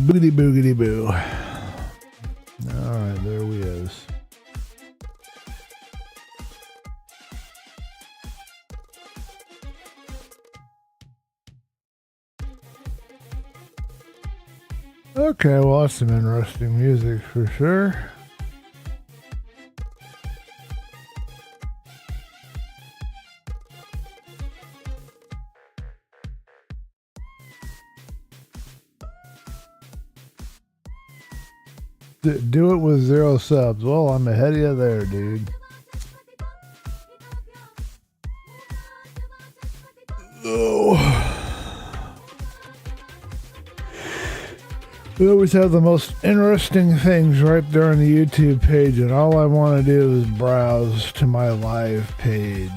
Boogity boogity boo. Alright, there we is. Okay, well, that's some interesting music for sure. Do it with 0 subs. Well, I'm ahead of you there, dude. Oh. We always have the most interesting things right there on the YouTube page, and all I want to do is browse to my live page.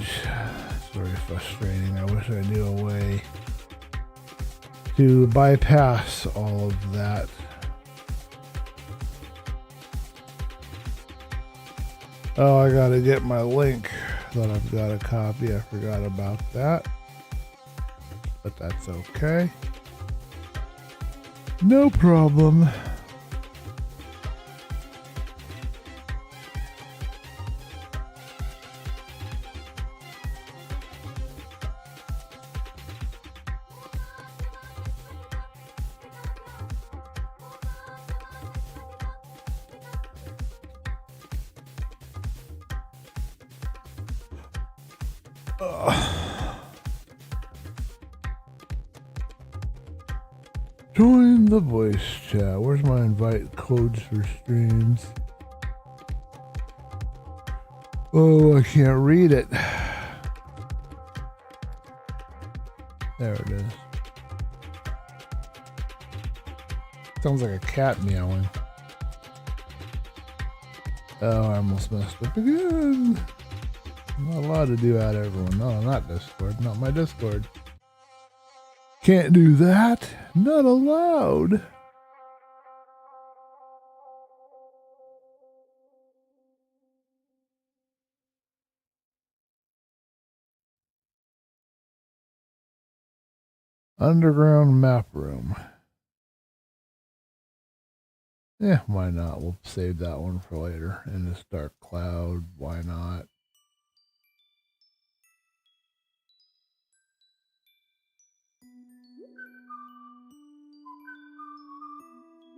It's very frustrating. I wish I knew a way to bypass all of that. Oh, I gotta get my link that I've got a copy. I forgot about that. But that's okay. No problem. Join the voice chat. Where's my invite codes for streams? Oh, I can't read it. There it is. Sounds like a cat meowing. Oh, I almost messed up again. I'm not allowed to do that, everyone. No, not Discord. Not my Discord. Can't do that. Not allowed. Underground map room. Yeah, why not? We'll save that one for later. In this dark cloud, why not?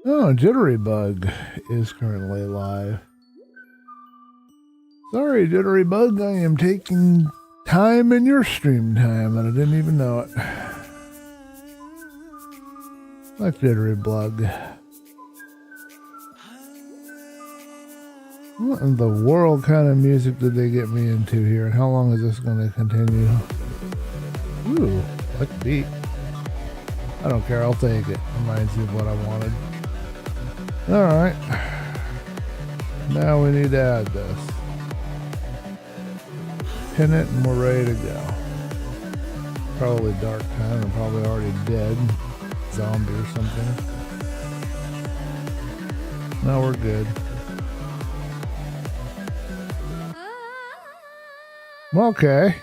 Oh, Jitterybug is currently live. Sorry, Jitterybug, I am taking time in your stream time and I didn't even know it. Like Jitterybug. What in the world kind of music did they get me into here? And how long is this going to continue? Ooh, I like the beat. I don't care, I'll take it. Reminds me of what I wanted. Alright. Now we need to add this. Pin it and we're ready to go. Probably dark time and probably already dead. Zombie or something. No, we're good. Okay.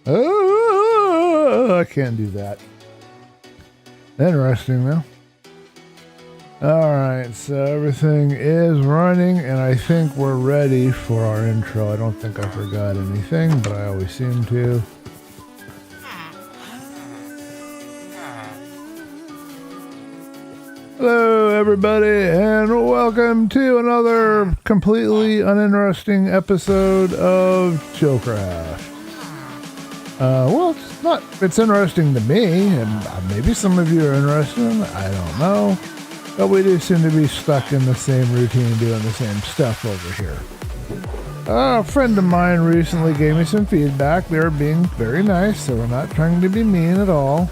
Oh, I can't do that. Interesting though. Alright, so everything is running and I think we're ready for our intro. I don't think I forgot anything, but I always seem to. Hello everybody and welcome to another completely uninteresting episode of ChillCraft. Well, it's interesting to me, and maybe some of you are interested, I don't know. But we do seem to be stuck in the same routine, doing the same stuff over here. A friend of mine recently gave me some feedback. They were being very nice, so we're not trying to be mean at all.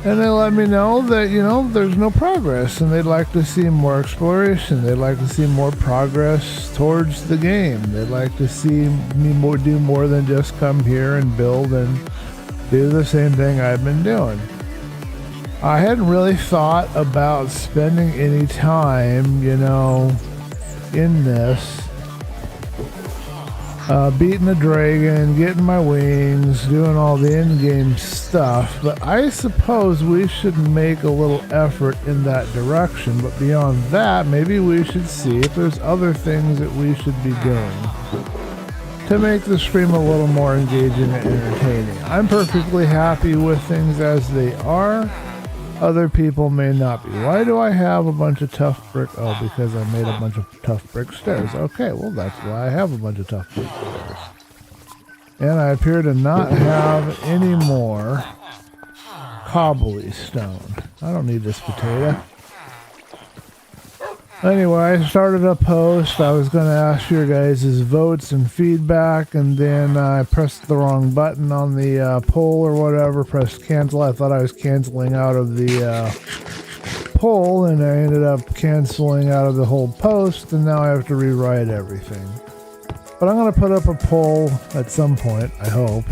And they let me know that, you know, there's no progress, and they'd like to see more exploration. They'd like to see more progress towards the game. They'd like to see me do more than just come here and build and do the same thing I've been doing. I hadn't really thought about spending any time, you know, in this. Beating the dragon, getting my wings, doing all the in-game stuff. stuff, but I suppose we should make a little effort in that direction. But beyond that, maybe we should see if there's other things that we should be doing to make the stream a little more engaging and entertaining. I'm perfectly happy with things as they are. Other people may not be. Why do I have a bunch of tough brick? Oh, because I made a bunch of tough brick stairs. Okay, well that's why I have a bunch of tough brick stairs. And I appear to not have any more cobbly stone. I don't need this potato. Anyway, I started a post. I was going to ask your guys' votes and feedback, and then I pressed the wrong button on the poll or whatever, pressed cancel. I thought I was canceling out of the poll, and I ended up canceling out of the whole post, and now I have to rewrite everything. But I'm going to put up a poll at some point, I hope,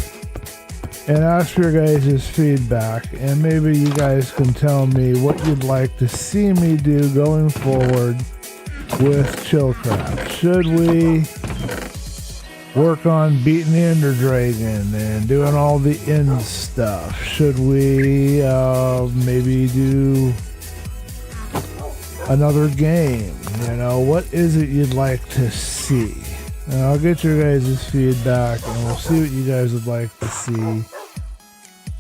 and ask your guys' feedback, and maybe you guys can tell me what you'd like to see me do going forward with ChillCraft. Should we work on beating the Ender Dragon and doing all the end stuff? Should we maybe do another game? You know, what is it you'd like to see? And I'll get your guys' feedback and we'll see what you guys would like to see.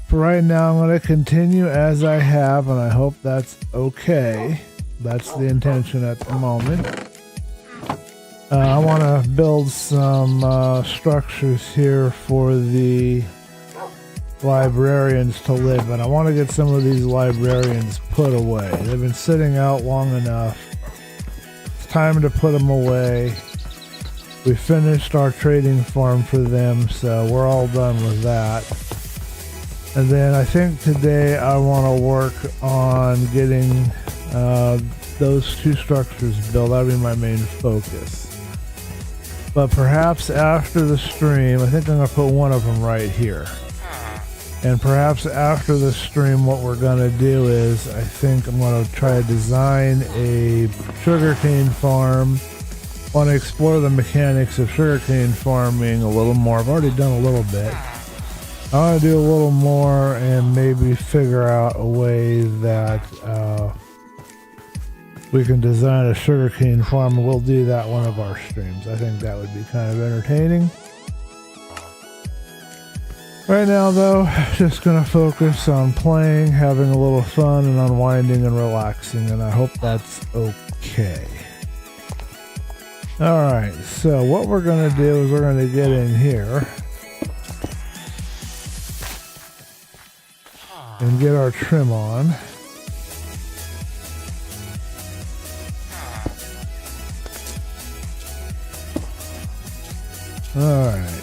For right now, I'm going to continue as I have, and I hope that's okay. That's the intention at the moment. I want to build some structures here for the librarians to live in. I want to get some of these librarians put away. They've been sitting out long enough. It's time to put them away. We finished our trading farm for them, so we're all done with that. And then I think today I want to work on getting those two structures built. That'll be my main focus. But perhaps after the stream, I think I'm going to put one of them right here. And perhaps after the stream, what we're going to do is, I think I'm going to try to design a sugarcane farm. I want to explore the mechanics of sugarcane farming a little more. I've already done a little bit. I want to do a little more and maybe figure out a way that we can design a sugarcane farm. We'll do that one of our streams. I think that would be kind of entertaining. Right now, though, just going to focus on playing, having a little fun, and unwinding and relaxing, and I hope that's okay. Alright, so what we're going to do is we're going to get in here and get our trim on. Alright.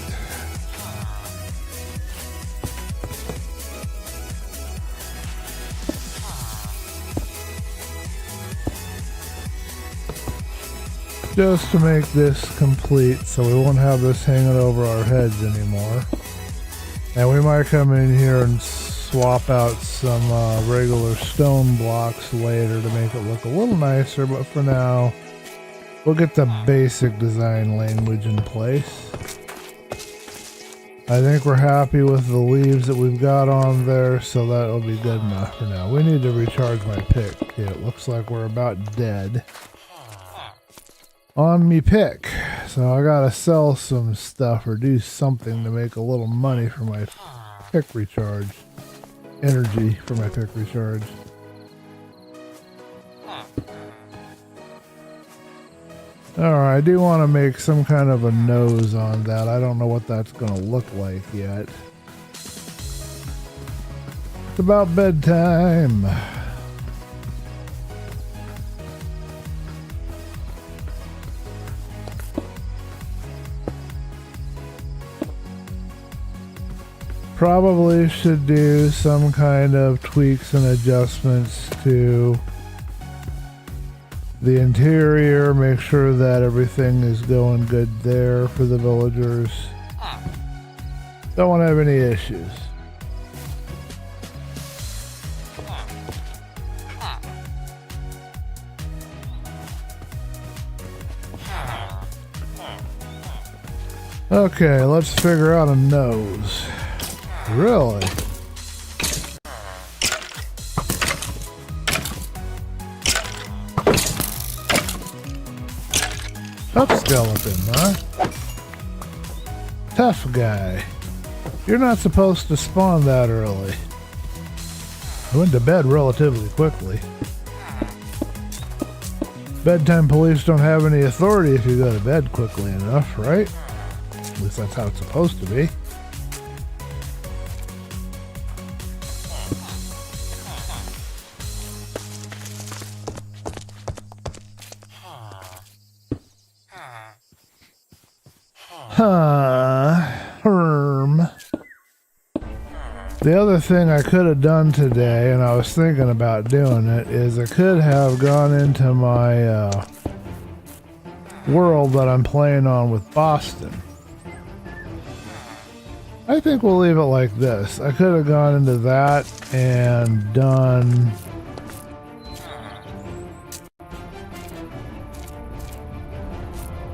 Just to make this complete so we won't have this hanging over our heads anymore. And we might come in here and swap out some regular stone blocks later to make it look a little nicer, but for now we'll get the basic design language in place. I think we're happy with the leaves that we've got on there, so that'll be good enough for now. We need to recharge my pick. Okay, it looks like we're about dead on me pick, so I gotta sell some stuff or do something to make a little money for my pick recharge. Energy for my pick recharge. Alright, I do want to make some kind of a nose on that. I don't know what that's going to look like yet. It's about bedtime. Probably should do some kind of tweaks and adjustments to the interior, make sure that everything is going good there for the villagers. Don't want to have any issues. Okay, let's figure out a nose. Really? Tough skeleton, huh? Tough guy. You're not supposed to spawn that early. I went to bed relatively quickly. Bedtime police don't have any authority if you go to bed quickly enough, right? At least that's how it's supposed to be. The other thing I could have done today, and I was thinking about doing it, is I could have gone into my world that I'm playing on with Boston. I think we'll leave it like this. I could have gone into that and done...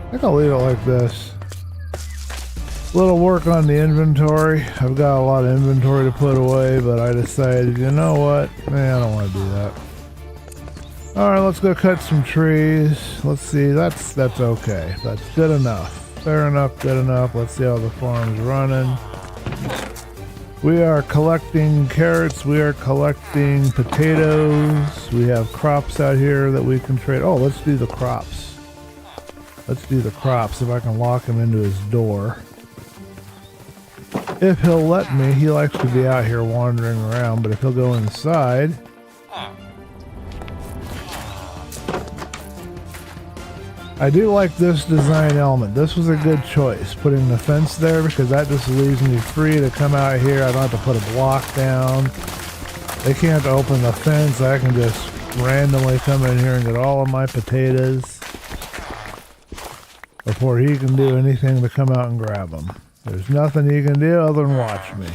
I think I'll leave it like this. Little work on the inventory. I've got a lot of inventory to put away, but I decided, you know what? Man, I don't want to do that. Alright, let's go cut some trees. Let's see, that's okay. That's good enough. Fair enough, good enough. Let's see how the farm's running. We are collecting carrots. We are collecting potatoes. We have crops out here that we can trade. Oh, let's do the crops. Let's do the crops if I can lock him into his door. If he'll let me. He likes to be out here wandering around, but if he'll go inside... I do like this design element. This was a good choice, putting the fence there, because that just leaves me free to come out here. I don't have to put a block down. They can't open the fence. I can just randomly come in here and get all of my potatoes before he can do anything to come out and grab them. There's nothing he can do other than watch me.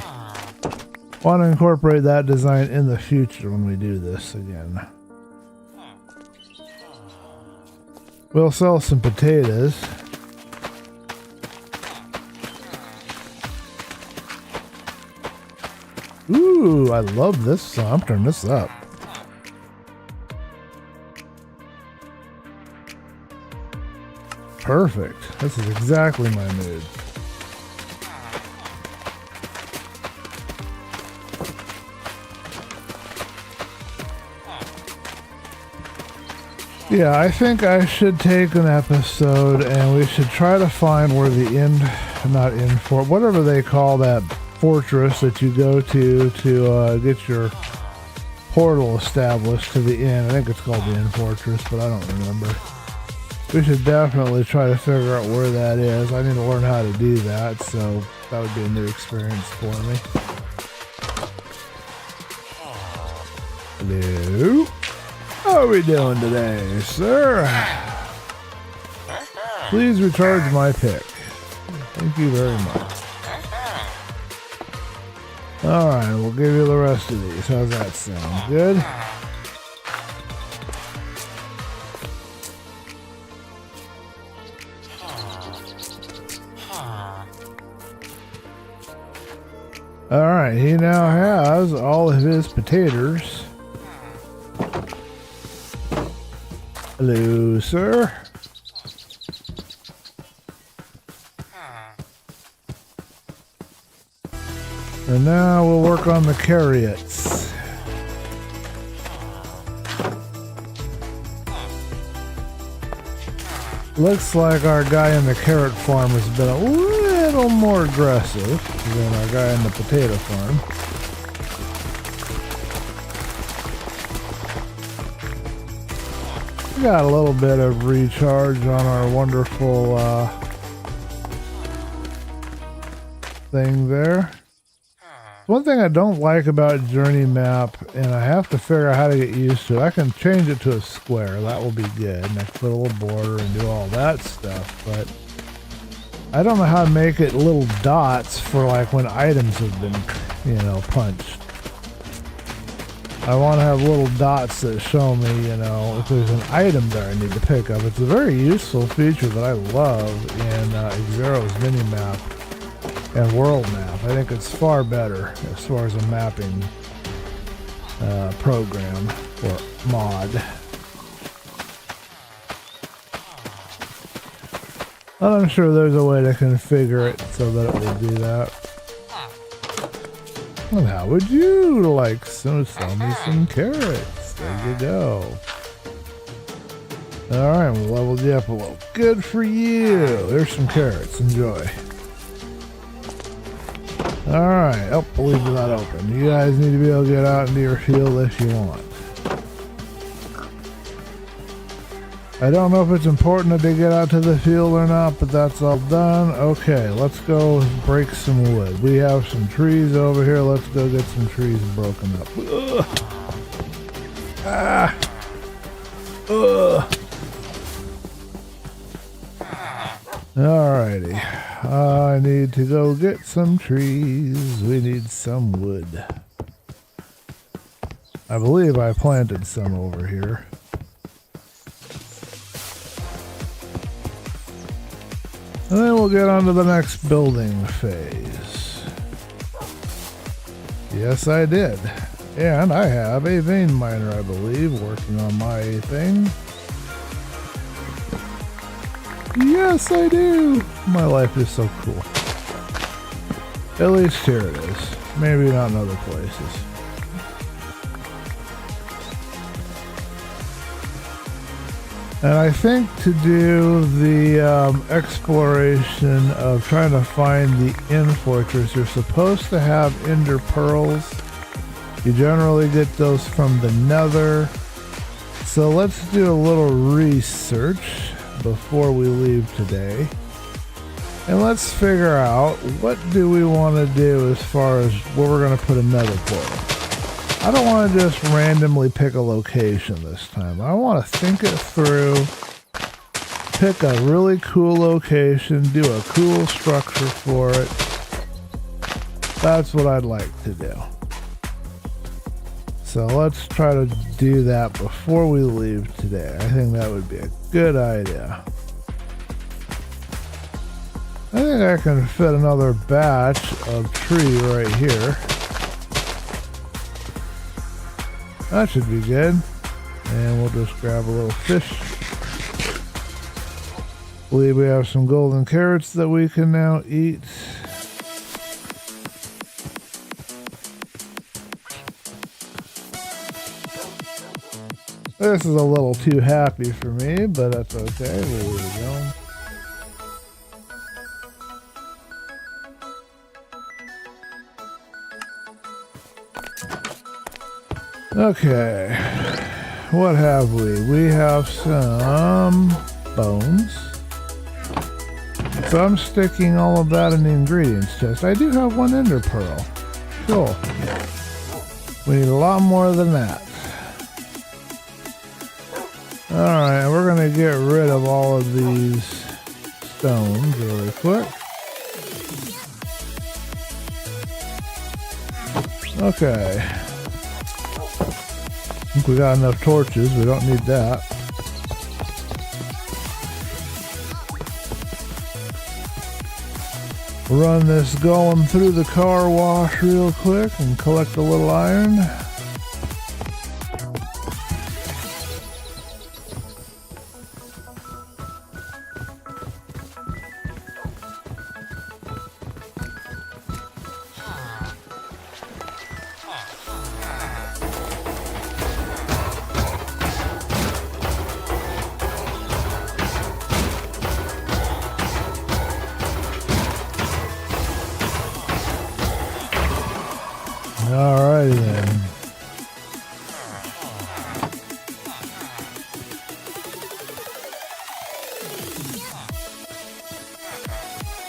Want to incorporate that design in the future when we do this again. We'll sell some potatoes. Ooh, I love this song. I'm turning this up. Perfect. This is exactly my mood. Yeah, I think I should take an episode and we should try to find where the whatever they call that fortress that you go to get your portal established to the inn. I think it's called the inn fortress, but I don't remember. We should definitely try to figure out where that is. I need to learn how to do that, so that would be a new experience for me. Hello? How are we doing today, sir? Please recharge my pick. Thank you very much. Alright, we'll give you the rest of these. How's that sound? Good? Alright, he now has all of his potatoes. Hello, sir. And now we'll work on the carrots. Looks like our guy in the carrot farm has been a little more aggressive than our guy in the potato farm. We got a little bit of recharge on our wonderful thing there. One thing I don't like about Journey Map, and I have to figure out how to get used to it, I can change it to a square. That will be good. And I can put a little border and do all that stuff, but I don't know how to make it little dots for like when items have been, punched. I want to have little dots that show me, if there's an item there I need to pick up. It's a very useful feature that I love in Xaero's Minimap and World Map. I think it's far better as far as a mapping program or mod. And I'm sure there's a way to configure it so that it will do that. And how would you like to sell me some carrots? There you go. Alright, we leveled you up a little. Good for you. There's some carrots. Enjoy. Alright. Oh, I'll leave that open. You guys need to be able to get out into your field if you want. I don't know if it's important that they get out to the field or not, but that's all done. Okay, let's go break some wood. We have some trees over here. Let's go get some trees broken up. Ugh. Ah. Ugh. Alrighty. I need to go get some trees. We need some wood. I believe I planted some over here. And then we'll get on to the next building phase. Yes, I did. And I have a vein miner, I believe, working on my thing. Yes, I do. My life is so cool. At least here it is. Maybe not in other places. And I think to do the exploration of trying to find the End Fortress, you're supposed to have Ender Pearls. You generally get those from the Nether. So let's do a little research before we leave today. And let's figure out what do we want to do as far as where we're going to put a Nether portal. I don't want to just randomly pick a location this time. I want to think it through, pick a really cool location, do a cool structure for it. That's what I'd like to do. So let's try to do that before we leave today. I think that would be a good idea. I think I can fit another batch of tree right here. That should be good. And we'll just grab a little fish. I believe we have some golden carrots that we can now eat. This is a little too happy for me, but that's okay. We'll leave it going. Okay, what have we? We have some bones. So I'm sticking all of that in the ingredients chest. I do have one ender pearl. Cool. We need a lot more than that. Alright, we're going to get rid of all of these stones really quick. Okay. I think we got enough torches. We don't need that. Run this golem through the car wash real quick and collect a little iron. Alrighty then.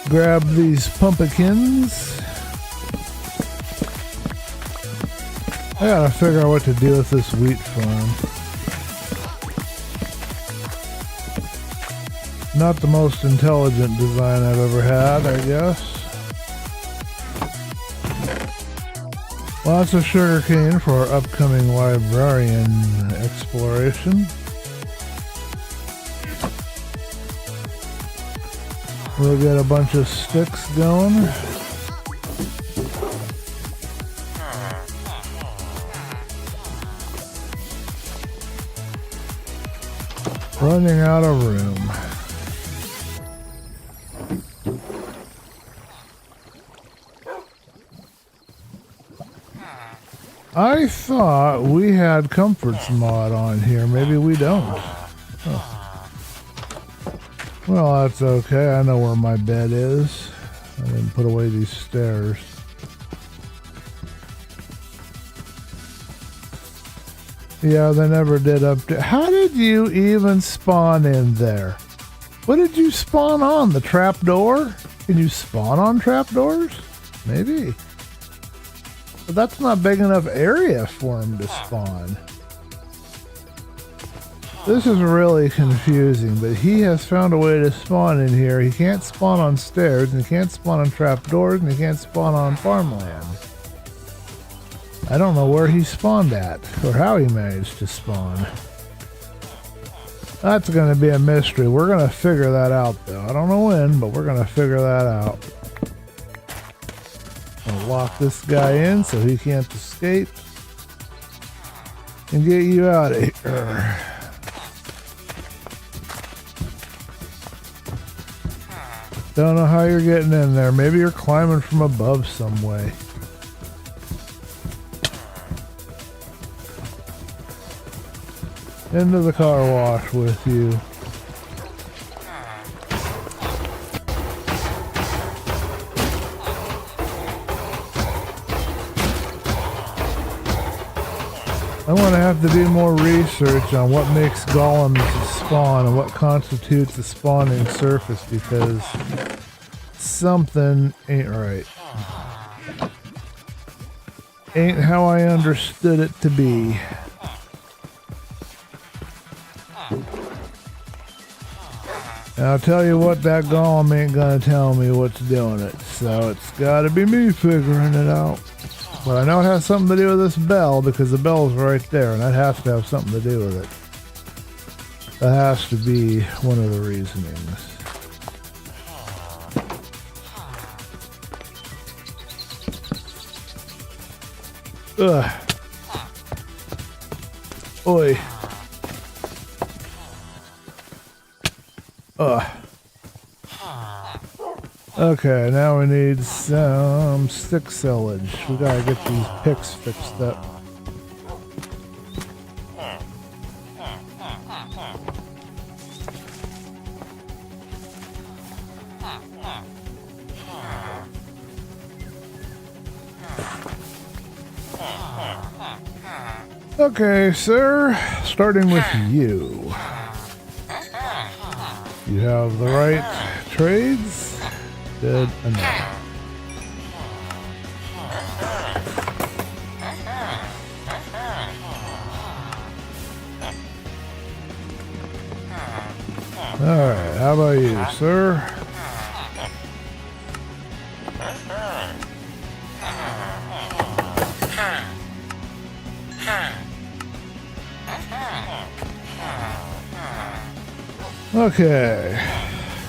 Grab these pumpkins. I gotta figure out what to do with this wheat farm. Not the most intelligent design I've ever had, I guess. Lots of sugarcane for our upcoming librarian exploration. We'll get a bunch of sticks going. Running out of room. I thought we had comforts mod on here. Maybe we don't. Huh. Well, that's okay. I know where my bed is. I didn't put away these stairs. Yeah, they never did update. How did you even spawn in there? What did you spawn on? The trapdoor? Can you spawn on trapdoors? Maybe. But that's not big enough area for him to spawn. This is really confusing, but he has found a way to spawn in here. He can't spawn on stairs, and he can't spawn on trapdoors, and he can't spawn on farmland. I don't know where he spawned at, or how he managed to spawn. That's going to be a mystery. We're going to figure that out, though. I don't know when, but we're going to figure that out. I'll lock this guy in so he can't escape. And get you out of here. Don't know how you're getting in there. Maybe you're climbing from above some way. Into the car wash with you. I'm going to have to do more research on what makes golems spawn and what constitutes a spawning surface, because something ain't right. Ain't how I understood it to be. And I'll tell you what, that golem ain't gonna tell me what's doing it, so it's gotta be me figuring it out. But I know it has something to do with this bell, because the bell's right there, and that has to have something to do with it. That has to be one of the reasonings. Ugh. Oi. Ugh. Okay, now we need some stick sellage. We gotta get these picks fixed up. Okay, sir, starting with you. You have the right trades. Good enough. Alright, how about you, sir? Okay,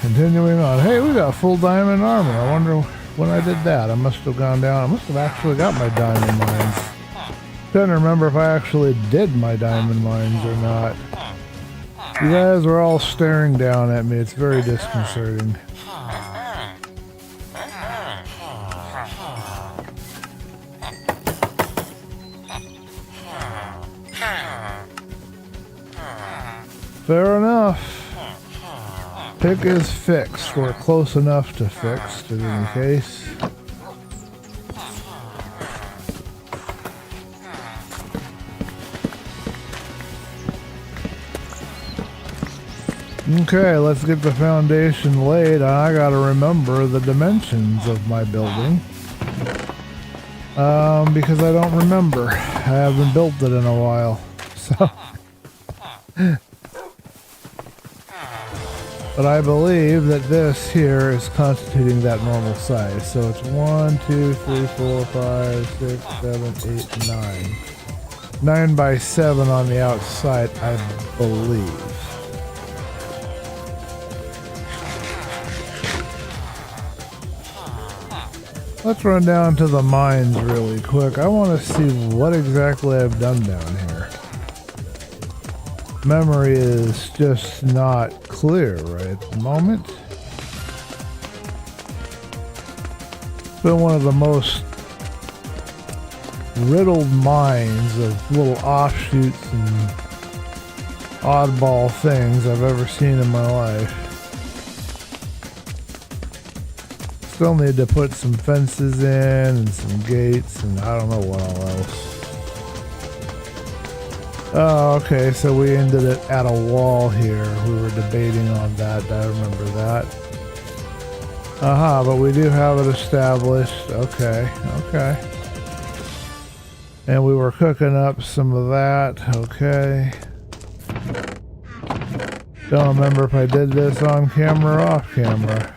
continuing on. Hey, we got full diamond armor. I wonder when I did that. I must have gone down. I must have actually got my diamond mines. Couldn't remember if I actually did my diamond mines or not. You guys are all staring down at me. It's very disconcerting. Fair enough. Pick is fixed. We're close enough to fixed in any case. Okay, let's get the foundation laid. I gotta remember the dimensions of my building. Because I don't remember. I haven't built it in a while. So... But I believe that this here is constituting that normal size. So it's 1, 2, 3, 4, 5, 6, 7, 8, 9. 9 by 7 on the outside, I believe. Let's run down to the mines really quick. I want to see what exactly I've done down here. Memory is just not clear right at the moment. It's been one of the most riddled minds of little offshoots and oddball things I've ever seen in my life. Still need to put some fences in and some gates and I don't know what all else. Oh, okay, so we ended it at a wall here. We were debating on that. I remember that. But we do have it established. Okay. And we were cooking up some of that. Okay. Don't remember if I did this on camera or off camera.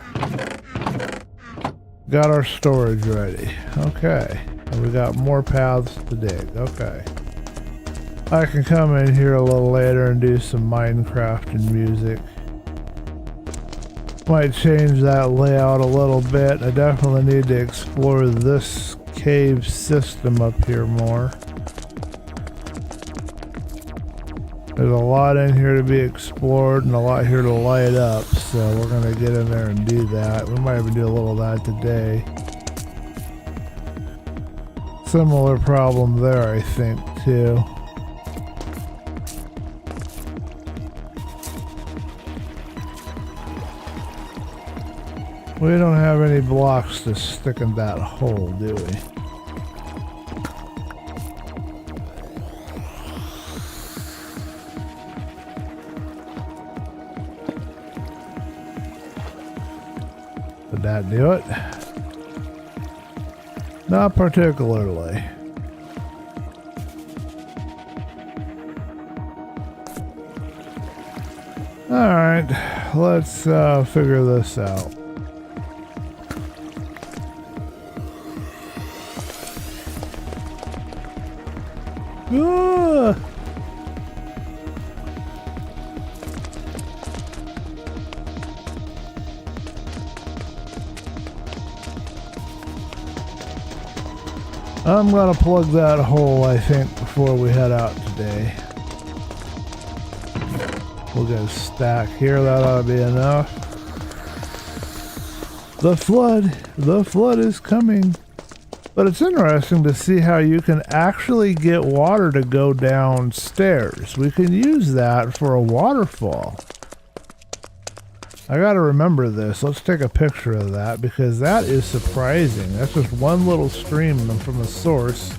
Got our storage ready. Okay. And we got more paths to dig. Okay. I can come in here a little later and do some Minecraft and music. Might change that layout a little bit. I definitely need to explore this cave system up here more. There's a lot in here to be explored and a lot here to light up, so we're going to get in there and do that. We might even do a little of that today. Similar problem there, I think, too. We don't have any blocks to stick in that hole, do we? Did that do it? Not particularly. Alright, let's figure this out. I'm gonna plug that hole, I think, before we head out today. We'll get a stack here, that ought to be enough. The flood is coming. But it's interesting to see how you can actually get water to go downstairs. We can use that for a waterfall. I gotta remember this. Let's take a picture of that because that is surprising. That's just one little stream from a source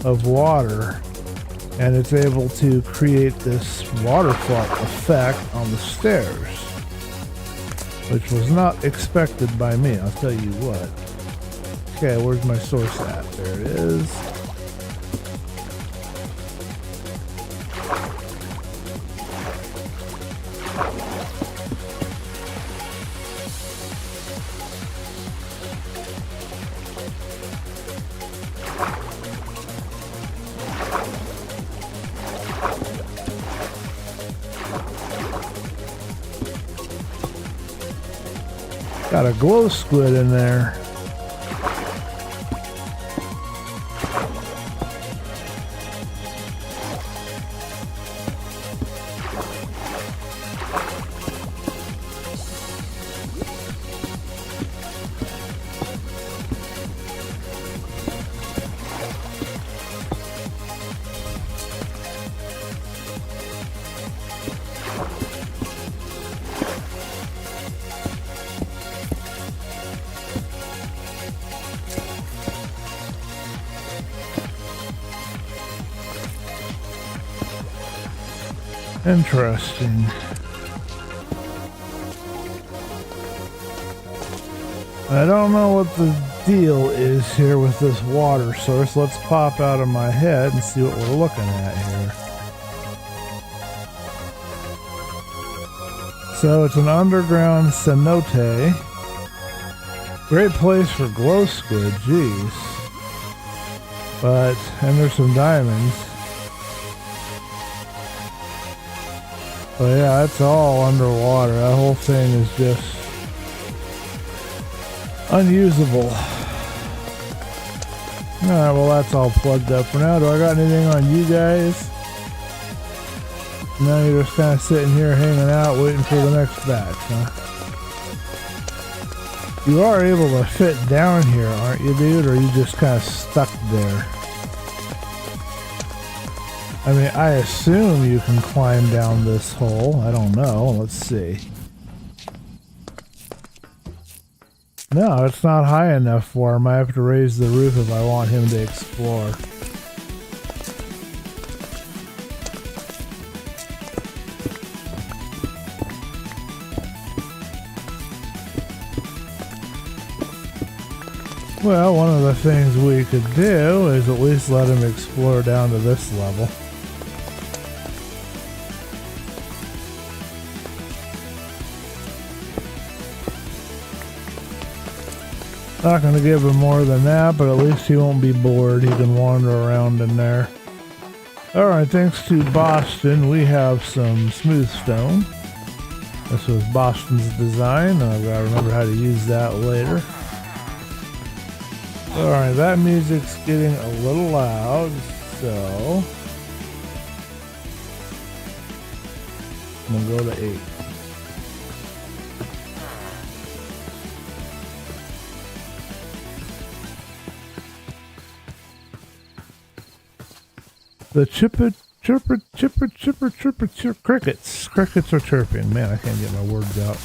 of water. And it's able to create this waterfall effect on the stairs. Which was not expected by me, I'll tell you what. Okay, where's my source at? There it is. Got a glow squid in there. Interesting. I don't know what the deal is here with this water source. Let's pop out of my head and see what we're looking at here. So it's an underground cenote. Great place for glow squid, geez. And there's some diamonds. But yeah, it's all underwater. That whole thing is just unusable. Alright, well that's all plugged up for now. Do I got anything on you guys? Now you're just kind of sitting here hanging out waiting for the next batch, huh? You are able to fit down here, aren't you, dude? Or are you just kind of stuck there? I mean, I assume you can climb down this hole. I don't know. Let's see. No, it's not high enough for him. I have to raise the roof if I want him to explore. Well, one of the things we could do is at least let him explore down to this level. Not going to give him more than that, but at least he won't be bored. He can wander around in there. Alright, thanks to Boston, we have some smooth stone. This was Boston's design, and I've got to remember how to use that later. Alright, that music's getting a little loud, so I'm going to go to 8. The chipper, crickets. Crickets are chirping. Man, I can't get my words out.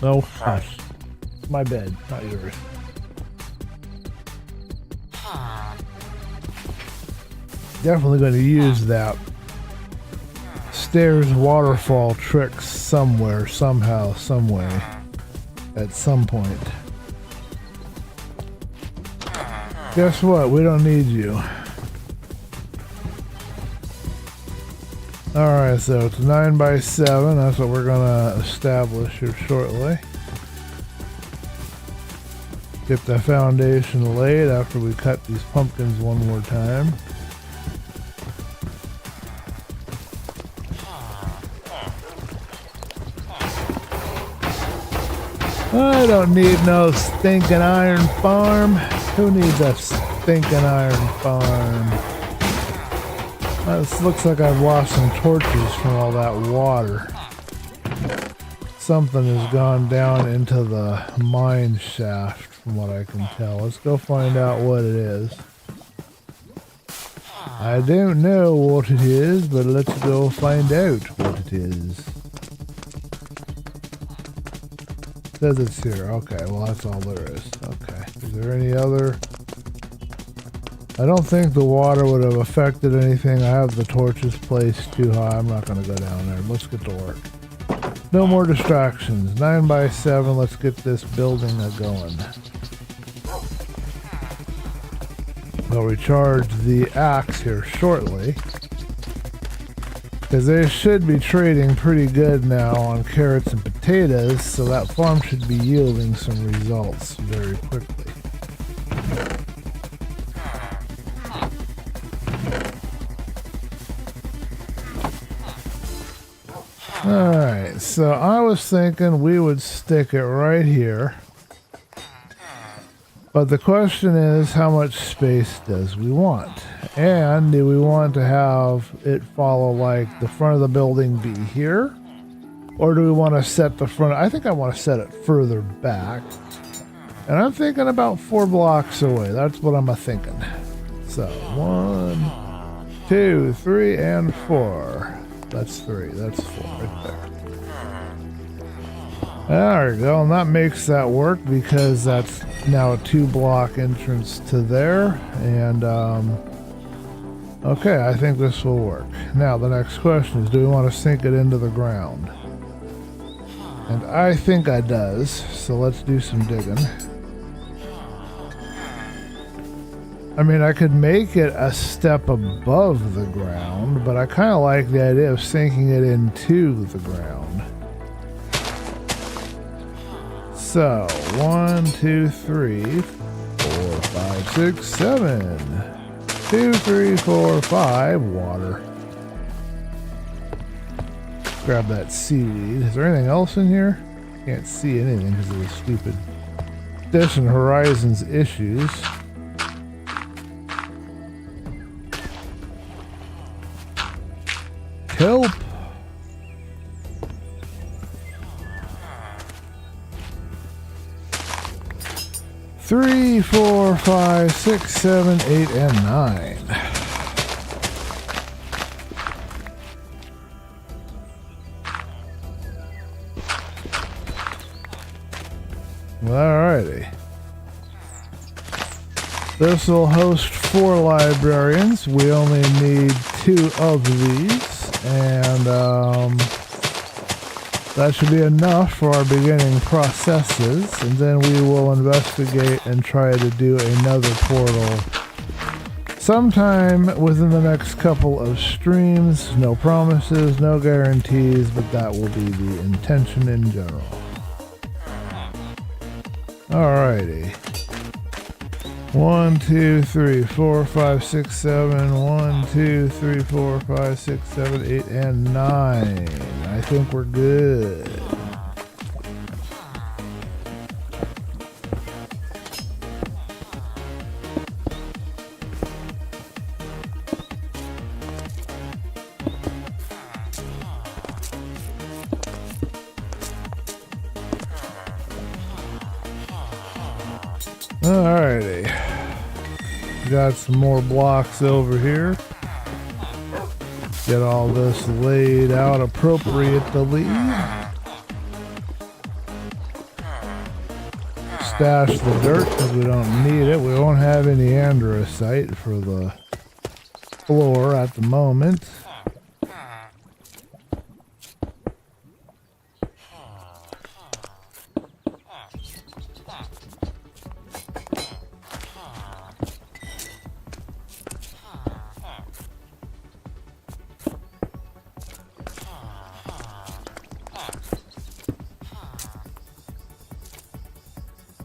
No, hush. My bed, not yours. Definitely going to use that stairs waterfall trick somewhere, somehow, someway, at some point. Guess what? We don't need you. Alright, so it's 9 by 7. That's what we're going to establish here shortly. Get the foundation laid after we cut these pumpkins one more time. I don't need no stinking iron farm. Who needs a stinking iron farm? This looks like I've lost some torches from all that water. Something has gone down into the mine shaft from what I can tell. Let's go find out what it is. I don't know what it is, but let's go find out what it is. It says it's here. Okay, well that's all there is. Okay. Is there any other? I don't think the water would have affected anything. I have the torches placed too high. I'm not going to go down there. Let's get to work. No more distractions. 9 by 7. Let's get this building going. I'll recharge the axe here shortly, because they should be trading pretty good now on carrots and potatoes, so that farm should be yielding some results very quickly. Alright, so I was thinking we would stick it right here. But the question is, how much space does we want? And do we want to have it follow like the front of the building be here? Or do we want to set the front? I think I want to set it further back. And I'm thinking about 4 blocks away. That's what I'm thinking. So 1, 2, 3, and 4. That's 3. That's 4 right there. There we go. And that makes that work because that's now a 2-block entrance to there. And, okay, I think this will work. Now, the next question is, do we want to sink it into the ground? And I think it does. So let's do some digging. I mean, I could make it a step above the ground, but I kind of like the idea of sinking it into the ground. So, 1, 2, 3, 4, 5, 6, 7. 2, 3, 4, 5. Water. Grab that seaweed. Is there anything else in here? Can't see anything because of the stupid Distant Horizons issues. Help! 3, 4, 5, 6, 7, 8, and 9. Alrighty. This will host 4 librarians. We only need 2 of these, and that should be enough for our beginning processes, and then we will investigate and try to do another portal sometime within the next couple of streams. No promises, no guarantees, but that will be the intention in general. Alrighty. 1, 2, 3, 4, 5, 6, 7. 1, 2, 3, 4, 5, 6, 7, 8, and 9. I think we're good. Alrighty. Got some more blocks over here. Get all this laid out appropriately. Stash the dirt because we don't need it. We won't have any andesite for the floor at the moment.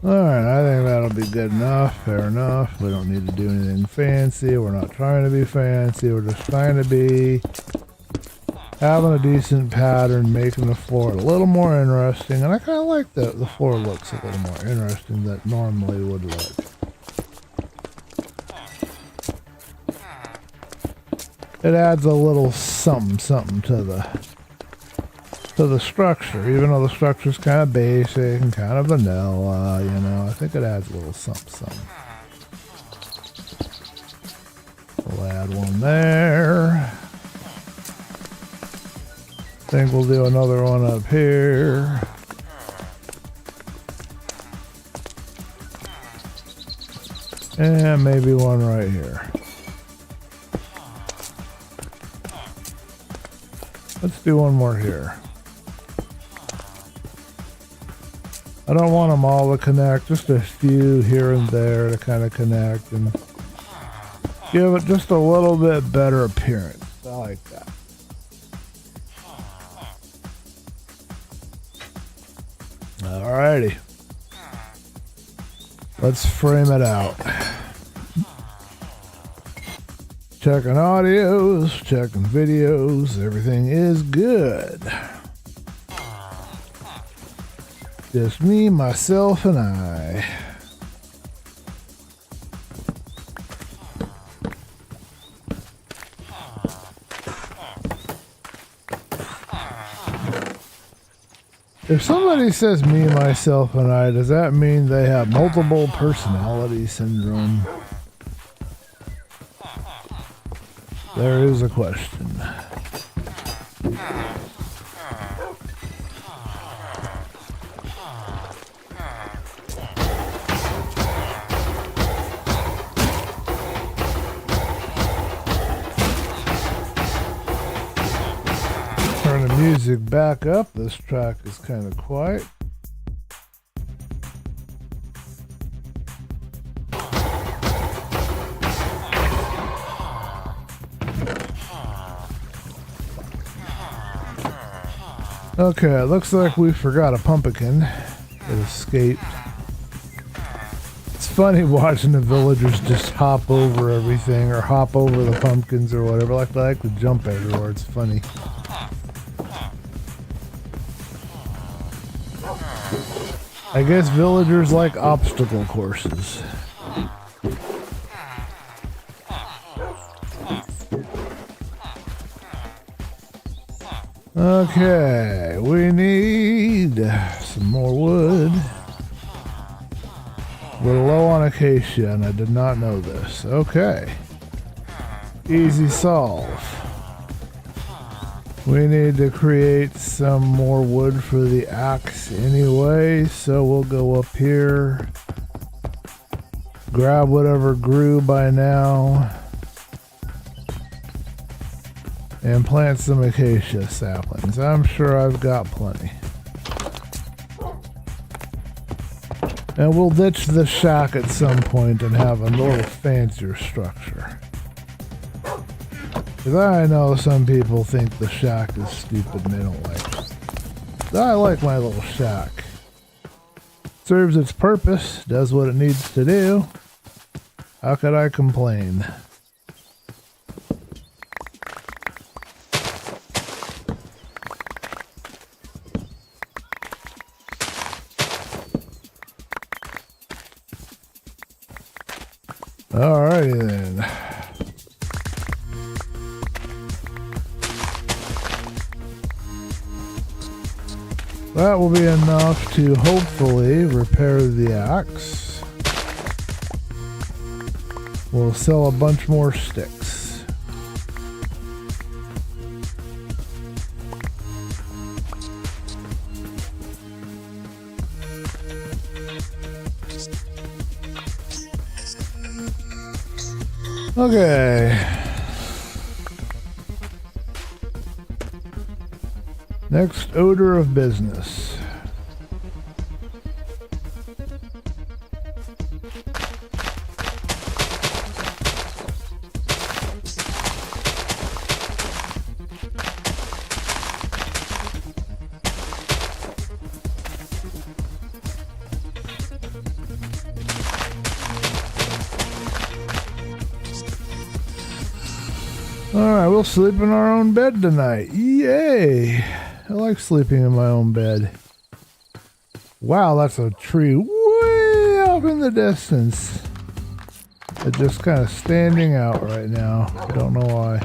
Alright, I think that'll be good enough, fair enough. We don't need to do anything fancy. We're not trying to be fancy. We're just trying to be having a decent pattern, making the floor a little more interesting. And I kind of like that the floor looks a little more interesting than it normally would look. It adds a little something to the structure, even though the structure's kind of basic and kind of vanilla, you know. I think it adds a little something. We'll add one there. I think we'll do another one up here. And maybe one right here. Let's do one more here. I don't want them all to connect, just a few here and there to kind of connect and give it just a little bit better appearance. I like that. Alrighty. Let's frame it out. Checking audios, checking videos, everything is good. Just me, myself, and I. If somebody says me, myself, and I, does that mean they have multiple personality syndrome? There is a question. Turn the music back up. This track is kind of quiet. Okay, it looks like we forgot a pumpkin. It escaped. It's funny watching the villagers just hop over everything or hop over the pumpkins or whatever. Like they like to jump everywhere. It's funny. I guess villagers like obstacle courses. Okay, we need some more wood. We're low on acacia, and I did not know this. Okay. Easy solve. We need to create some more wood for the axe anyway, so we'll go up here, grab whatever grew by now, and plant some acacia saplings. I'm sure I've got plenty. And we'll ditch the shack at some point and have a little fancier structure. Because I know some people think the shack is stupid and they don't like it. But I like my little shack. Serves its purpose, does what it needs to do. How could I complain? Alrighty then. That will be enough to hopefully repair the axe. We'll sell a bunch more sticks. Okay. Next order of business. Alright, we'll sleep in our own bed tonight. Yay! I like sleeping in my own bed. Wow, that's a tree way up in the distance. It's just kind of standing out right now. I don't know why.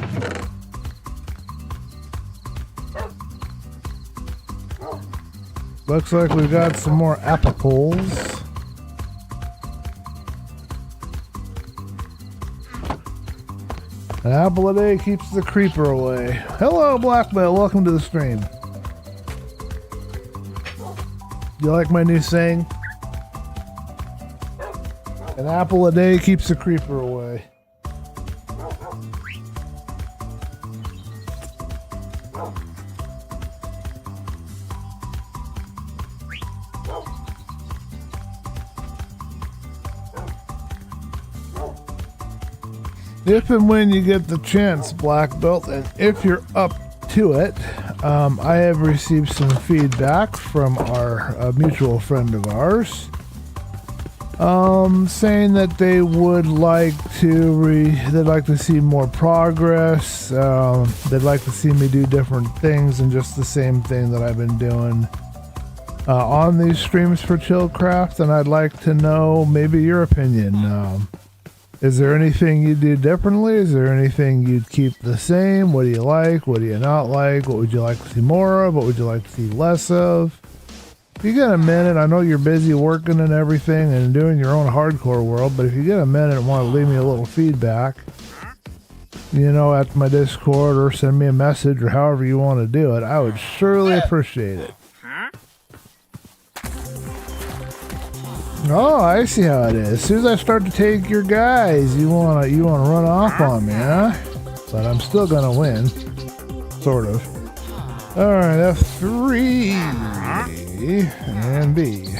Looks like we've got some more apple poles. An apple a day keeps the creeper away. Hello, Black Belt. Welcome to the stream. You like my new saying? An apple a day keeps the creeper away. If and when you get the chance, Black Belt, and if you're up to it, I have received some feedback from our mutual friend of ours, saying that they would like to they'd like to see more progress. They'd like to see me do different things than just the same thing that I've been doing on these streams for ChillCraft, and I'd like to know maybe your opinion. Is there anything you do differently? Is there anything you'd keep the same? What do you like? What do you not like? What would you like to see more of? What would you like to see less of? If you get a minute, I know you're busy working and everything and doing your own hardcore world, but if you get a minute and want to leave me a little feedback, you know, at my Discord or send me a message or however you want to do it, I would surely appreciate it. Oh, I see how it is. As soon as I start to take your guys, you wanna run off on me, huh? But I'm still gonna win, sort of. All right, F3 and B.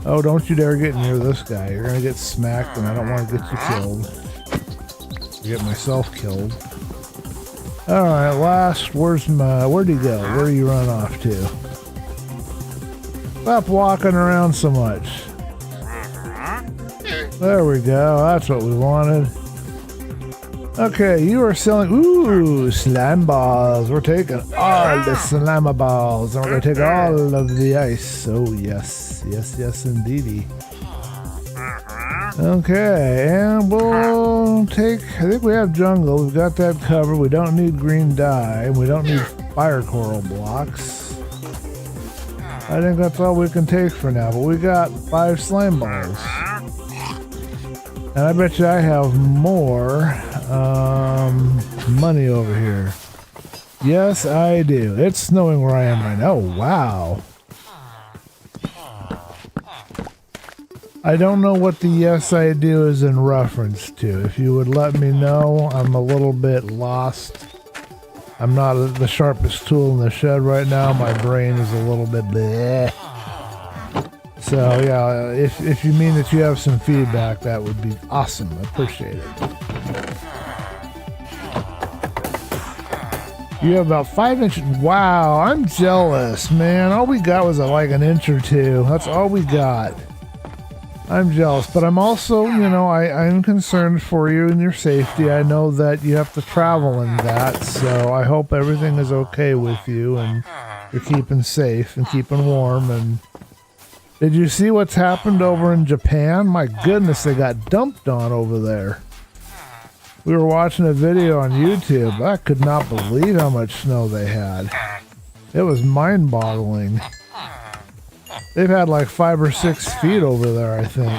Oh, don't you dare get near this guy. You're gonna get smacked, and I don't want to get you killed. Get myself killed. All right, last. Where'd he go? Where do you run off to? Stop walking around so much. There we go. That's what we wanted. Okay, you are selling... Ooh, slime balls. We're taking all the slime balls. And we're going to take all of the ice. Oh, yes. Yes, yes, indeedy. Okay, and we'll take... I think we have jungle. We've got that covered. We don't need green dye. We don't need fire coral blocks. I think that's all we can take for now, but we got 5 slime balls. And I bet you I have more money over here. Yes, I do. It's snowing where I am right now. Oh, wow. I don't know what the yes I do is in reference to. If you would let me know, I'm a little bit lost. I'm not the sharpest tool in the shed right now. My brain is a little bit bleh. So yeah, if you mean that you have some feedback, that would be awesome. I appreciate it. You have about 5 inches. Wow, I'm jealous, man. All we got was like an inch or two. That's all we got. I'm jealous, but I'm also, I'm concerned for you and your safety. I know that you have to travel in that, so I hope everything is okay with you and you're keeping safe and keeping warm. And did you see what's happened over in Japan? My goodness, they got dumped on over there. We were watching a video on YouTube. I could not believe how much snow they had. It was mind-boggling. They've had like 5 or 6 feet over there, I think.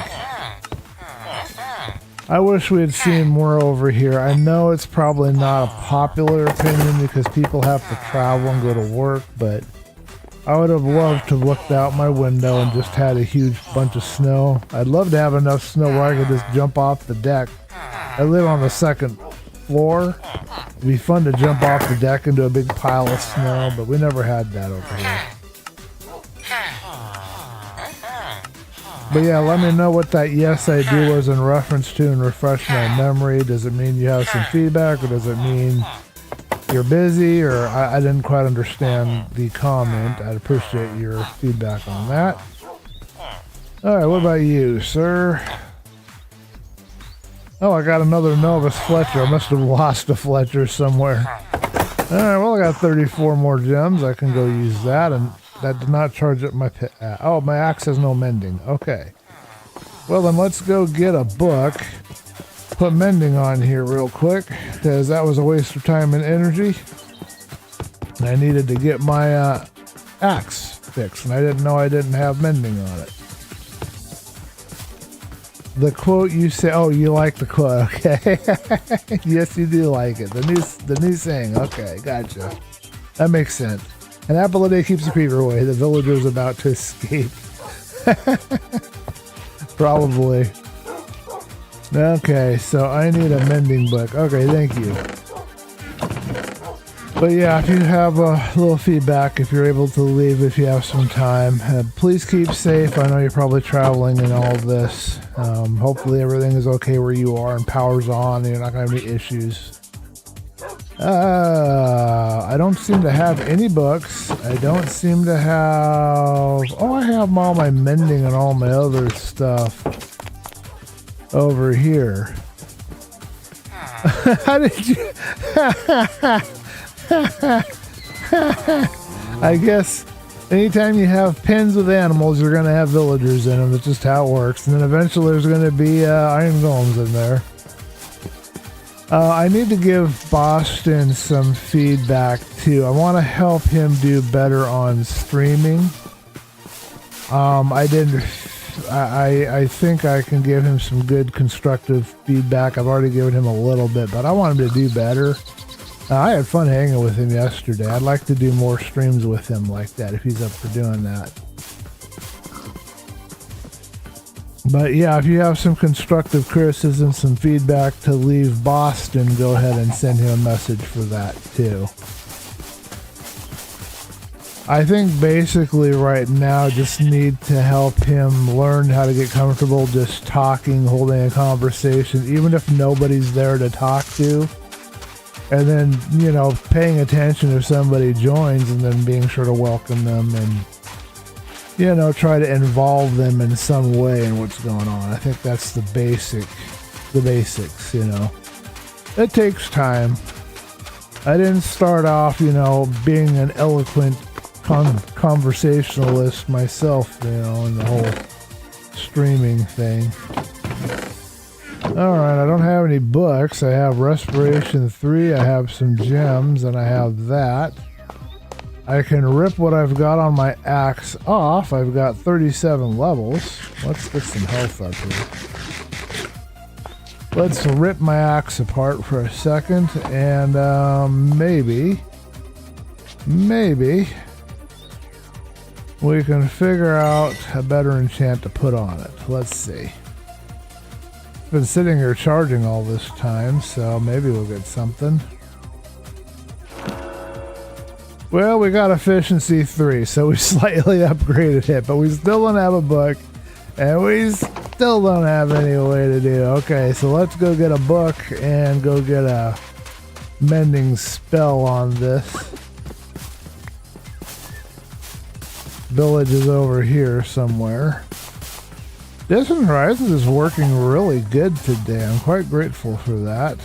I wish we had seen more over here. I know it's probably not a popular opinion because people have to travel and go to work, but I would have loved to have looked out my window and just had a huge bunch of snow. I'd love to have enough snow where I could just jump off the deck. I live on the 2nd floor. It'd be fun to jump off the deck into a big pile of snow, but we never had that over here. But yeah, let me know what that yes I do was in reference to and refresh my memory. Does it mean you have some feedback, or does it mean you're busy, or I didn't quite understand the comment? I'd appreciate your feedback on that. Alright, what about you, sir? Oh, I got another Novus Fletcher. I must have lost a Fletcher somewhere. Alright, well, I got 34 more gems. I can go use that, and that did not charge up my pit. Oh, my axe has no mending. Okay. Well, then let's go get a book. Put mending on here real quick, because that was a waste of time and energy. I needed to get my axe fixed, and I didn't know I didn't have mending on it. The quote you say, oh, you like the quote, okay. Yes, you do like it. The new saying, okay, gotcha. That makes sense. An apple a day keeps the creeper away. The villager is about to escape. Probably. Okay, so I need a mending book. Okay, thank you. But yeah, if you have a little feedback, if you're able to leave, if you have some time, please keep safe. I know you're probably traveling and all of this. Hopefully everything is okay where you are and power's on and you're not going to have any issues. I don't seem to have any books. I don't seem to have... Oh, I have all my mending and all my other stuff over here. How did you... I guess anytime you have pens with animals, you're going to have villagers in them. That's just how it works. And then eventually there's going to be iron golems in there. I need to give Boston some feedback too. I want to help him do better on streaming. I think I can give him some good constructive feedback. I've already given him a little bit, but I want him to do better. I had fun hanging with him yesterday. I'd like to do more streams with him like that if he's up for doing that. But yeah, if you have some constructive criticism, some feedback to leave Boston, go ahead and send him a message for that too. I think basically right now just need to help him learn how to get comfortable just talking, holding a conversation, even if nobody's there to talk to. And then, you know, paying attention if somebody joins and then being sure to welcome them and, you know, try to involve them in some way in what's going on. I think that's the basics, you know. It takes time. I didn't start off, you know, being an eloquent conversationalist myself, you know, in the whole streaming thing. Alright, I don't have any books. I have Respiration 3, I have some gems, and I have that. I can rip what I've got on my axe off. I've got 37 levels. Let's get some health up here. Let's rip my axe apart for a second, and maybe we can figure out a better enchant to put on it. Let's see. Been sitting here charging all this time, so maybe we'll get something. Well, we got efficiency 3, so we slightly upgraded it, but we still don't have a book, and we still don't have any way to do. Okay, so let's go get a book and go get a mending spell on this. Village is over here somewhere. Distant Horizons is working really good today. I'm quite grateful for that.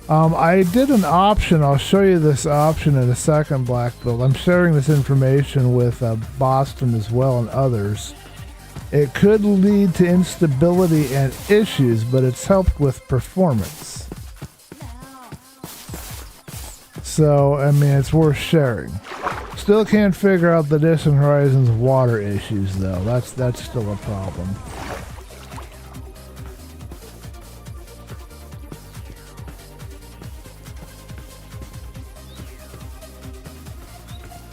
I did an option. I'll show you this option in a second, Black Build. I'm sharing this information with Boston as well and others. It could lead to instability and issues, but it's helped with performance. So, I mean, it's worth sharing. Still can't figure out the Distant Horizons water issues, though. That's still a problem.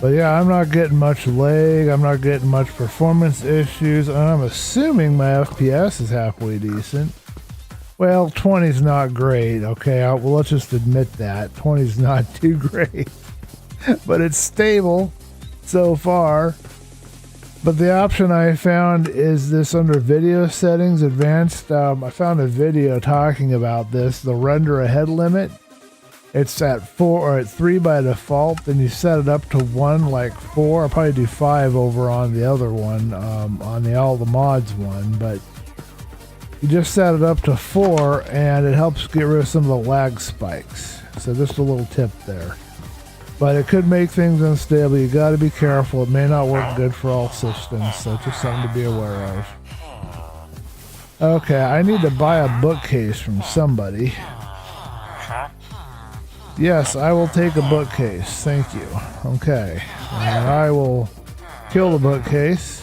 But yeah, I'm not getting much lag, I'm not getting much performance issues, and I'm assuming my FPS is halfway decent. Well, 20's not great, okay? Well, let's just admit that. 20's not too great. But it's stable so far. But the option I found is this under video settings, advanced. I found a video talking about this, the render ahead limit. It's at 4 or at 3 by default. Then you set it up to 1, like 4. I'll probably do 5 over on the other one, on the all the mods one. But you just set it up to 4, and it helps get rid of some of the lag spikes. So just a little tip there. But it could make things unstable. You got to be careful. It may not work good for all systems. So just something to be aware of. Okay, I need to buy a bookcase from somebody. Yes, I will take a bookcase. Thank you. Okay. And I will kill the bookcase.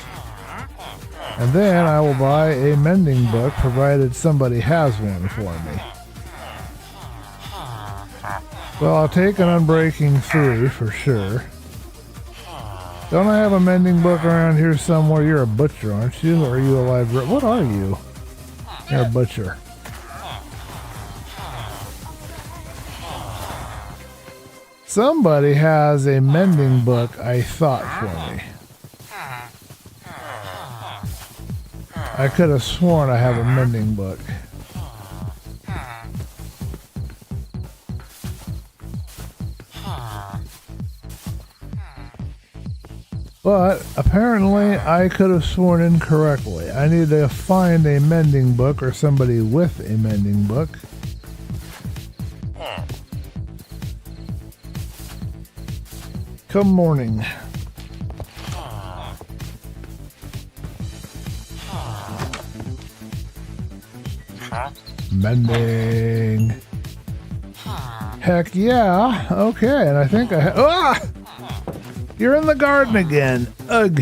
And then I will buy a mending book, provided somebody has one for me. Well, I'll take an Unbreaking 3 for sure. Don't I have a mending book around here somewhere? You're a butcher, aren't you? Or are you a librarian? What are you? You're a butcher. Somebody has a mending book, I thought, for me. I could have sworn I have a mending book. But apparently I could have sworn incorrectly. I need to find a mending book or somebody with a mending book. Come morning. Mending. Heck yeah. Okay, and I think ah! You're in the garden again. Ugh.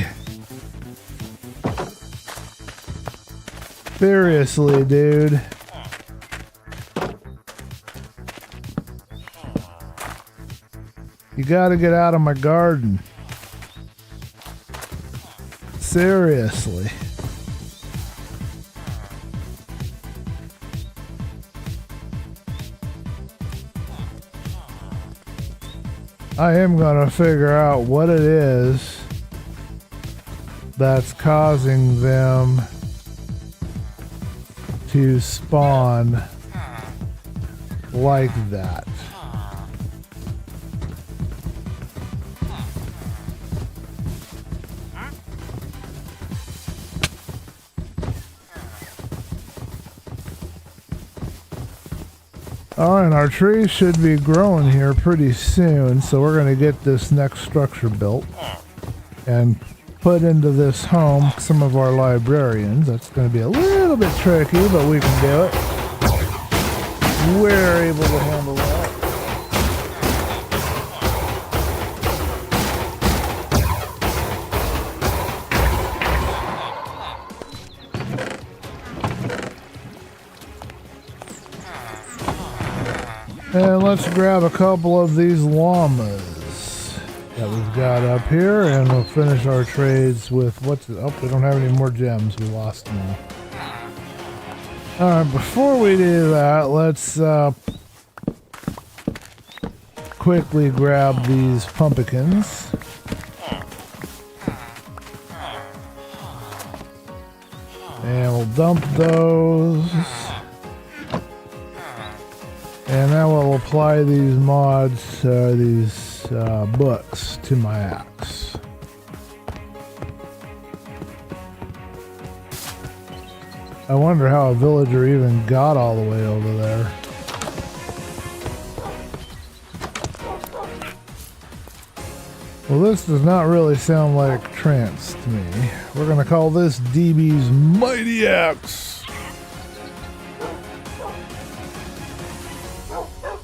Seriously, dude. You gotta get out of my garden. Seriously. I am gonna figure out what it is that's causing them to spawn like that. Alright, our trees should be growing here pretty soon, so we're going to get this next structure built and put into this home some of our librarians. That's going to be a little bit tricky, but we can do it. We're able to handle that. And let's grab a couple of these llamas that we've got up here, and we'll finish our trades with what's it? Oh, we don't have any more gems. We lost them all. Alright, before we do that, let's quickly grab these pumpkins. And we'll dump those. And now we'll apply these mods, these books to my axe. I wonder how a villager even got all the way over there. Well, this does not really sound like trance to me. We're going to call this DB's Mighty Axe.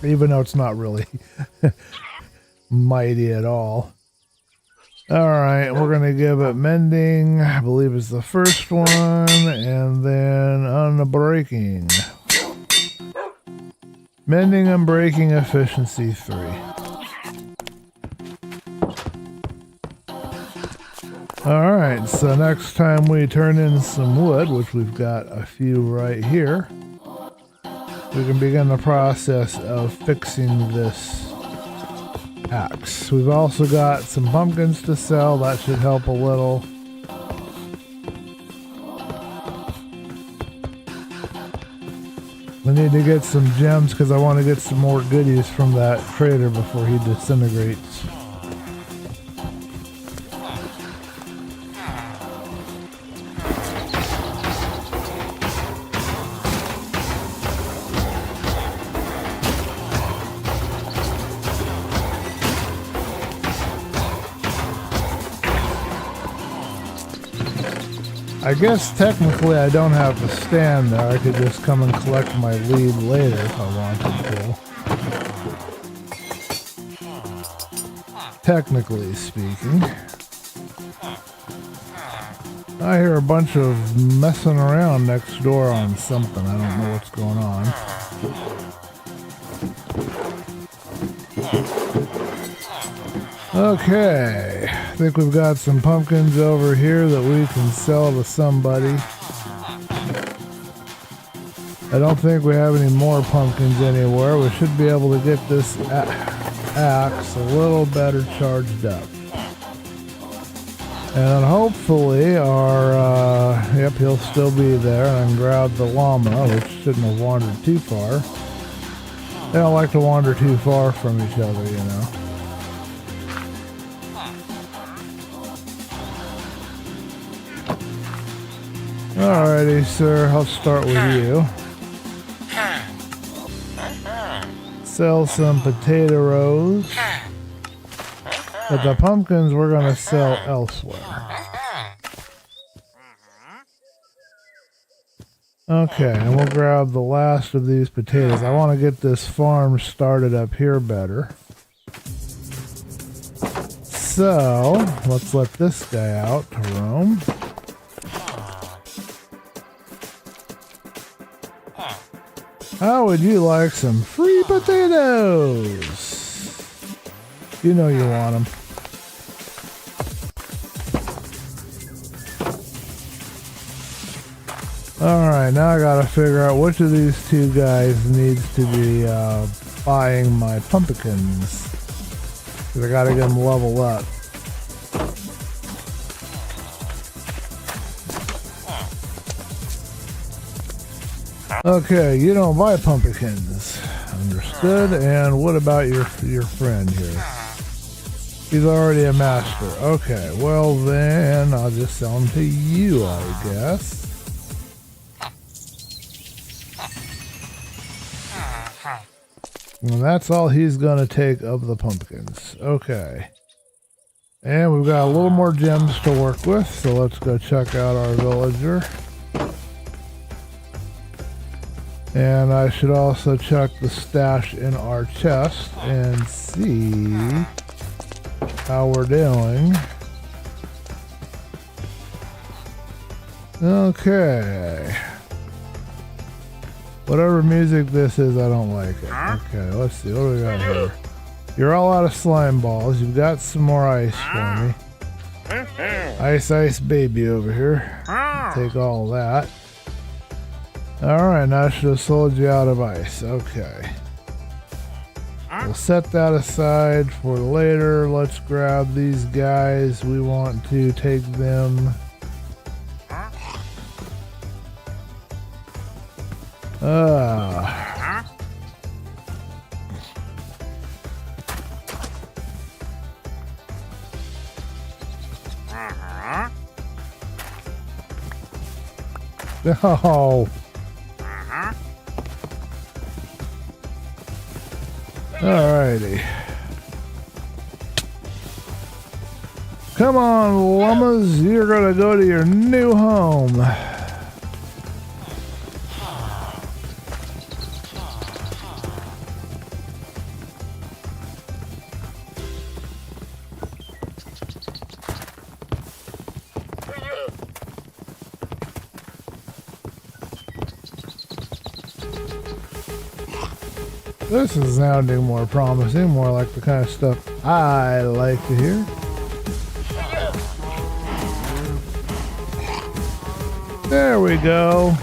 Even though it's not really mighty at all. Alright, we're going to give it mending, I believe is the first one, and then unbreaking. Mending and breaking efficiency 3. Alright, so next time we turn in some wood, which we've got a few right here, we can begin the process of fixing this axe. We've also got some pumpkins to sell. That should help a little. I need to get some gems because I want to get some more goodies from that trader before he disintegrates. I guess technically I don't have to stand there. I could just come and collect my lead later if I wanted to. Technically speaking. I hear a bunch of messing around next door on something. I don't know what's going on. Okay, I think we've got some pumpkins over here that we can sell to somebody. I don't think we have any more pumpkins anywhere. We should be able to get this axe a little better charged up. And hopefully our, yep, he'll still be there, and I can grab the llama, which shouldn't have wandered too far. They don't like to wander too far from each other, you know. Alrighty, sir, I'll start with you. Sell some potato rows. But the pumpkins we're going to sell elsewhere. Okay, and we'll grab the last of these potatoes. I want to get this farm started up here better. So, let's let this guy out to roam. How would you like some free potatoes? You know you want them. Alright, now I gotta figure out which of these two guys needs to be buying my pumpkins. Because I gotta get them leveled up. Okay, you don't buy pumpkins. Understood. And what about your friend here? He's already a master. Okay, well then I'll just sell them to you, I guess. And that's all he's gonna take of the pumpkins. Okay. And we've got a little more gems to work with, so let's go check out our villager. And I should also check the stash in our chest and see how we're doing. Okay. Whatever music this is, I don't like it. Okay, let's see. What do we got here? You're all out of slime balls. You've got some more ice for me. Ice baby over here. Take all that. Alright, now I should have sold you out of ice. Okay. We'll set that aside for later. Let's grab these guys. We want to take them. Oh. Alrighty. Come on, llamas. You're gonna go to your new home. This is sounding more promising, more like the kind of stuff I like to hear. There we go.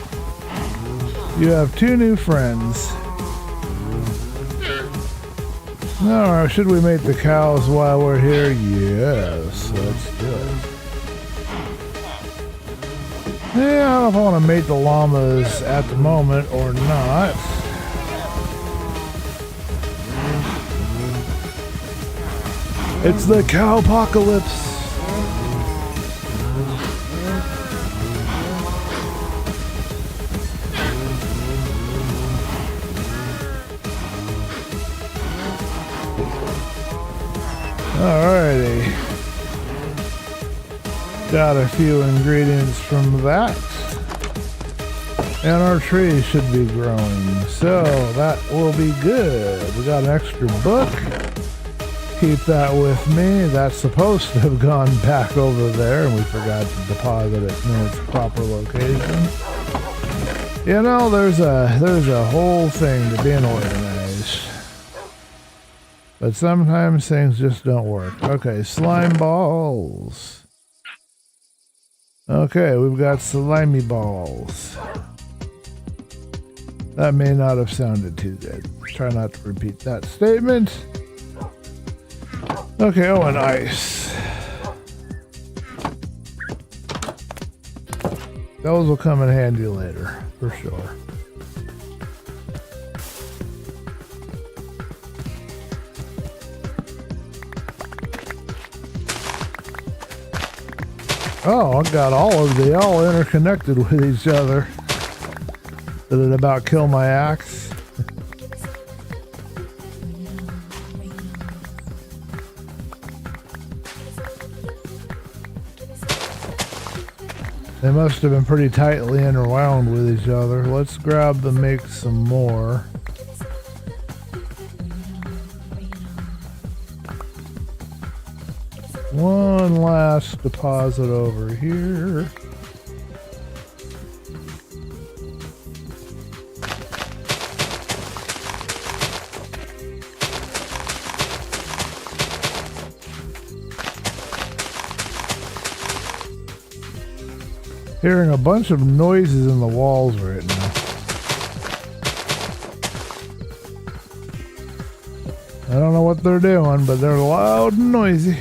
You have 2 new friends. Alright, should we mate the cows while we're here? Yes, let's do it. Yeah, I don't know if I want to mate the llamas at the moment or not. It's the cowpocalypse. Alrighty. Got a few ingredients from that. And our tree should be growing. So that will be good. We got an extra book. Keep that with me. That's supposed to have gone back over there and we forgot to deposit it in its proper location. You know, there's a whole thing to being organized. But sometimes things just don't work. Okay, slime balls. Okay, we've got slimy balls. That may not have sounded too good. Try not to repeat that statement. Okay, oh, and ice. Those will come in handy later, for sure. Oh, I got they all interconnected with each other. Did it about kill my axe? They must have been pretty tightly interwound with each other. Let's grab them, make some more. One last deposit over here. Hearing a bunch of noises in the walls right now. I don't know what they're doing, but they're loud and noisy.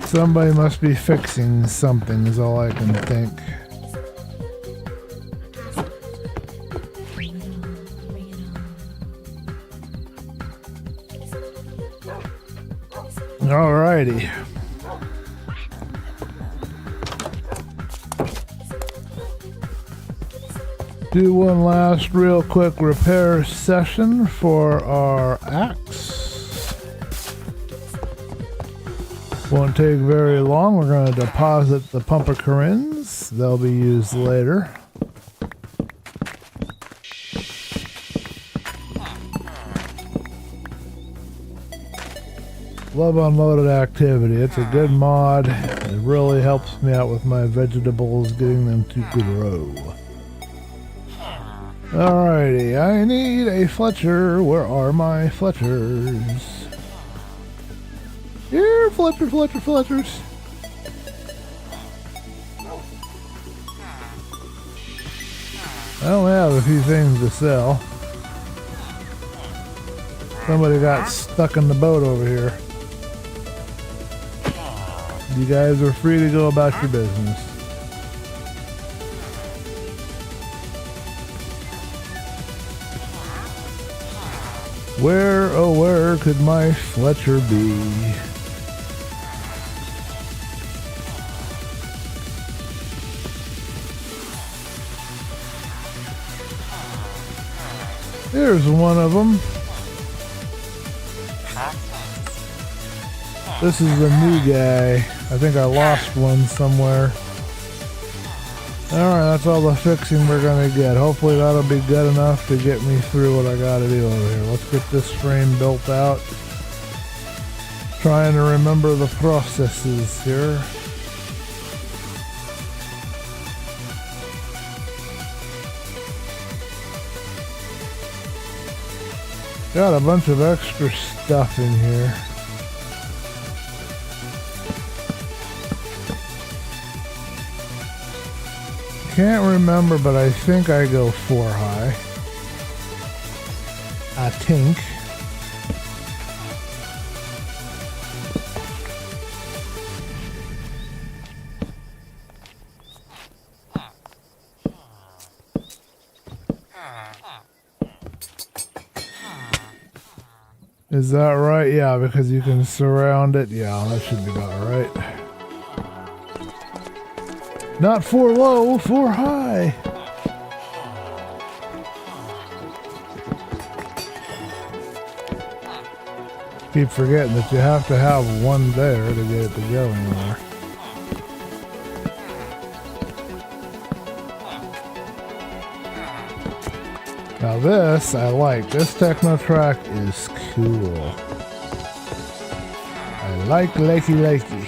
Somebody must be fixing something is all I can think. Alrighty. Do one last real quick repair session for our axe. Won't take very long. We're going to deposit the pumpercorns. They'll be used later. Love unloaded activity. It's a good mod. It really helps me out with my vegetables, getting them to grow. Alrighty, I need a Fletcher. Where are my Fletchers? Here, Fletchers. I only have a few things to sell. Somebody got stuck in the boat over here. You guys are free to go about your business. Where, oh where could my Fletcher be? There's one of them. This is the new guy. I think I lost one somewhere. Alright, that's all the fixing we're gonna get. Hopefully that'll be good enough to get me through what I gotta do over here. Let's get this frame built out. Trying to remember the processes here. Got a bunch of extra stuff in here. Can't remember, but I think I go 4 high. I think. Is that right? Yeah, because you can surround it. Yeah, that should be about right. Not 4 low, 4 high. Keep forgetting that you have to have one there to get it to go anywhere. Now this, I like. This techno track is cool. I like likey.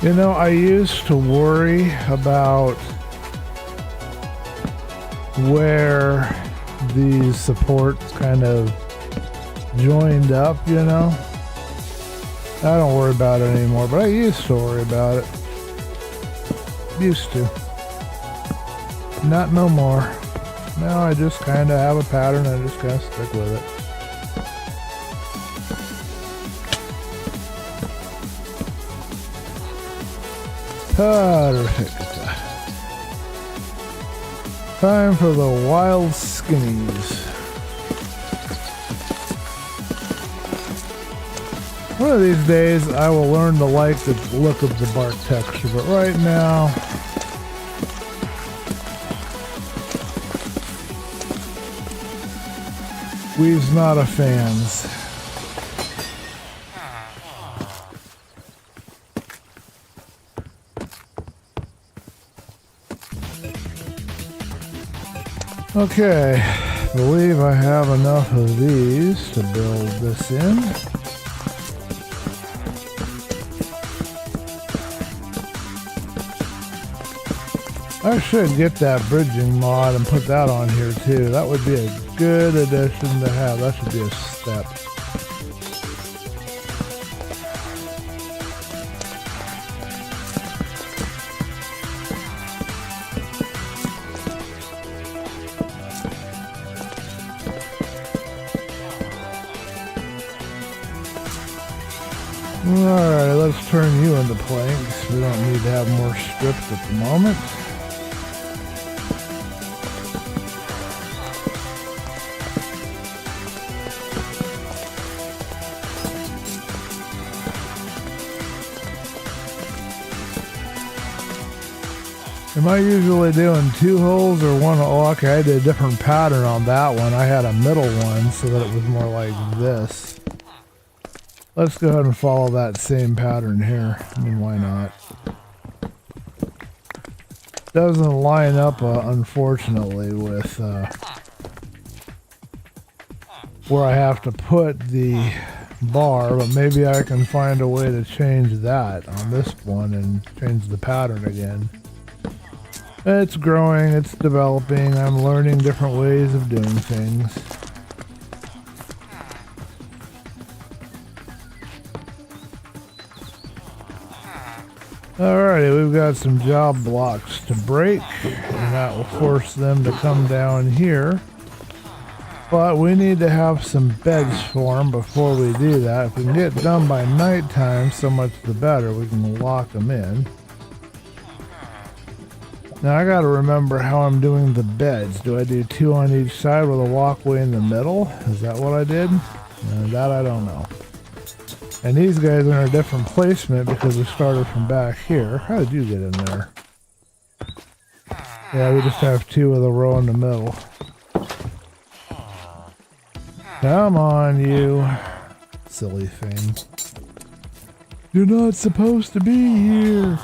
You know, I used to worry about where these supports kind of joined up, you know. I don't worry about it anymore, but I used to worry about it. Used to. Not no more. Now I just kind of have a pattern and I just kind of stick with it. Perfect. Time for the wild skinnies. One of these days I will learn to like the look of the bark texture, but right now we's not a fans. Okay, believe I have enough of these to build this in. I should get that bridging mod and put that on here too. That would be a good addition to have. That should be a step. Alright, let's turn you into planks. We don't need to have more strips at the moment. Am I usually doing 2 holes or 1 hole? Okay, I did a different pattern on that one. I had a middle one so that it was more like this. Let's go ahead and follow that same pattern here. I mean, why not? Doesn't line up, unfortunately, with where I have to put the bar, but maybe I can find a way to change that on this one and change the pattern again. It's growing, it's developing, I'm learning different ways of doing things. Alrighty, we've got some job blocks to break, and that will force them to come down here. But we need to have some beds for them before we do that. If we can get done by nighttime, so much the better. We can lock them in. Now I gotta remember how I'm doing the beds. Do I do 2 on each side with a walkway in the middle? Is that what I did? That I don't know. And these guys are in a different placement because we started from back here. How did you get in there? Yeah, we just have 2 with a row in the middle. Come on, you silly thing. You're not supposed to be here.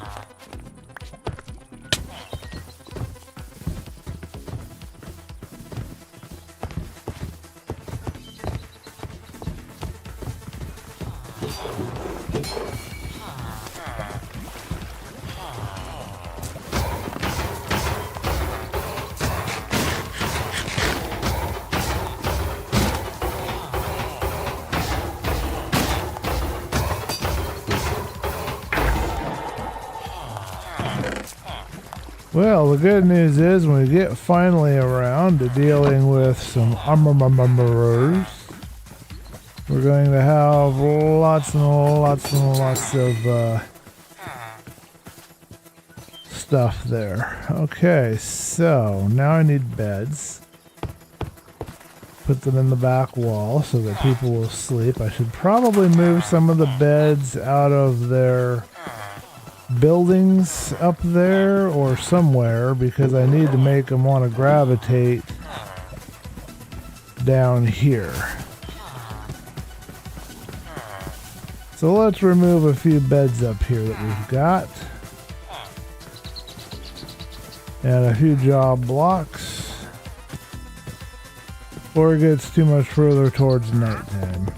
Well, the good news is when we get finally around to dealing with some armorers, we're going to have lots and lots and lots of stuff there. Okay, so now I need beds. Put them in the back wall so that people will sleep. I should probably move some of the beds out of their buildings up there or somewhere because I need to make them want to gravitate down here. So let's remove a few beds up here that we've got and a few job blocks before it gets too much further towards nighttime.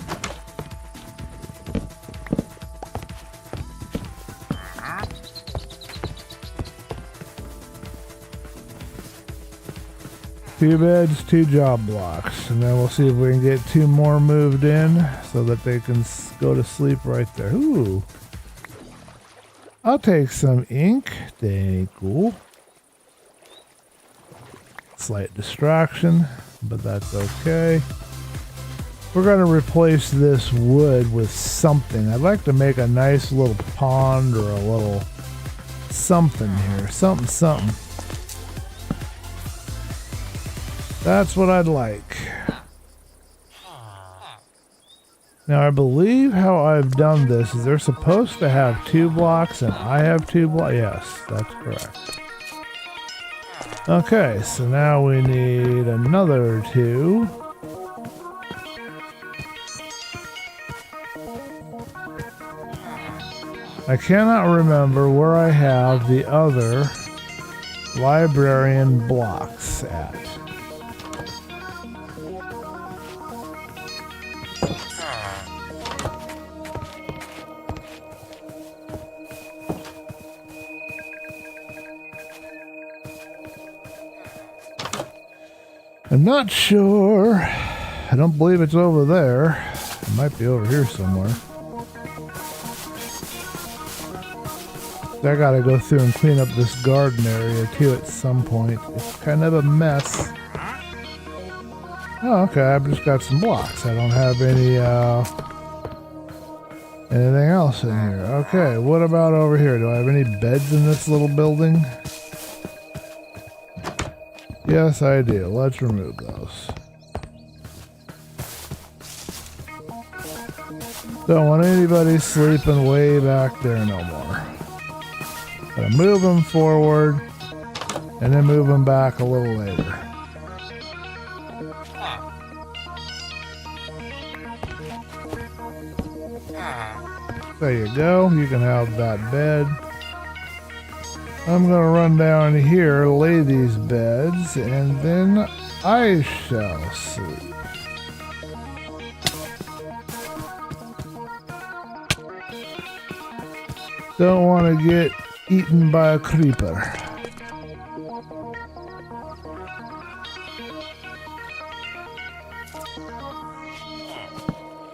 Two beds, 2 job blocks, and then we'll see if we can get 2 more moved in so that they can go to sleep right there. Ooh. I'll take some ink. Thank you. Slight distraction, but that's okay. We're going to replace this wood with something. I'd like to make a nice little pond or a little something here. Something. That's what I'd like. Now I believe how I've done this is they're supposed to have 2 blocks and I have 2 blocks. Yes, that's correct. Okay, so now we need another 2. I cannot remember where I have the other librarian blocks at. I'm not sure. I don't believe it's over there. It might be over here somewhere. I gotta go through and clean up this garden area too at some point. It's kind of a mess. Oh, okay, I've just got some blocks. I don't have any anything else in here. Okay, what about over here? Do I have any beds in this little building? Yes, I do. Let's remove those. Don't want anybody sleeping way back there no more. Gotta move them forward and then move them back a little later. There you go. You can have that bed. I'm going to run down here, lay these beds, and then I shall sleep. Don't want to get eaten by a creeper.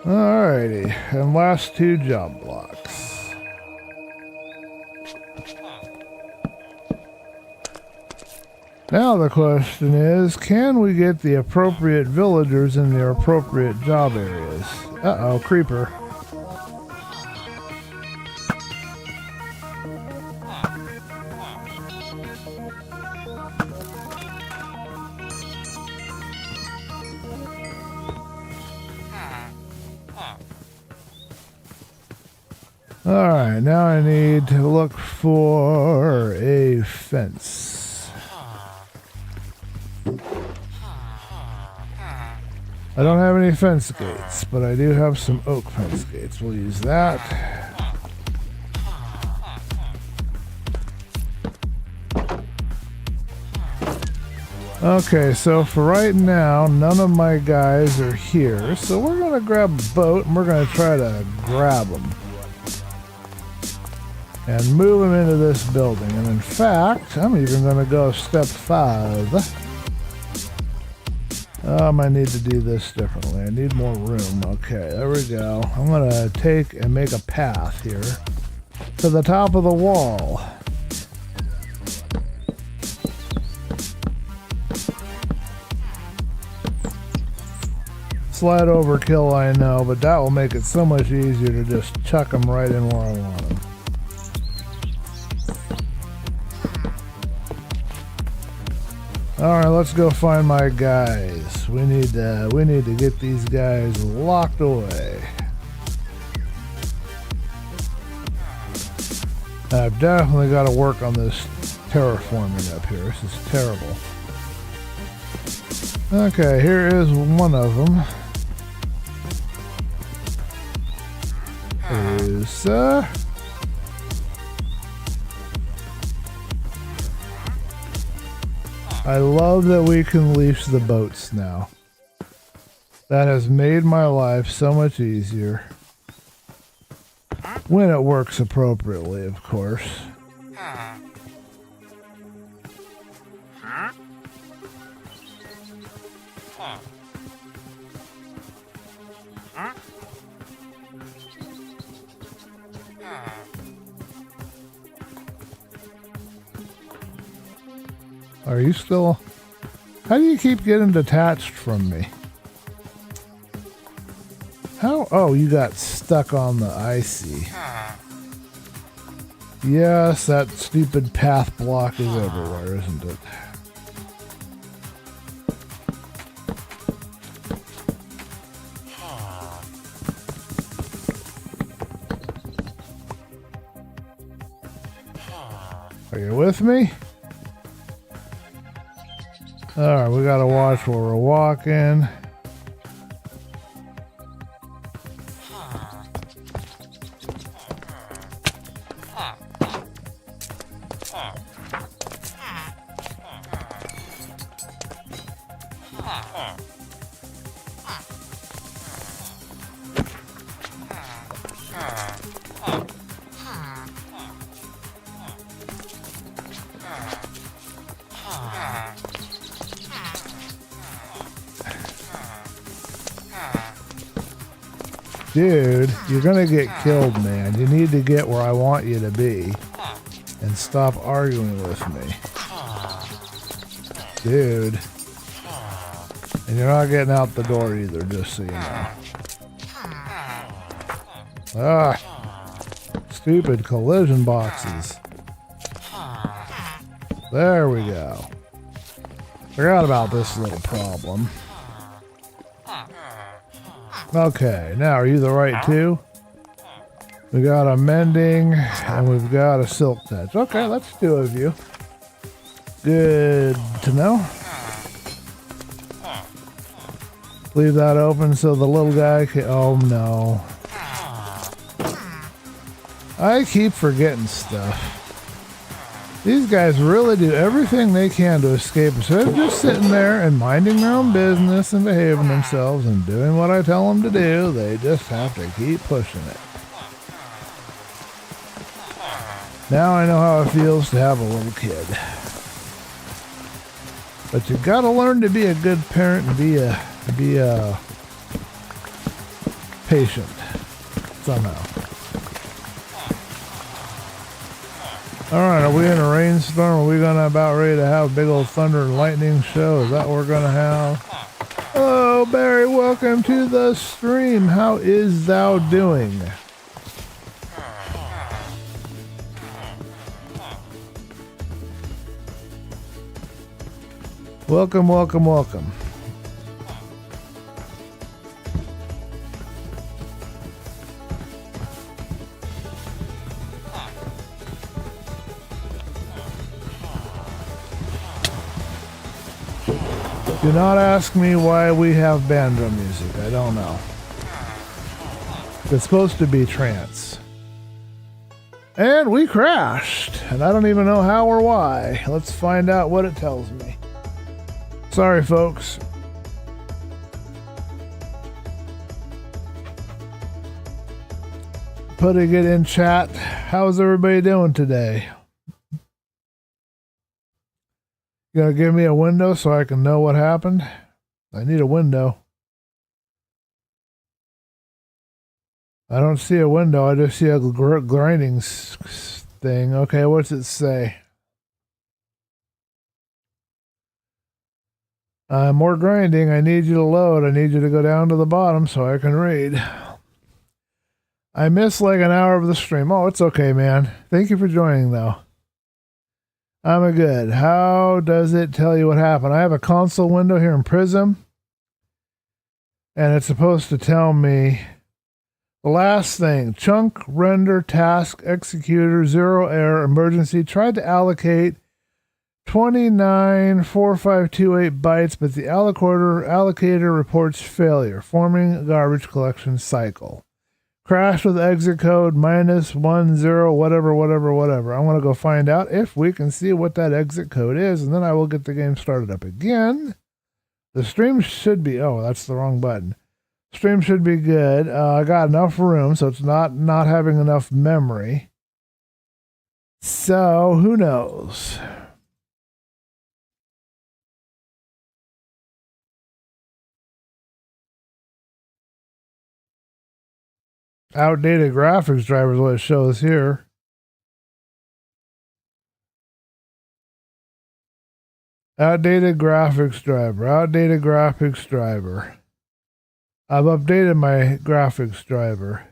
Alrighty, and last 2 job blocks. Now the question is, can we get the appropriate villagers in the appropriate job areas? Uh-oh, creeper. Alright, now I need to look for a fence. I don't have any fence gates, but I do have some oak fence gates. We'll use that. Okay, so for right now, none of my guys are here, so we're going to grab a boat and we're going to try to grab them. And move them into this building. And in fact, I'm even going to go step 5. I might need to do this differently. I need more room. Okay, there we go. I'm going to take and make a path here to the top of the wall. Slight overkill, I know, but that will make it so much easier to just chuck them right in where I want them. Alright, let's go find my guys. We need to get these guys locked away. I've definitely got to work on this terraforming up here. This is terrible. Okay, here is one of them. I love that we can leash the boats now. That has made my life so much easier. When it works appropriately, of course. Are you still... How do you keep getting detached from me? How? Oh, you got stuck on the icy. Yes, that stupid path block is everywhere, isn't it? Are you with me? Alright, we gotta watch where we're walking. Dude, you're gonna get killed, man. You need to get where I want you to be and stop arguing with me. Dude. And you're not getting out the door either, just so you know. Ah, stupid collision boxes. There we go. Forgot about this little problem. Okay, now are you the right two? We got a mending and we've got a silk touch. Okay, that's 2 of you. Good to know. Leave that open so the little guy can... Oh no. I keep forgetting stuff. These guys really do everything they can to escape instead of just sitting there and minding their own business and behaving themselves and doing what I tell them to do. They just have to keep pushing it. Now I know how it feels to have a little kid. But you gotta learn to be a good parent and be a patient somehow. Alright, are we in a rainstorm? Are we gonna about ready to have a big old thunder and lightning show? Is that what we're gonna have? Hello, Barry, welcome to the stream. How is thou doing? Welcome, welcome, welcome. Do not ask me why we have banjo music. I don't know. It's supposed to be trance. And we crashed. And I don't even know how or why. Let's find out what it tells me. Sorry, folks. Putting it in chat. How's everybody doing today? You gonna give me a window so I can know what happened? I need a window. I don't see a window. I just see a grinding thing. Okay, what's it say? More grinding. I need you to load. I need you to go down to the bottom so I can read. I missed like an hour of the stream. Oh, it's okay, man. Thank you for joining, though. I'm good. How does it tell you what happened? I have a console window here in Prism, and it's supposed to tell me the last thing. Chunk, render, task, executor, zero error, emergency. Tried to allocate 294528 bytes, but the allocator reports failure, forming a garbage collection cycle. Crash with exit code -10 whatever. I want to go find out if we can see what that exit code is, and then I will get the game started up again. The stream should be... Oh, that's the wrong button. Stream should be good. I got enough room, so it's not having enough memory. So, who knows? Outdated graphics driver is what it shows here. Outdated graphics driver. I've updated my graphics driver.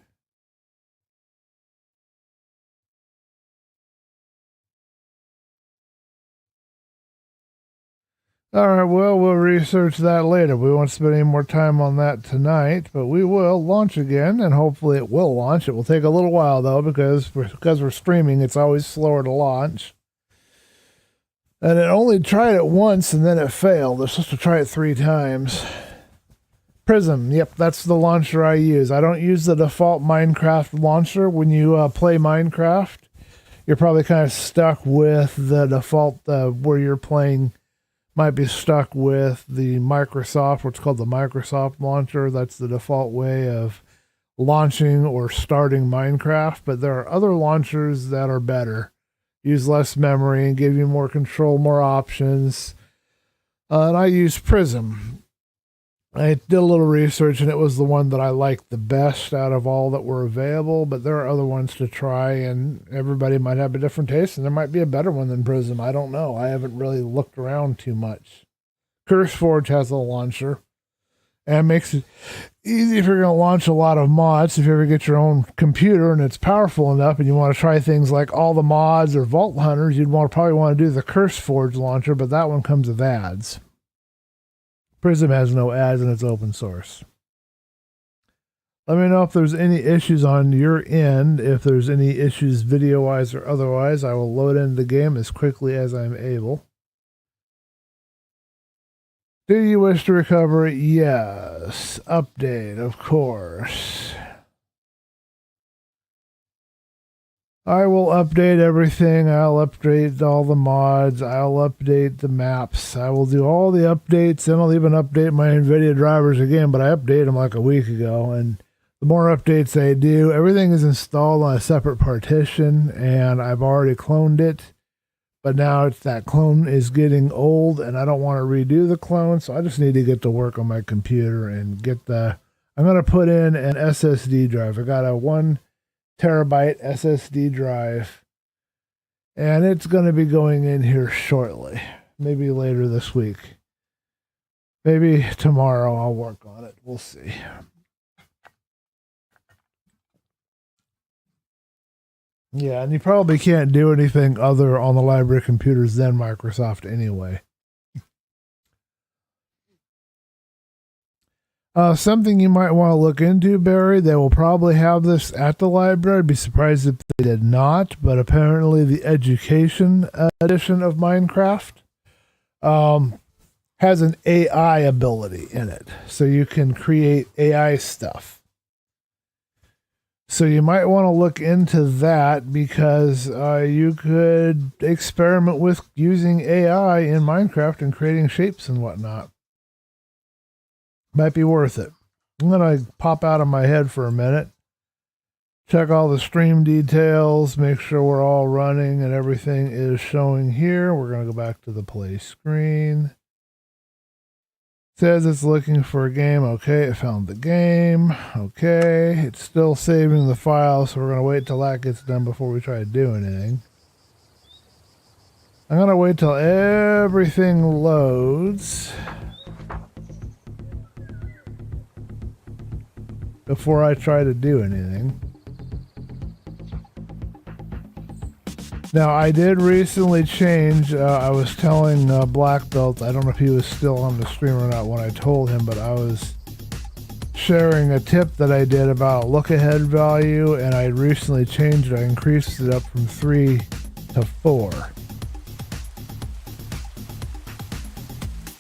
Alright, well, we'll research that later. We won't spend any more time on that tonight, but we will launch again, and hopefully it will launch. It will take a little while, though, because we're streaming, it's always slower to launch. And it only tried it once, and then it failed. They're supposed to try it 3 times. Prism, yep, that's the launcher I use. I don't use the default Minecraft launcher. When you play Minecraft, you're probably kind of stuck with the default where you're playing... Might be stuck with the Microsoft, what's called the Microsoft launcher. That's the default way of launching or starting Minecraft. But there are other launchers that are better. Use less memory and give you more control, more options. And I use Prism. I did a little research, and it was the one that I liked the best out of all that were available, but there are other ones to try, and everybody might have a different taste, and there might be a better one than Prism. I don't know. I haven't really looked around too much. CurseForge has a launcher, and makes it easy if you're going to launch a lot of mods. If you ever get your own computer and it's powerful enough and you want to try things like all the mods or Vault Hunters, you'd probably want to do the CurseForge launcher, but that one comes with ads. Prism has no ads and it's open source. Let me know if there's any issues on your end. If there's any issues video-wise or otherwise, I will load into the game as quickly as I'm able. Do you wish to recover it? Yes. Update, of course. I will update everything. I'll update all the mods. I'll update the maps. I will do all the updates, and I'll even update my NVIDIA drivers again, but I updated them like a week ago, and the more updates I do, everything is installed on a separate partition, and I've already cloned it, but now that clone is getting old, and I don't want to redo the clone, so I just need to get to work on my computer and get I'm going to put in an SSD drive. I got a 1 terabyte SSD drive, and it's going to be going in here shortly, maybe later this week, maybe tomorrow. I'll work on it. We'll see. Yeah, and you probably can't do anything other on the library computers than Microsoft anyway. Something you might want to look into, Barry. They will probably have this at the library. I'd be surprised if they did not, but apparently the education edition of Minecraft has an AI ability in it. So you can create AI stuff. So you might want to look into that, because you could experiment with using AI in Minecraft and creating shapes and whatnot. Might be worth it. I'm going to pop out of my head for a minute, check all the stream details, make sure we're all running and everything is showing here. We're going to go back to the play screen. Says it's looking for a game. Okay, it found the game. Okay, it's still saving the file, so we're going to wait till that gets done before we try to do anything. I'm going to wait till everything loads before I try to do anything. Now, I did recently change, I was telling Black Belt, I don't know if he was still on the stream or not when I told him, but I was sharing a tip that I did about look ahead value, and I recently changed it. I increased it up from 3 to 4.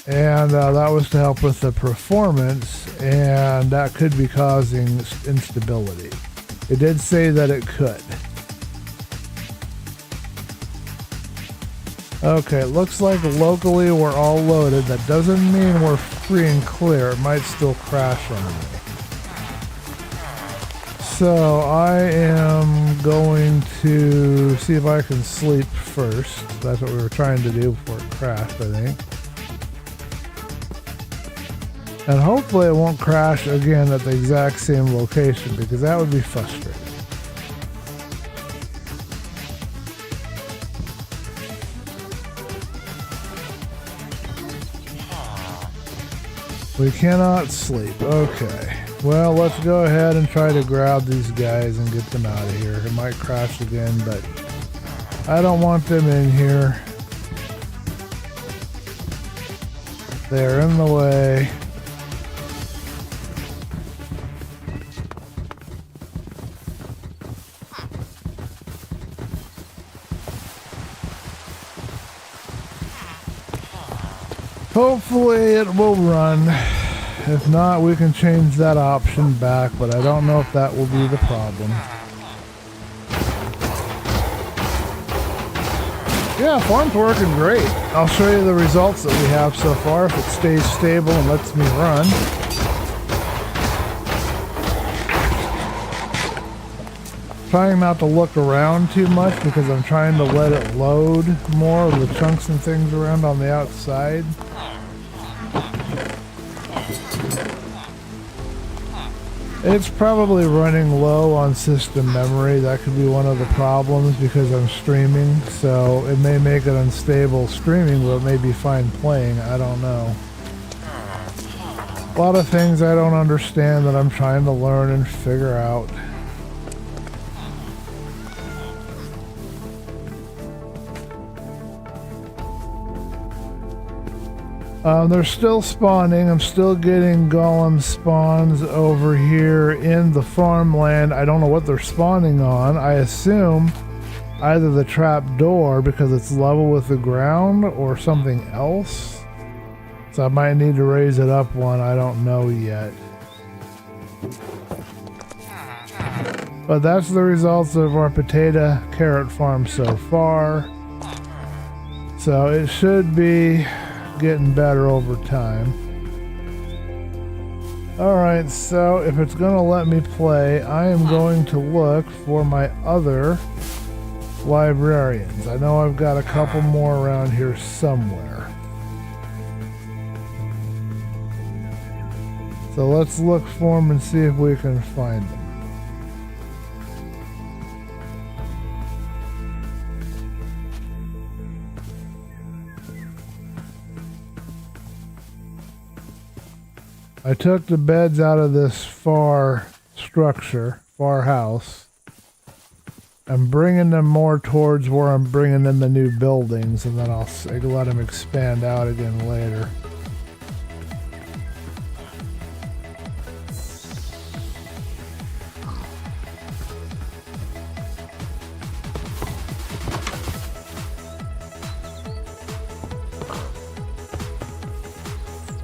And that was to help with the performance, and that could be causing instability. It did say that it could. Okay, it looks like locally we're all loaded. That doesn't mean we're free and clear. It might still crash on me. So I am going to see if I can sleep first. That's what we were trying to do before it crashed, I think. And hopefully it won't crash again at the exact same location, because that would be frustrating. We cannot sleep. Okay. Well, let's go ahead and try to grab these guys and get them out of here. It might crash again, but I don't want them in here. They're in the way. Hopefully it will run. If not, we can change that option back, but I don't know if that will be the problem. Yeah, farm's working great. I'll show you the results that we have so far if it stays stable and lets me run. Trying not to look around too much because I'm trying to let it load more of the chunks and things around on the outside. It's probably running low on system memory. That could be one of the problems because I'm streaming, so it may make it unstable streaming, but it may be fine playing. I don't know. A lot of things I don't understand that I'm trying to learn and figure out. They're still spawning. I'm still getting golem spawns over here in the farmland. I don't know what they're spawning on. I assume either the trap door because it's level with the ground or something else. So I might need to raise it up one. I don't know yet. But that's the results of our potato carrot farm so far. So it should be getting better over time. Alright, so if it's going to let me play, I am going to look for my other librarians. I know I've got a couple more around here somewhere. So let's look for them and see if we can find them. I took the beds out of this far structure, far house. I'm bringing them more towards where I'm bringing in the new buildings, and then I'll let them expand out again later.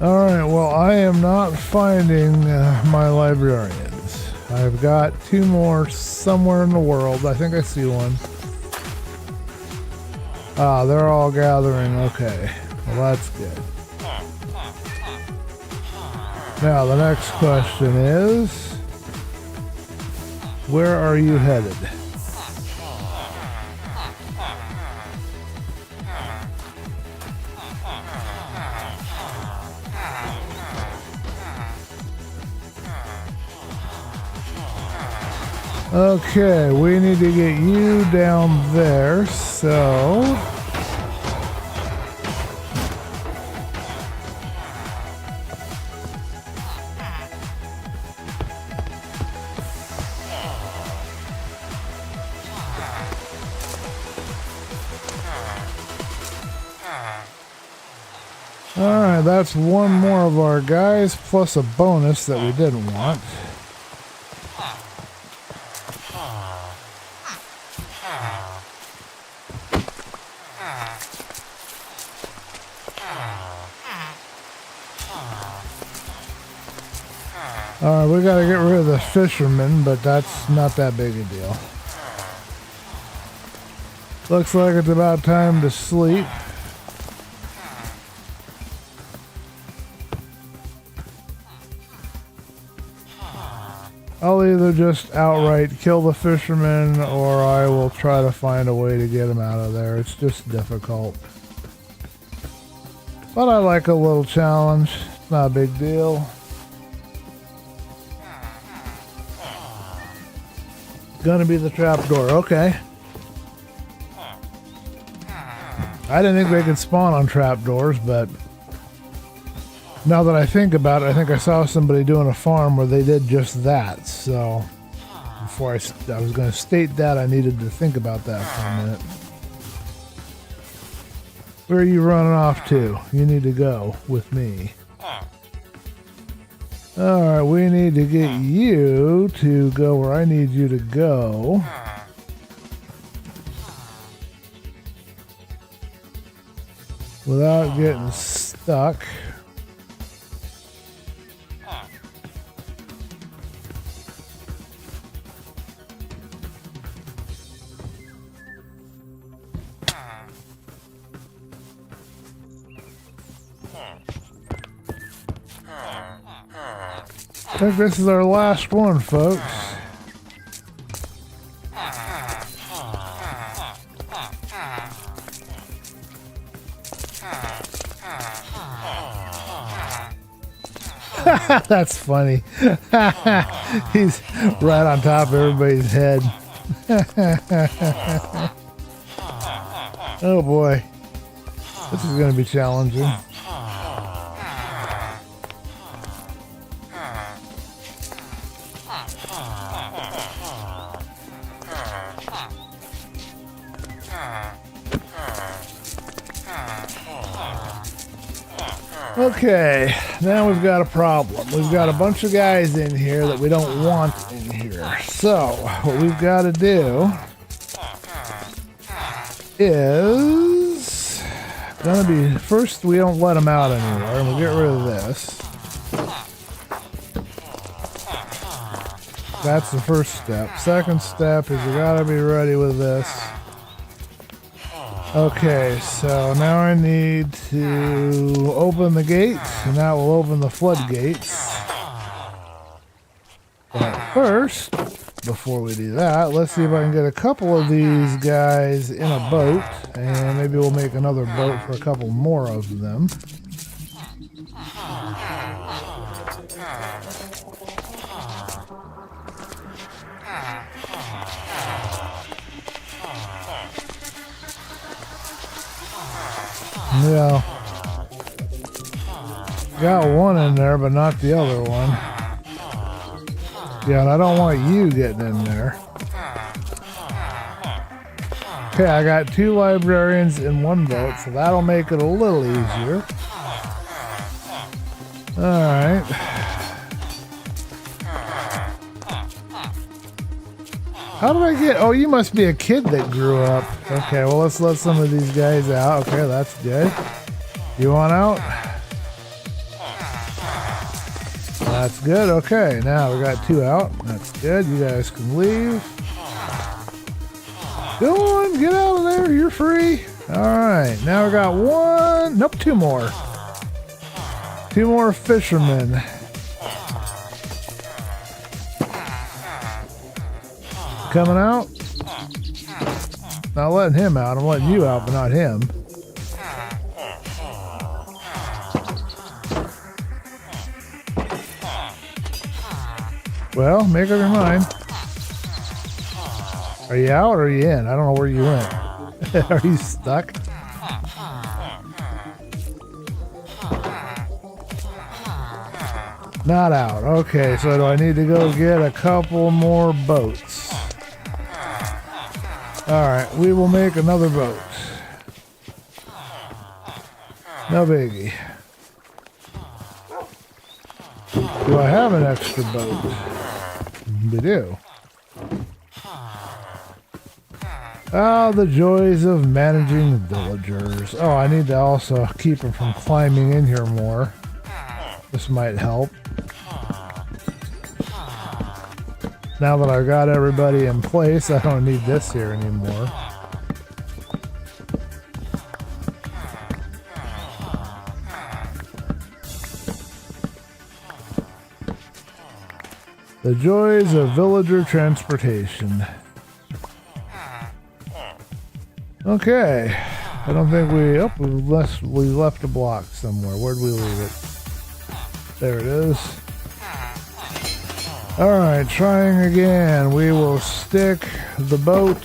Alright, well, I am not finding my librarians. I've got two more somewhere in the world. I think I see one. Ah, they're all gathering. Okay, well, that's good. Now, the next question is, where are you headed? Okay, we need to get you down there, so... Alright, that's one more of our guys, plus a bonus that we didn't want. Alright, we gotta get rid of the fishermen, but that's not that big a deal. Looks like it's about time to sleep. I'll either just outright kill the fishermen, or I will try to find a way to get them out of there. It's just difficult. But I like a little challenge. It's not a big deal. Gonna be the trapdoor. Okay. I didn't think they could spawn on trapdoors, but now that I think about it, I think I saw somebody doing a farm where they did just that. So before I was going to state that, I needed to think about that for a minute. Where are you running off to? You need to go with me. Alright, we need to get you to go where I need you to go. Without getting stuck. I think this is our last one, folks. That's funny. He's right on top of everybody's head. Oh boy. This is going to be challenging. Okay, now we've got a problem. We've got a bunch of guys in here that we don't want in here. So, what we've got to do is gonna be, first we don't let them out anymore, and we'll get rid of this. That's the first step. Second step is you gotta be ready with this. Okay, so now I need to open the gates, and that will open the floodgates. But first, before we do that, let's see if I can get a couple of these guys in a boat, and maybe we'll make another boat for a couple more of them. Yeah. Got one in there, but not the other one. Yeah, and I don't want you getting in there. Okay, I got 2 librarians in one boat, so that'll make it a little easier. Alright. How did I get... Oh, you must be a kid that grew up. Okay, well, let's let some of these guys out. Okay, that's good. You want out? That's good. Okay, now we got 2 out. That's good. You guys can leave. Go on, get out of there. You're free. Alright, now we got 1... Nope, 2 more. 2 more fishermen. Coming out. Not letting him out. I'm letting you out, but not him. Well, make up your mind. Are you out or are you in? I don't know where you went. Are you stuck? Not out. Okay, so do I need to go get a couple more boats? Alright, we will make another boat. No biggie. Do I have an extra boat? We do. Oh, the joys of managing villagers. Oh, I need to also keep them from climbing in here more. This might help. Now that I've got everybody in place, I don't need this here anymore. The joys of villager transportation. Okay. I don't think we... Oh, we left a block somewhere. Where'd we leave it? There it is. Alright, trying again. We will stick the boat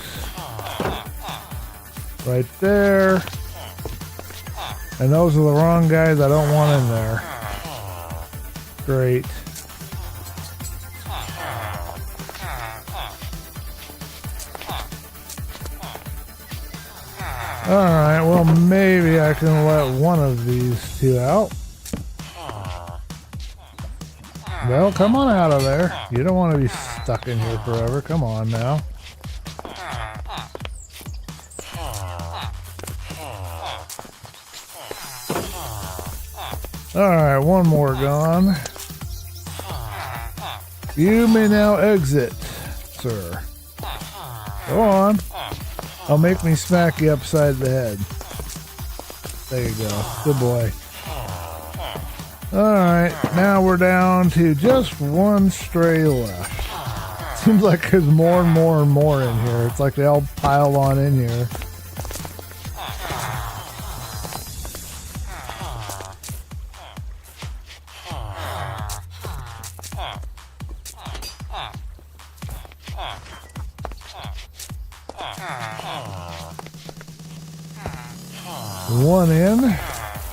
right there. And those are the wrong guys I don't want in there. Great. Alright, well maybe I can let one of these 2 out. Well, come on out of there. You don't want to be stuck in here forever. Come on now. Alright, one more gone. You may now exit, sir. Go on. I'll make me smack you upside the head. There you go. Good boy. Alright, now we're down to just 1 stray left. Seems like there's more and more and more in here. It's like they all pile on in here. One in.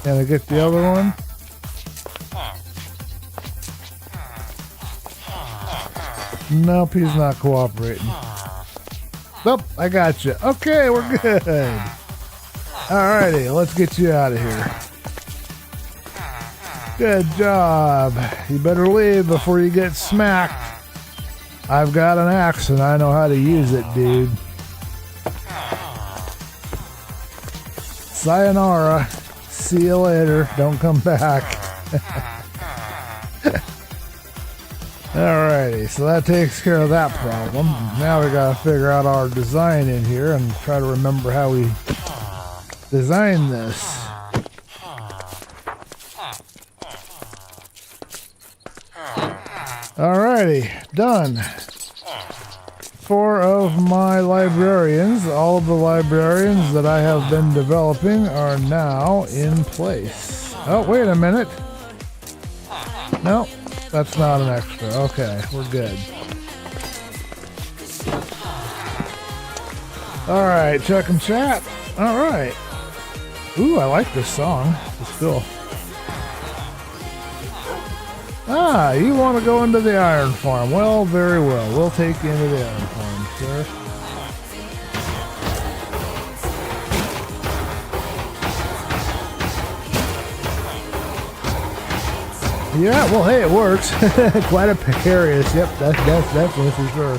Can I get the other one? Nope, he's not cooperating. Nope, I got you. Okay, we're good. Alrighty, let's get you out of here. Good job. You better leave before you get smacked. I've got an axe and I know how to use it, dude. Sayonara. See you later. Don't come back. Alrighty, so that takes care of that problem. Now we gotta figure out our design in here and try to remember how we design this. Alrighty, done. 4 of my librarians, all of the librarians that I have been developing are now in place. Oh, wait a minute. No, that's not an extra. Okay, we're good. Alright, check and chat. Alright. Ooh, I like this song. It's cool. Ah, you want to go into the iron farm. Well, very well. We'll take you into the iron farm, sir. Yeah, well, hey, it works. Quite a precarious. Yep, that's definitely for sure.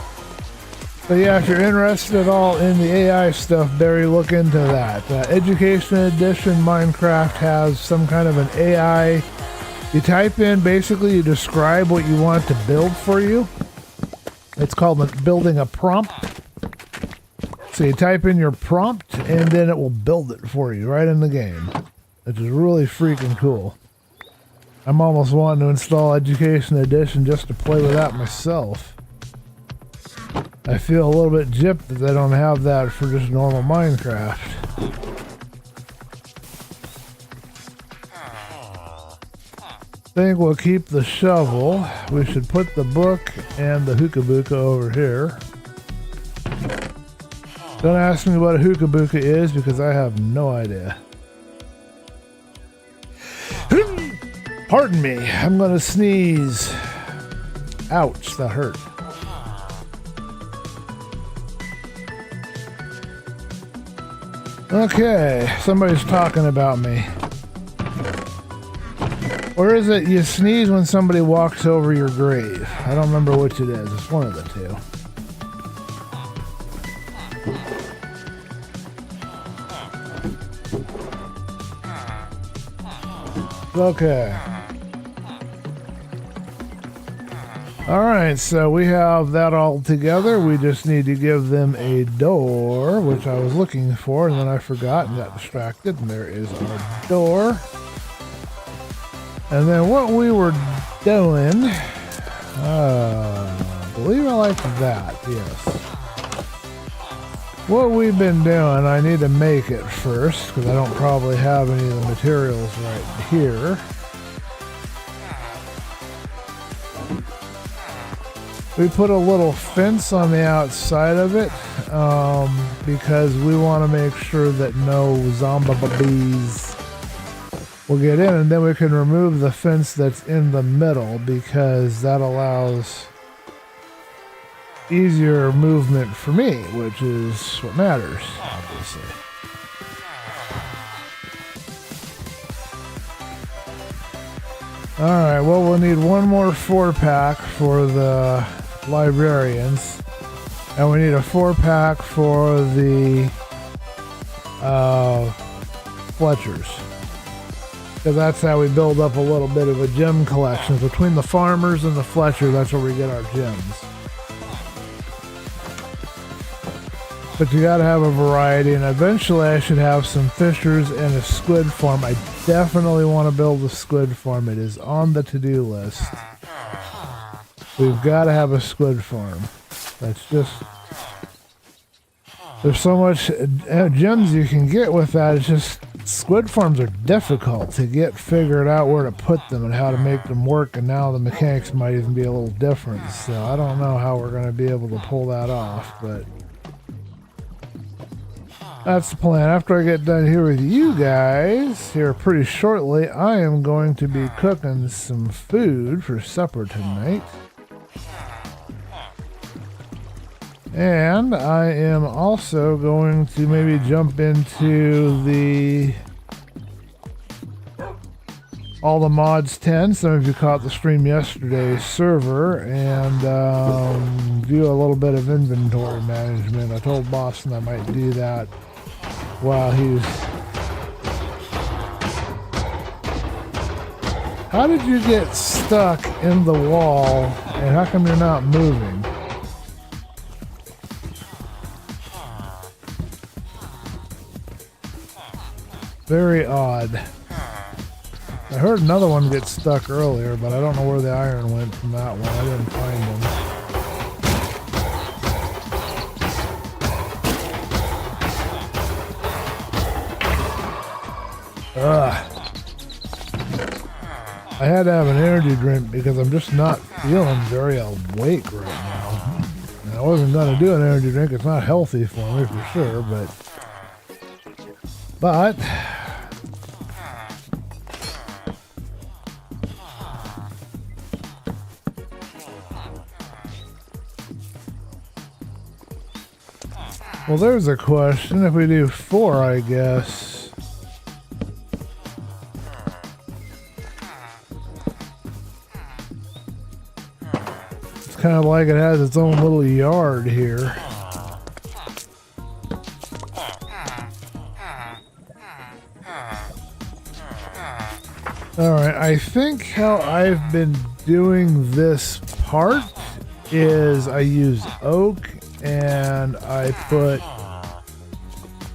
But yeah, if you're interested at all in the AI stuff, Barry, look into that. Education Edition Minecraft has some kind of an AI. You type in, basically, you describe what you want to build for you. It's called building a prompt. So you type in your prompt, and then it will build it for you right in the game. Which is really freaking cool. I'm almost wanting to install Education Edition just to play with that myself. I feel a little bit gypped that they don't have that for just normal Minecraft. I think we'll keep the shovel. We should put the book and the hookah-booka over here. Don't ask me what a hookah-booka is because I have no idea. Pardon me, I'm gonna sneeze. Ouch, that hurt. Okay, somebody's talking about me. Or is it you sneeze when somebody walks over your grave? I don't remember which it is. It's one of the two. Okay. Alright, so we have that all together. We just need to give them a door, which I was looking for, and then I forgot and got distracted, and there is our door. And then what we were doing, I believe I like that, yes. What we've been doing, I need to make it first, because I don't probably have any of the materials right here. We put a little fence on the outside of it, because we want to make sure that no zombies will get in, and then we can remove the fence that's in the middle because that allows easier movement for me, which is what matters, obviously. Alright, well, we'll need one more 4-pack for the librarians, and we need a 4-pack for the Fletchers. Because that's how we build up a little bit of a gem collection. Between the farmers and the Fletcher, that's where we get our gems. But you gotta have a variety, and eventually I should have some fishers and a squid farm. I definitely want to build a squid farm. It is on the to-do list. We've got to have a squid farm. That's just... There's so much gems you can get with that. It's just... Squid farms are difficult to get figured out where to put them and how to make them work, and now the mechanics might even be a little different. So I don't know how we're going to be able to pull that off, but that's the plan. After I get done here with you guys here pretty shortly, I am going to be cooking some food for supper tonight. And I am also going to maybe jump into the All the Mods 10. Some of you caught the stream yesterday's server, and do a little bit of inventory management. I told Boston I might do that while he's... How did you get stuck in the wall And how come you're not moving? Very odd. I heard another one get stuck earlier, but I don't know where the iron went from that one. I didn't find him. Ugh. I had to have an energy drink because I'm just not feeling very awake right now. And I wasn't going to do an energy drink. It's not healthy for me for sure, but well, there's a question. If we do 4, I guess. It's kind of like it has its own little yard here. Alright, I think how I've been doing this part is I use oak and I put...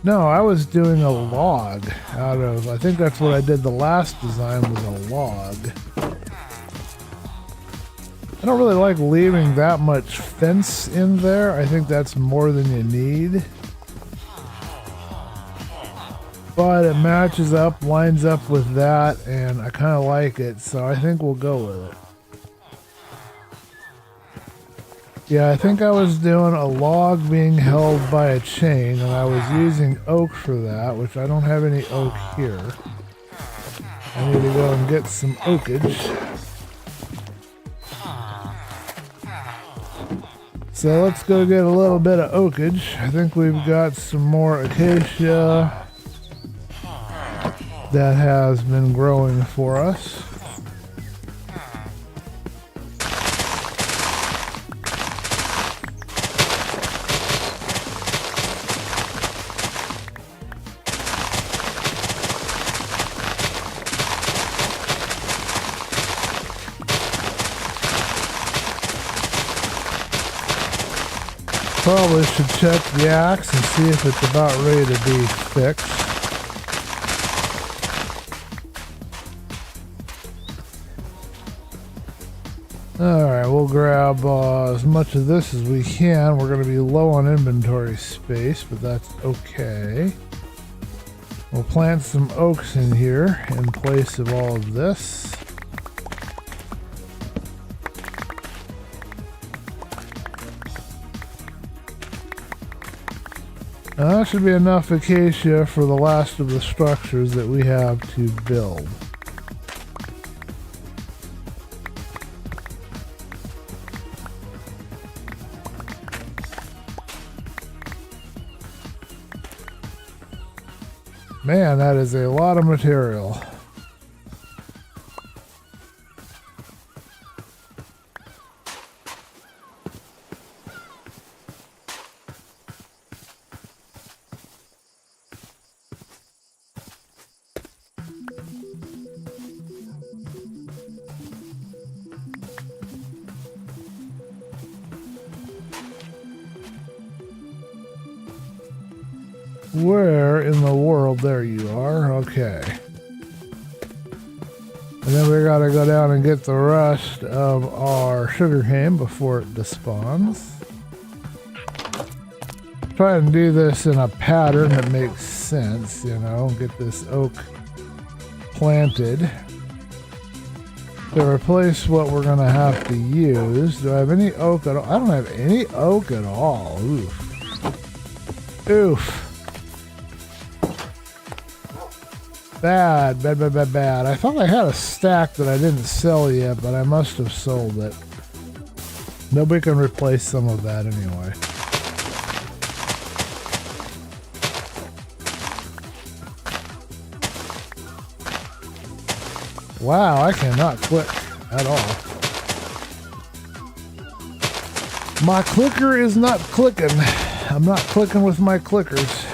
No, I was doing a log out of... I think that's what I did the last design was a log. I don't really like leaving that much fence in there. I think that's more than you need. But it matches up, lines up with that, and I kind of like it, so I think we'll go with it. Yeah, I think I was doing a log being held by a chain, and I was using oak for that, which I don't have any oak here. I need to go and get some oakage. So let's go get a little bit of oakage. I think we've got some more acacia that has been growing for us. Probably should check the axe and see if it's about ready to be fixed. Alright, we'll grab as much of this as we can. We're going to be low on inventory space, but that's okay. We'll plant some oaks in here in place of all of this. Now that should be enough acacia for the last of the structures that we have to build. Man, that is a lot of material. Where in the world? There you are. Okay. And then we gotta go down and get the rest of our sugarcane before it despawns. Try and do this in a pattern that makes sense, you know. Get this oak planted. To replace what we're gonna have to use. Do I have any oak at all? I don't have any oak at all. Oof. Oof. Bad. I thought I had a stack that I didn't sell yet, but I must have sold it. Nobody can replace some of that anyway. Wow, I cannot click at all. My clicker is not clicking. I'm not clicking with my clickers.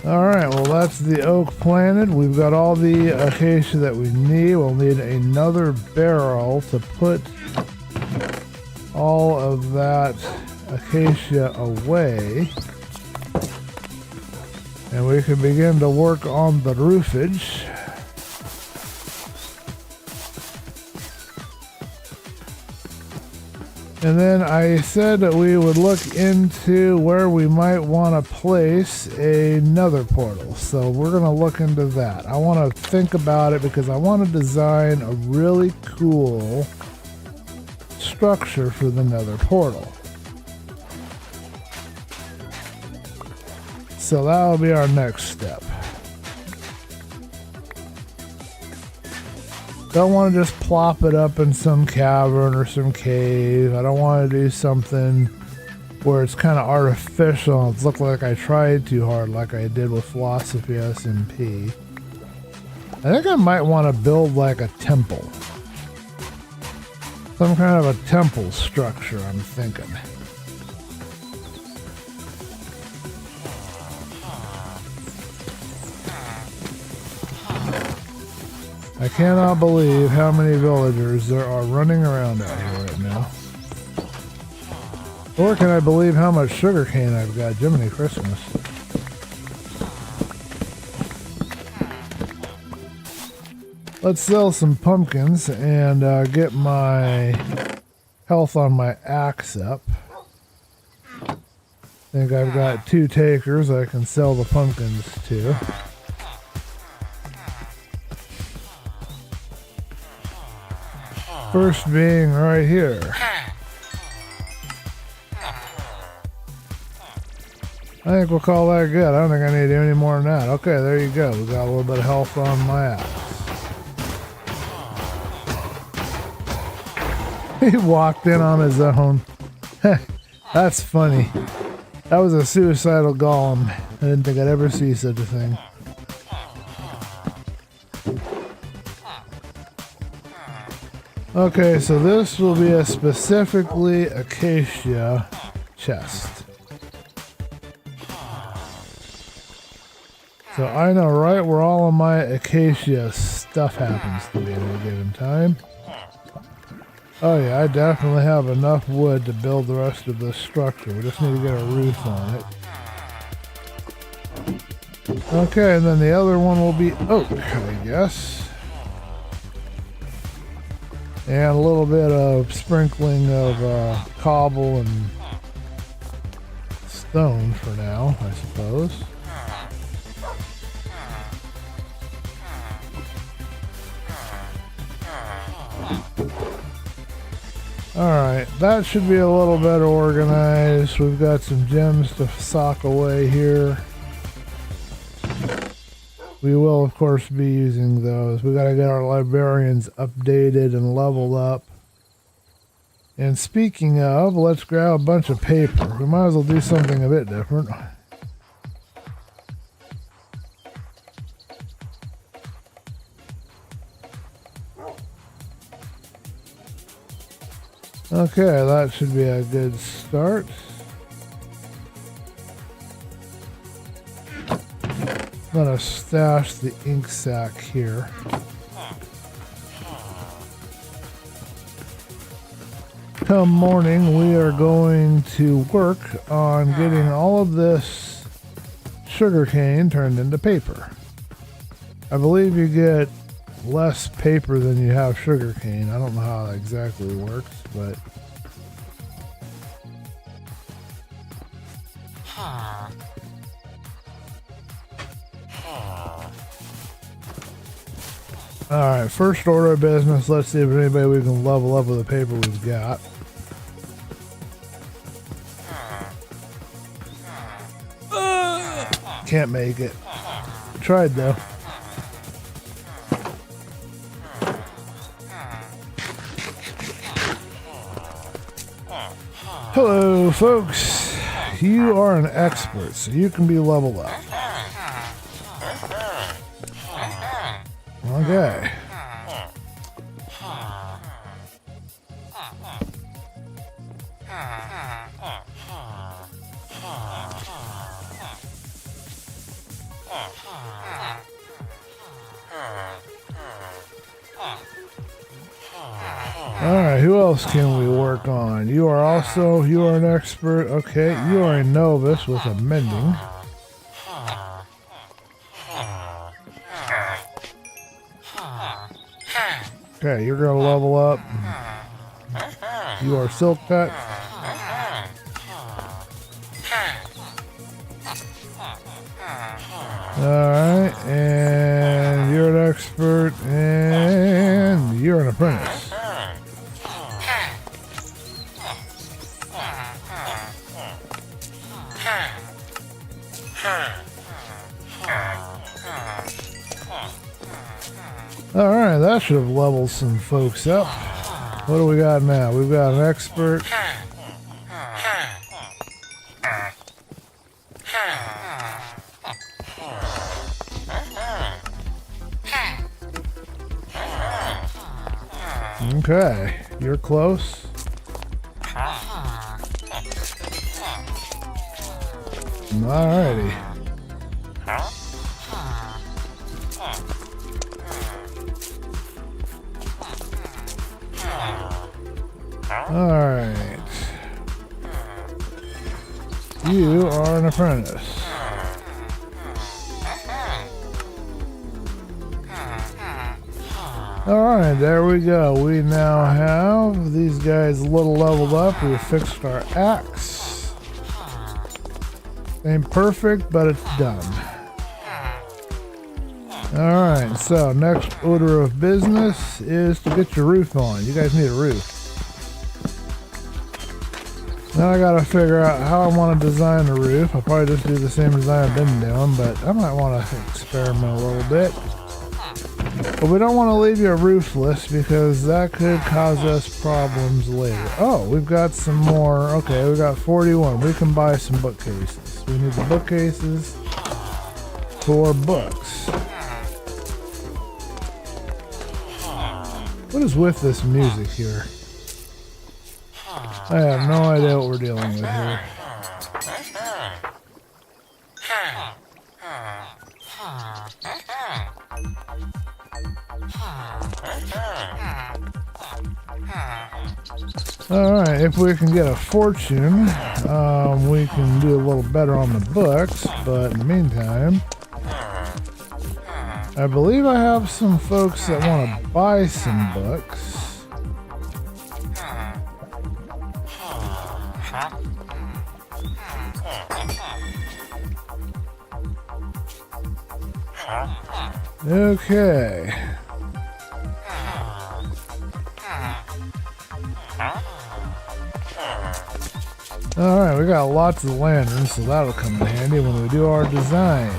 Alright, well that's the oak planted. We've got all the acacia that we need. We'll need another barrel to put all of that acacia away. And we can begin to work on the roofage. And then I said that we would look into where we might want to place another portal. So we're going to look into that. I want to think about it because I want to design a really cool structure for the nether portal. So that'll be our next step. Don't want to just plop it up in some cavern or some cave. I don't want to do something where it's kind of artificial and it looks like I tried too hard like I did with Philosophy SMP. I think I might want to build like a temple. Some kind of a temple structure, I'm thinking. I cannot believe how many villagers there are running around out here right now. Or can I believe how much sugarcane I've got? Jiminy Christmas. Let's sell some pumpkins and get my health on my axe up. I think I've got 2 takers I can sell the pumpkins to. First being right here. I think we'll call that good. I don't think I need to do any more than that. Okay, there you go. We got a little bit of health on my axe. He walked in on his own. That's funny. That was a suicidal golem. I didn't think I'd ever see such a thing. Okay, so this will be a specifically acacia chest. So I know right where all of my acacia stuff happens to be at any given time. Oh yeah, I definitely have enough wood to build the rest of this structure. We just need to get a roof on it. Okay, and then the other one will be oak, I guess. And a little bit of sprinkling of cobble and stone for now, I suppose. Alright, that should be a little better organized. We've got some gems to sock away here. We will, of course, be using those. We got to get our librarians updated and leveled up. And speaking of, let's grab a bunch of paper. We might as well do something a bit different. Okay, that should be a good start. I'm gonna stash the ink sac here. Come morning, we are going to work on getting all of this sugarcane turned into paper. I believe you get less paper than you have sugarcane. I don't know how that exactly works, but alright, first order of business, let's see if there's anybody we can level up with the paper we've got. Can't make it. Tried though. Hello folks, you are an expert, so you can be leveled up. Okay. Alright, who else can we work on? You are an expert. Okay, you are a novice with a mending. Okay, you're gonna level up. You are silk cut. Alright, and you're an expert, and you're an apprentice. Alright, that should have leveled some folks up. What do we got now? We've got an expert. Okay, you're close. Alrighty. Alright. You are an apprentice. Alright, there we go. We now have these guys a little leveled up. We fixed our axe. Ain't perfect, but it's done. Alright, so next order of business is to get your roof on. You guys need a roof. Now I gotta figure out how I want to design the roof. I'll probably just do the same design I've been doing, but I might want to experiment a little bit. But we don't want to leave you roofless because that could cause us problems later. Oh, we've got some more. Okay, we got 41. We can buy some bookcases. We need the bookcases for books. What is with this music here? I have no idea what we're dealing with here. Alright, if we can get a fortune, we can do a little better on the books, but in the meantime, I believe I have some folks that want to buy some books. Okay. Alright, we got lots of lanterns, so that'll come in handy when we do our design.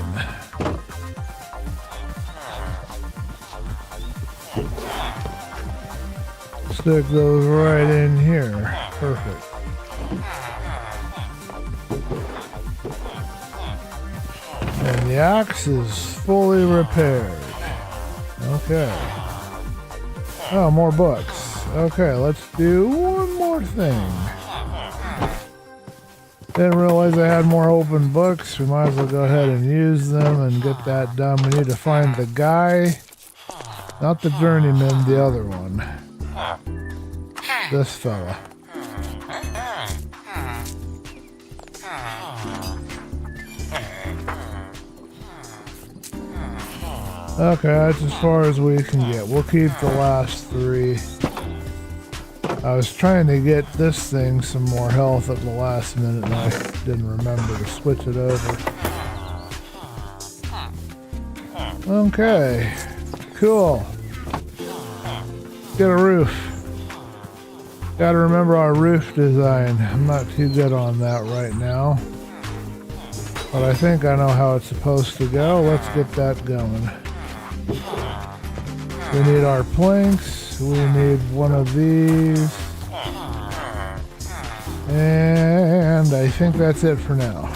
Stick those right in here. Perfect. And the axe is fully repaired. Okay. Oh, more books. Okay, let's do one more thing. Didn't realize I had more open books. We might as well go ahead and use them and get that done. We need to find the guy, not the journeyman, the other one. This fella. Okay, that's as far as we can get. We'll keep the last three. I was trying to get this thing some more health at the last minute and I didn't remember to switch it over. Okay, cool. Get a roof. Gotta remember our roof design. I'm not too good on that right now, but I think I know how it's supposed to go. Let's get that going. We need our planks. We need one of these. And I think that's it for now.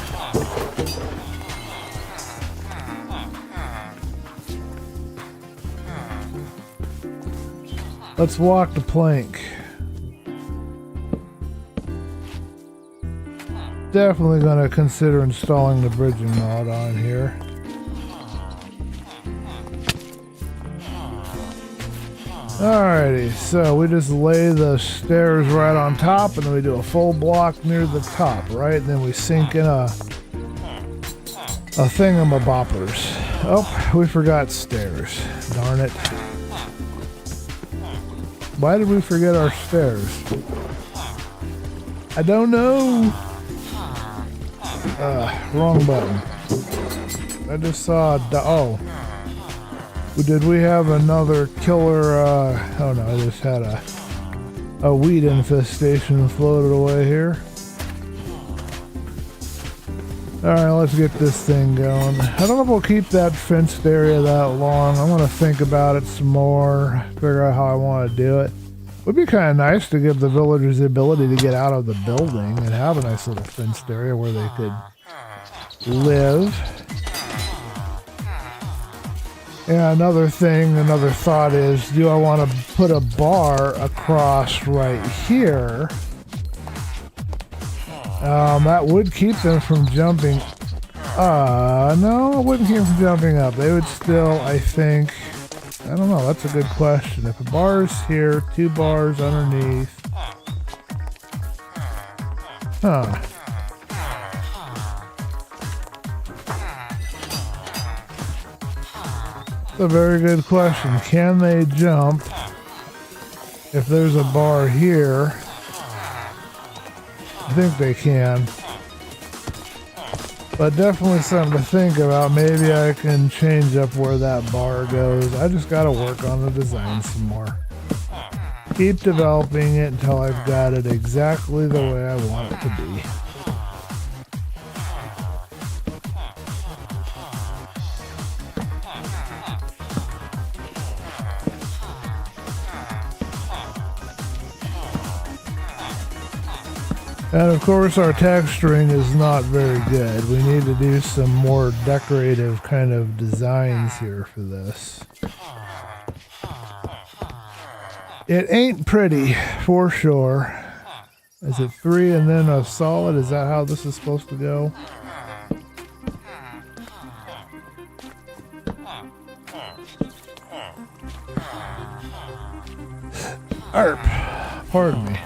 Let's walk the plank. Definitely going to consider installing the bridging mod on here. Alrighty, so we just lay the stairs right on top, and then we do a full block near the top, right? And then we sink in a thingamaboppers. Oh, we forgot stairs. Darn it. Why did we forget our stairs? I don't know. Wrong button. I just saw oh. Did we have another killer, oh no, I just had a weed infestation floated away here. Alright, let's get this thing going. I don't know if we'll keep that fenced area that long. I'm going to think about it some more, figure out how I want to do it. Would be kind of nice to give the villagers the ability to get out of the building and have a nice little fenced area where they could live. Yeah, another thought is, do I want to put a bar across right here? That would keep them from jumping. No, it wouldn't keep them from jumping up. They would still, I think, I don't know, that's a good question. If a bar is here, 2 bars underneath. Huh. That's a very good question. Can they jump if there's a bar here? I think they can. But definitely something to think about. Maybe I can change up where that bar goes. I just got to work on the design some more. Keep developing it until I've got it exactly the way I want it to be. And of course our texturing is not very good. We need to do some more decorative kind of designs here for this. It ain't pretty, for sure. Is it 3 and then a solid? Is that how this is supposed to go? Arp. Pardon me.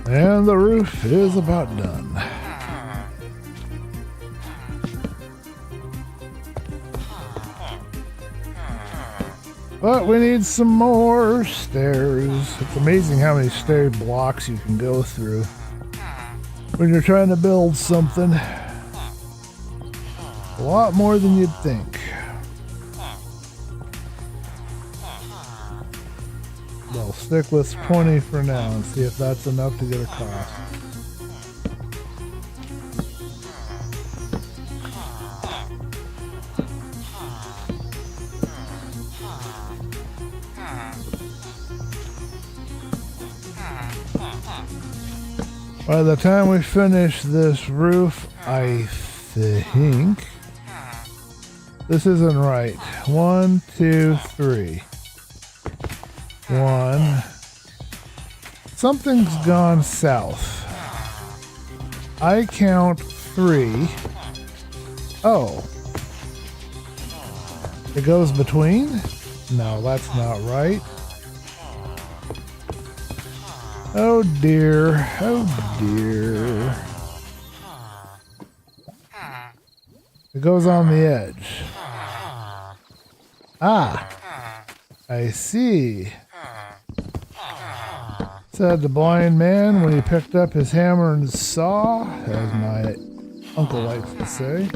And the roof is about done. But we need some more stairs. It's amazing how many stair blocks you can go through when you're trying to build something. A lot more than you'd think. I'll stick with 20 for now and see if that's enough to get across. By the time we finish this roof, I think this isn't right. 1, 2, 3. 1. Something's gone south. I count 3. Oh. It goes between? No, that's not right. Oh dear. Oh dear. It goes on the edge. Ah. I see. Said the blind man when he picked up his hammer and saw, as my uncle likes to say.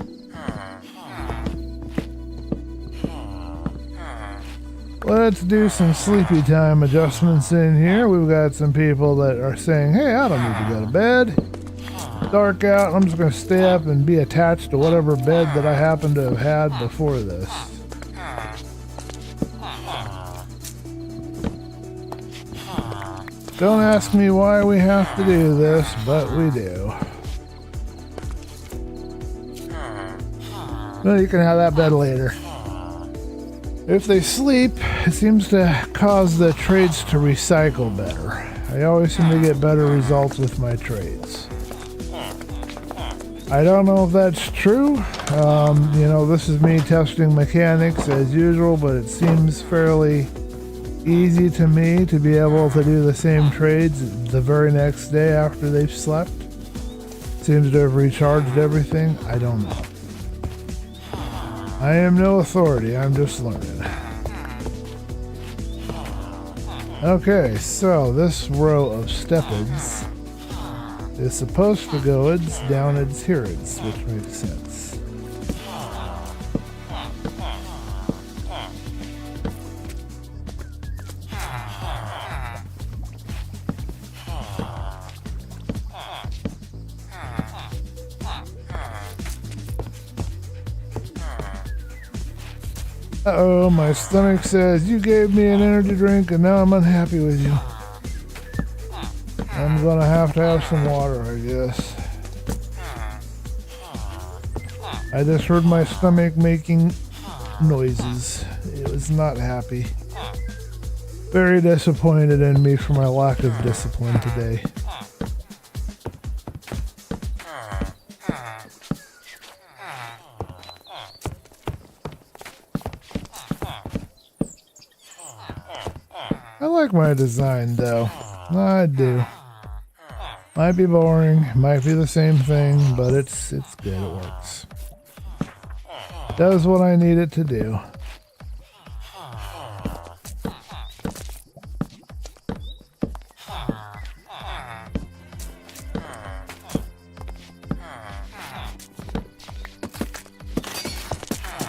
Let's do some sleepy time adjustments in here. We've got some people that are saying, hey, I don't need to go to bed. dark out. I'm just going to stay up and be attached to whatever bed that I happen to have had before this. Don't ask me why we have to do this, but we do. Well, you can have that bed later. If they sleep, it seems to cause the trades to recycle better. I always seem to get better results with my trades. I don't know if that's true. You know, this is me testing mechanics as usual, but it seems fairly easy to me to be able to do the same trades the very next day after they've slept. Seems to have recharged everything. I don't know. I am no authority, I'm just learning. Okay, so this row of steppids is supposed to go ids, down-ids, here-ids, which makes sense. Uh-oh, my stomach says, you gave me an energy drink and now I'm unhappy with you. I'm gonna have to have some water, I guess. I just heard my stomach making noises. It was not happy. Very disappointed in me for my lack of discipline today. I like my design though. I do. Might be boring, might be the same thing, but it's good, it works. Does what I need it to do.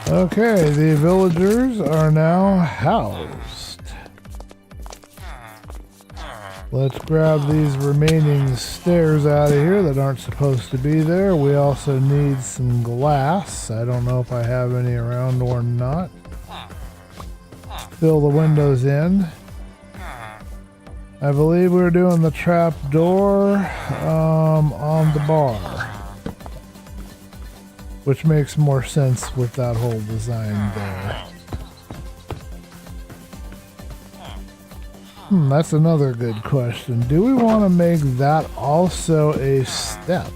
Okay, the villagers are now housed. Let's grab these remaining stairs out of here that aren't supposed to be there. We also need some glass. I don't know if I have any around or not. Fill the windows in. I believe we're doing the trap door on the bar, which makes more sense with that whole design there. That's another good question. Do we want to make that also a step?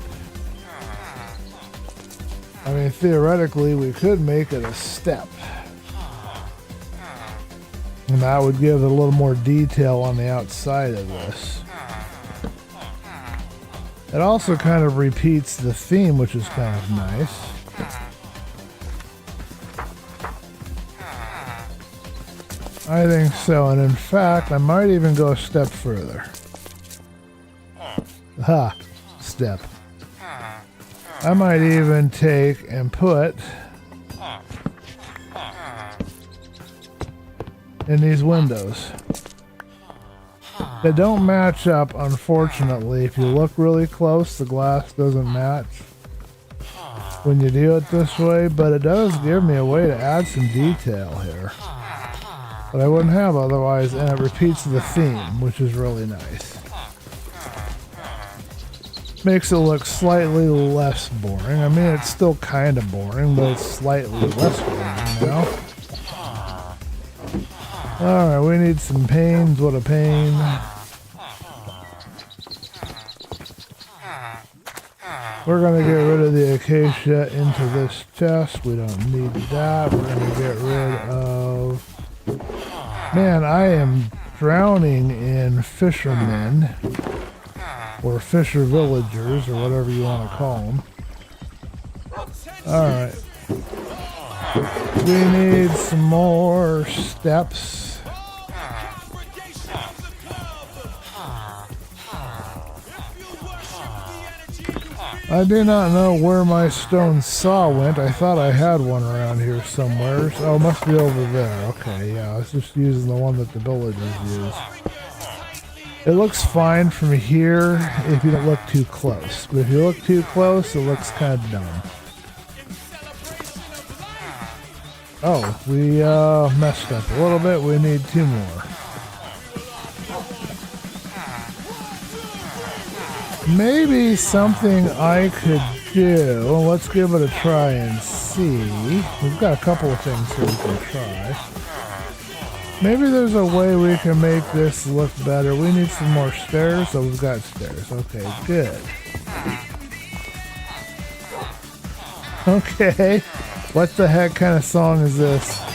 I mean, theoretically, we could make it a step. And that would give it a little more detail on the outside of this. It also kind of repeats the theme, which is kind of nice. I think so, and in fact, I might even go a step further. Ha! Step. I might even take and put in these windows. They don't match up, unfortunately. If you look really close, the glass doesn't match when you do it this way, but it does give me a way to add some detail here that I wouldn't have otherwise, and it repeats the theme, which is really nice. Makes it look slightly less boring. I mean, it's still kind of boring, but it's slightly less boring, you know? Alright, we need some panes. What a pain. We're going to get rid of the acacia into this chest. We don't need that. We're going to get rid of... Man, I am drowning in fishermen, or fisher villagers, or whatever you want to call them. Alright. We need some more steps. I do not know where my stone saw went. I thought I had one around here somewhere. Oh, it must be over there. Okay, yeah, I was just using the one that the villagers use. It looks fine from here if you don't look too close. But if you look too close, it looks kind of dumb. Oh, we messed up a little bit. We need 2 more. Maybe something I could do. Let's give it a try and see. We've got a couple of things here we can try. Maybe there's a way we can make this look better. We need some more stairs, so we've got stairs. Okay, good. Okay. What the heck kind of song is this?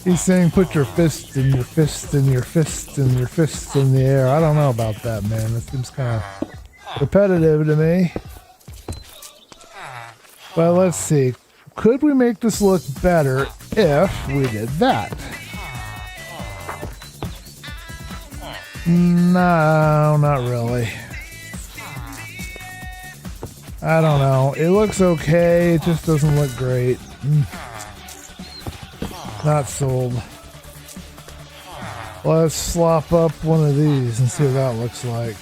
He's saying put your fist in your fist and your fist and your fist in the air. I don't know about that, man. It seems kind of repetitive to me. But let's see. Could we make this look better if we did that? No, not really. I don't know. It looks okay. It just doesn't look great. Not sold. Let's slop up one of these and see what that looks like.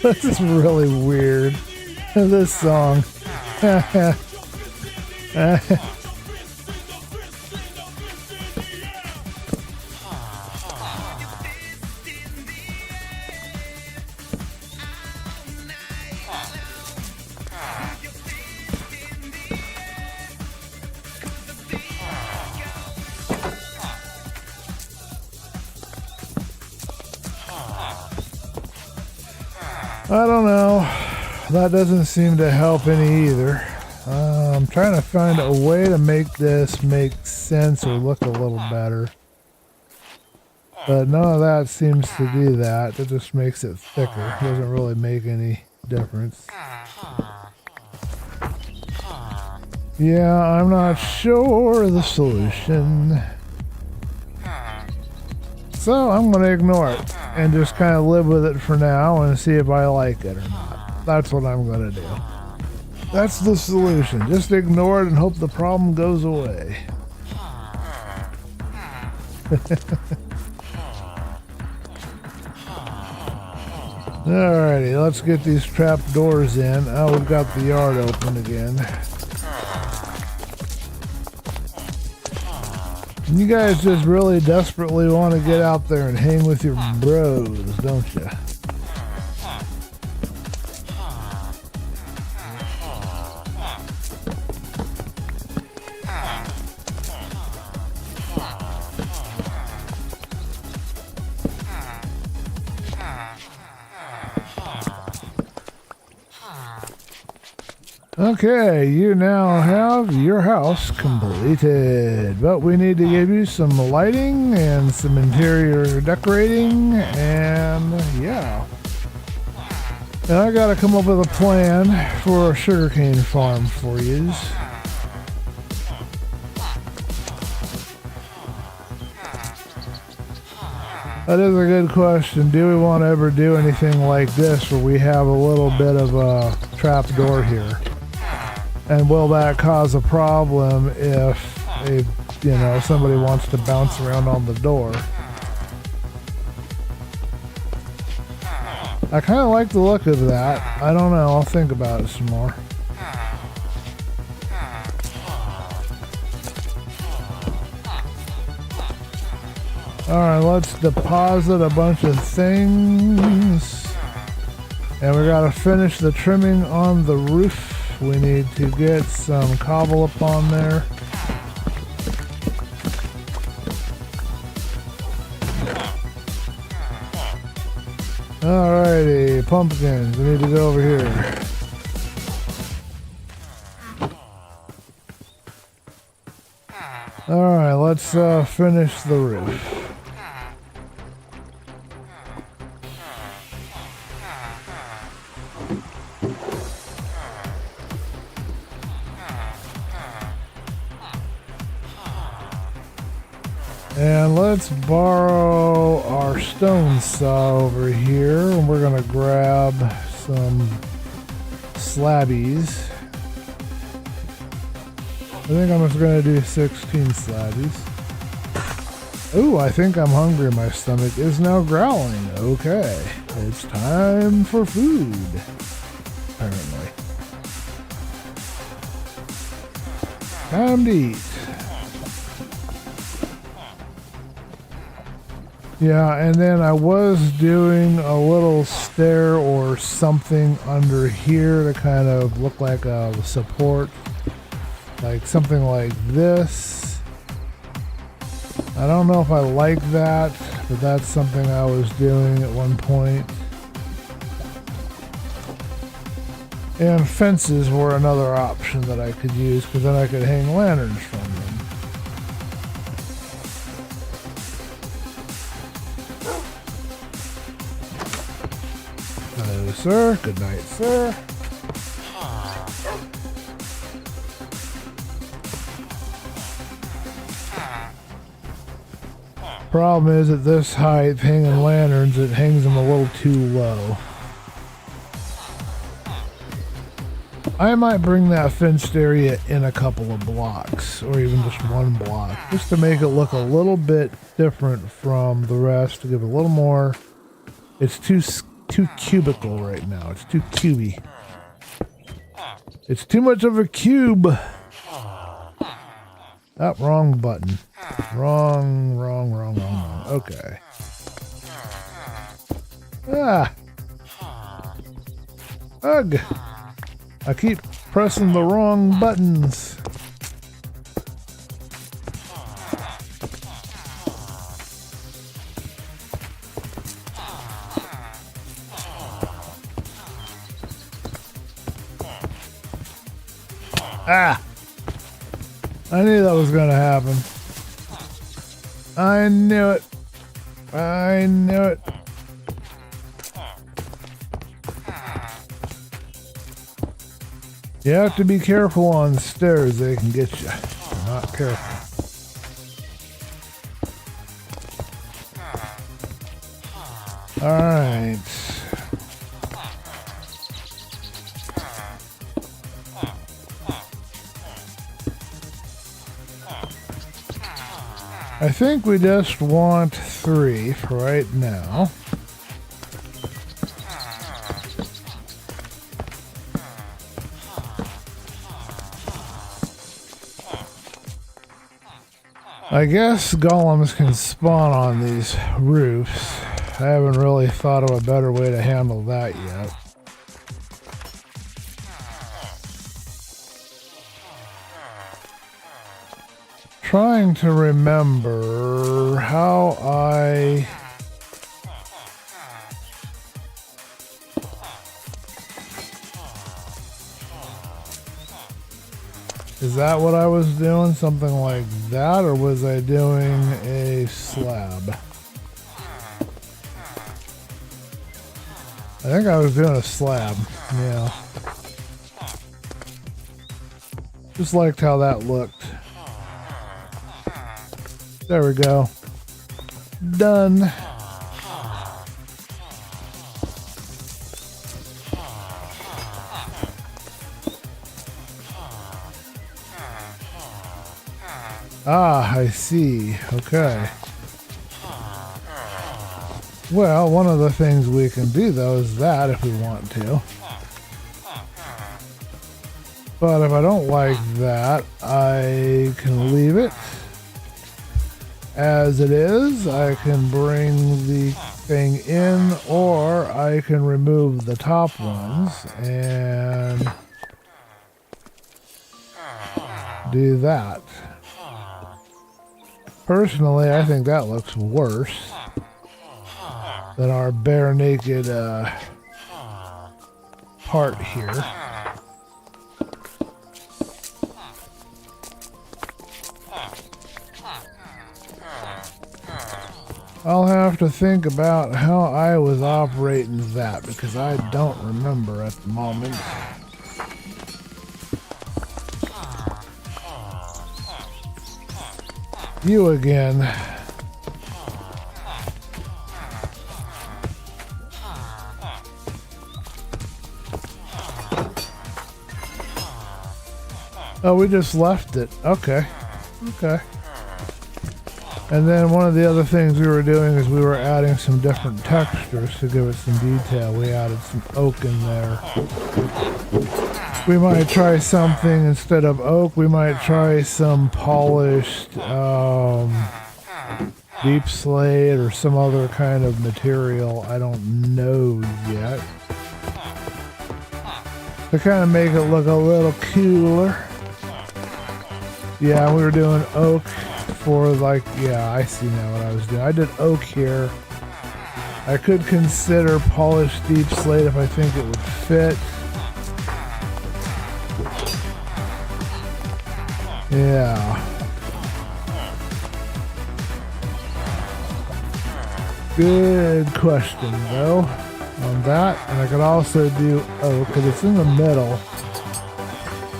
This is really weird. This song. I don't know. That doesn't seem to help any either. I'm trying to find a way to make this make sense or look a little better. But none of that seems to do that. It just makes it thicker. It doesn't really make any difference. Yeah, I'm not sure of the solution. So I'm going to ignore it and just kind of live with it for now and see if I like it or not. That's what I'm going to do. That's the solution. Just ignore it and hope the problem goes away. Alrighty, let's get these trap doors in. Oh, we've got the yard open again. You guys just really desperately want to get out there and hang with your bros, don't you? Okay, you now have your house completed, but we need to give you some lighting and some interior decorating, and yeah. And I gotta come up with a plan for a sugarcane farm for you. That is a good question. Do we want to ever do anything like this where we have a little bit of a trap door here? And will that cause a problem if somebody wants to bounce around on the door? I kind of like the look of that. I don't know. I'll think about it some more. Alright, let's deposit a bunch of things. And we gotta finish the trimming on the roof. We need to get some cobble up on there. Alrighty, pumpkins. We need to go over here. Alright, let's finish the roof. And let's borrow our stone saw over here, and we're gonna grab some slabbies. I think I'm just gonna do 16 slabbies. Ooh, I think I'm hungry. My stomach is now growling. Okay, it's time for food, apparently. Time to eat. Yeah, and then I was doing a little stair or something under here to kind of look like a support. Like something like this. I don't know if I like that, but that's something I was doing at one point. And fences were another option that I could use, because then I could hang lanterns from them. Hello, sir. Good night, sir. Problem is, at this height, hanging lanterns, it hangs them a little too low. I might bring that fenced area in a couple of blocks, or even just one block, just to make it look a little bit different from the rest, to give it a little more. It's too cubical right now. It's too cubey. It's too much of a cube. Oh, wrong button. Wrong. Okay. Ah. Ugh. I keep pressing the wrong buttons. Ah. I knew that was going to happen. I knew it. I knew it. You have to be careful on the stairs. They can get you. If you're not careful. All right. I think we just want 3 for right now. I guess golems can spawn on these roofs. I haven't really thought of a better way to handle that yet. Trying to remember how I is that what I was doing? Something like that? Or was I doing a slab? I think I was doing a slab. Yeah. Just liked how that looked. There we go. Done. Ah, I see. Okay. Well, one of the things we can do, though, is that if we want to. But if I don't like that, I can leave it as it is. I can bring the thing in, or I can remove the top ones and do that. Personally, I think that looks worse than our bare naked part here. I'll have to think about how I was operating that, because I don't remember at the moment. You again. Oh, we just left it. Okay. Okay. And then one of the other things we were doing is we were adding some different textures to give it some detail. We added some oak in there. We might try something instead of oak. We might try some polished deep slate or some other kind of material. I don't know yet. To kind of make it look a little cooler. Yeah, we were doing oak for like, yeah, I see now what I was doing. I did oak here. I could consider polished deep slate if I think it would fit. Yeah. Good question though on that. And I could also do oak because it's in the middle.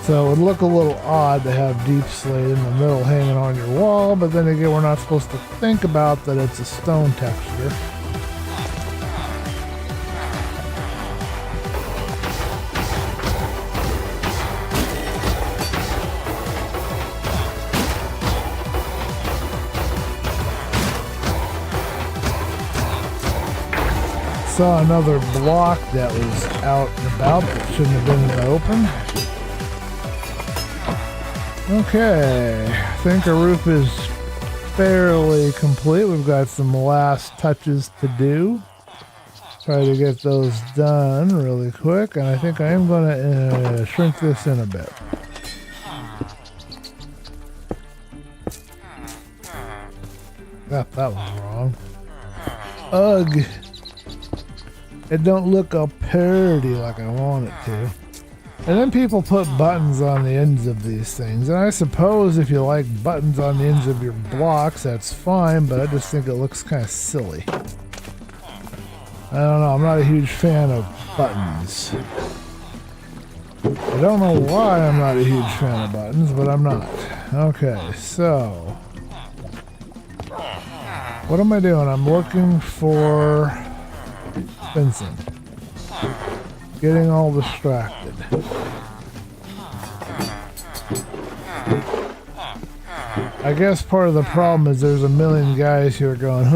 So it would look a little odd to have deep slate in the middle hanging on your wall, but then again, we're not supposed to think about that it's a stone texture. Saw another block that was out and about that shouldn't have been in the open. Okay, I think our roof is fairly complete. We've got some last touches to do. Try to get those done really quick, and I think I am going to shrink this in a bit. Got that one wrong. Ugh. It don't look all pretty like I want it to. And then people put buttons on the ends of these things. And I suppose if you like buttons on the ends of your blocks, that's fine, but I just think it looks kind of silly. I don't know, I'm not a huge fan of buttons. I don't know why I'm not a huge fan of buttons, but I'm not. Okay, so what am I doing? I'm looking for fencing. Getting all distracted. I guess part of the problem is there's a million guys here going,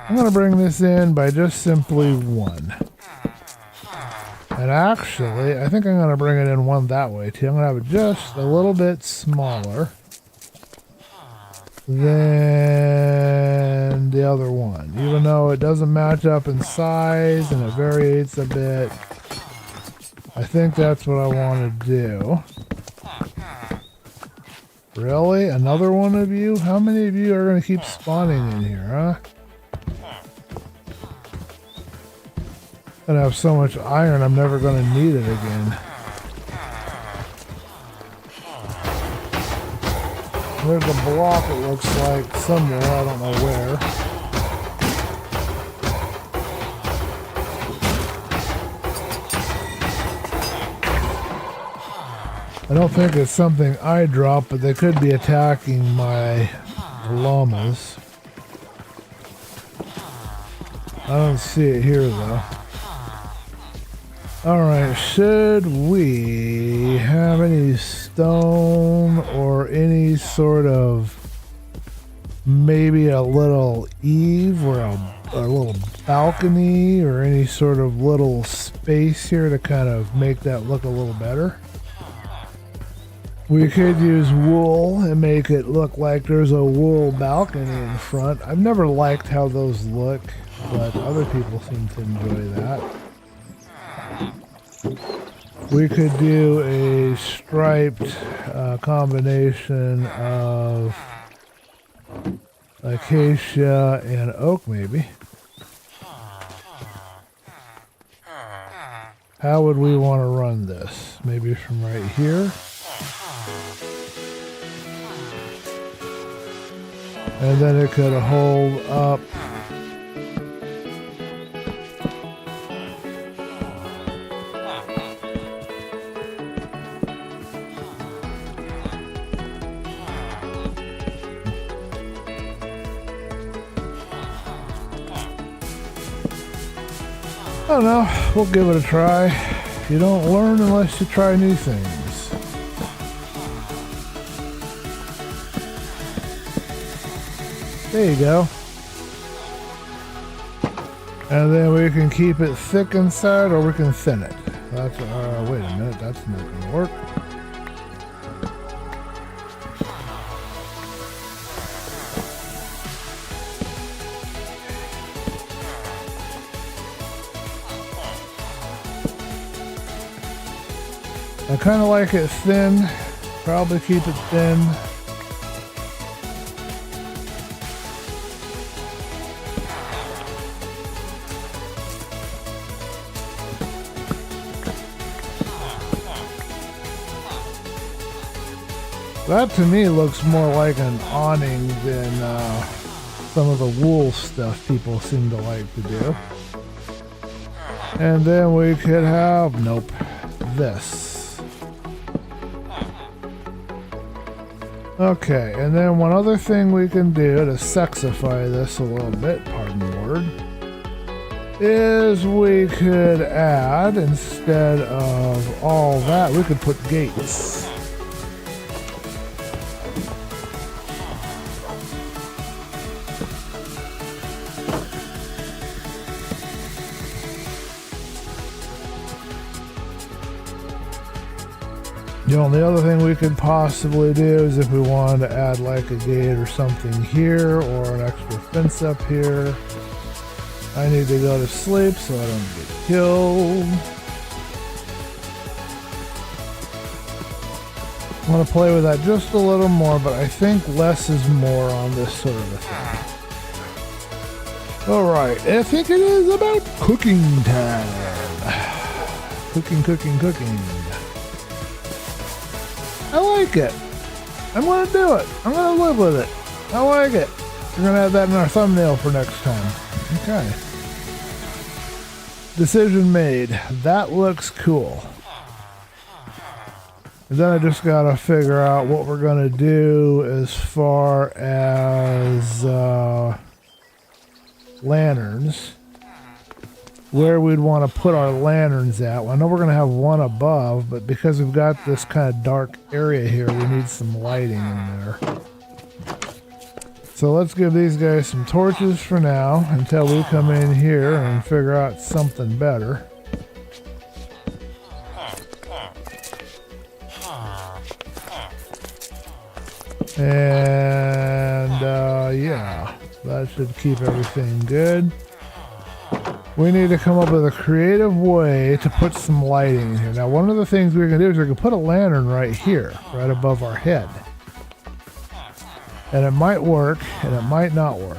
I'm going to bring this in by just simply one. And actually, I think I'm going to bring it in one that way too. I'm going to have it just a little bit smaller than the other one, even though it doesn't match up in size and it varies a bit. I think that's what I want to do. Really? Another one of you? How many of you are going to keep spawning in here, huh? I'm going to have so much iron I'm never going to need it again. There's a block, it looks like, somewhere, I don't know where. I don't think it's something I dropped, but they could be attacking my llamas. I don't see it here, though. Alright, should we have any stone or any sort of maybe a little eave or a little balcony or any sort of little space here to kind of make that look a little better? We could use wool and make it look like there's a wool balcony in front. I've never liked how those look, but other people seem to enjoy that. We could do a striped combination of acacia and oak, maybe. How would we want to run this? Maybe from right here. And then it could hold up. I don't know, we'll give it a try. You don't learn unless you try new things. There you go. And then we can keep it thick inside or we can thin it. That's, wait a minute, that's not going to work. I kind of like it thin, probably keep it thin. That to me looks more like an awning than some of the wool stuff people seem to like to do. And then we could have, nope, this. Okay, and then one other thing we can do to sexify this a little bit, pardon the word, is we could add, instead of all that, we could put gates. The only other thing we could possibly do is if we wanted to add like a gate or something here or an extra fence up here. I need to go to sleep so I don't get killed. I want to play with that just a little more, but I think less is more on this sort of a thing. Alright, I think it is about cooking time. Cooking. I like it. I'm going to do it. I'm going to live with it. I like it. We're going to have that in our thumbnail for next time. Okay. Decision made. That looks cool. And then I just got to figure out what we're going to do as far as lanterns. Where we'd want to put our lanterns at. Well, I know we're going to have one above, but because we've got this kind of dark area here, we need some lighting in there. So let's give these guys some torches for now until we come in here and figure out something better. And yeah, that should keep everything good. We need to come up with a creative way to put some lighting in here. Now, one of the things we can do is we can put a lantern right here, right above our head. And it might work, and it might not work.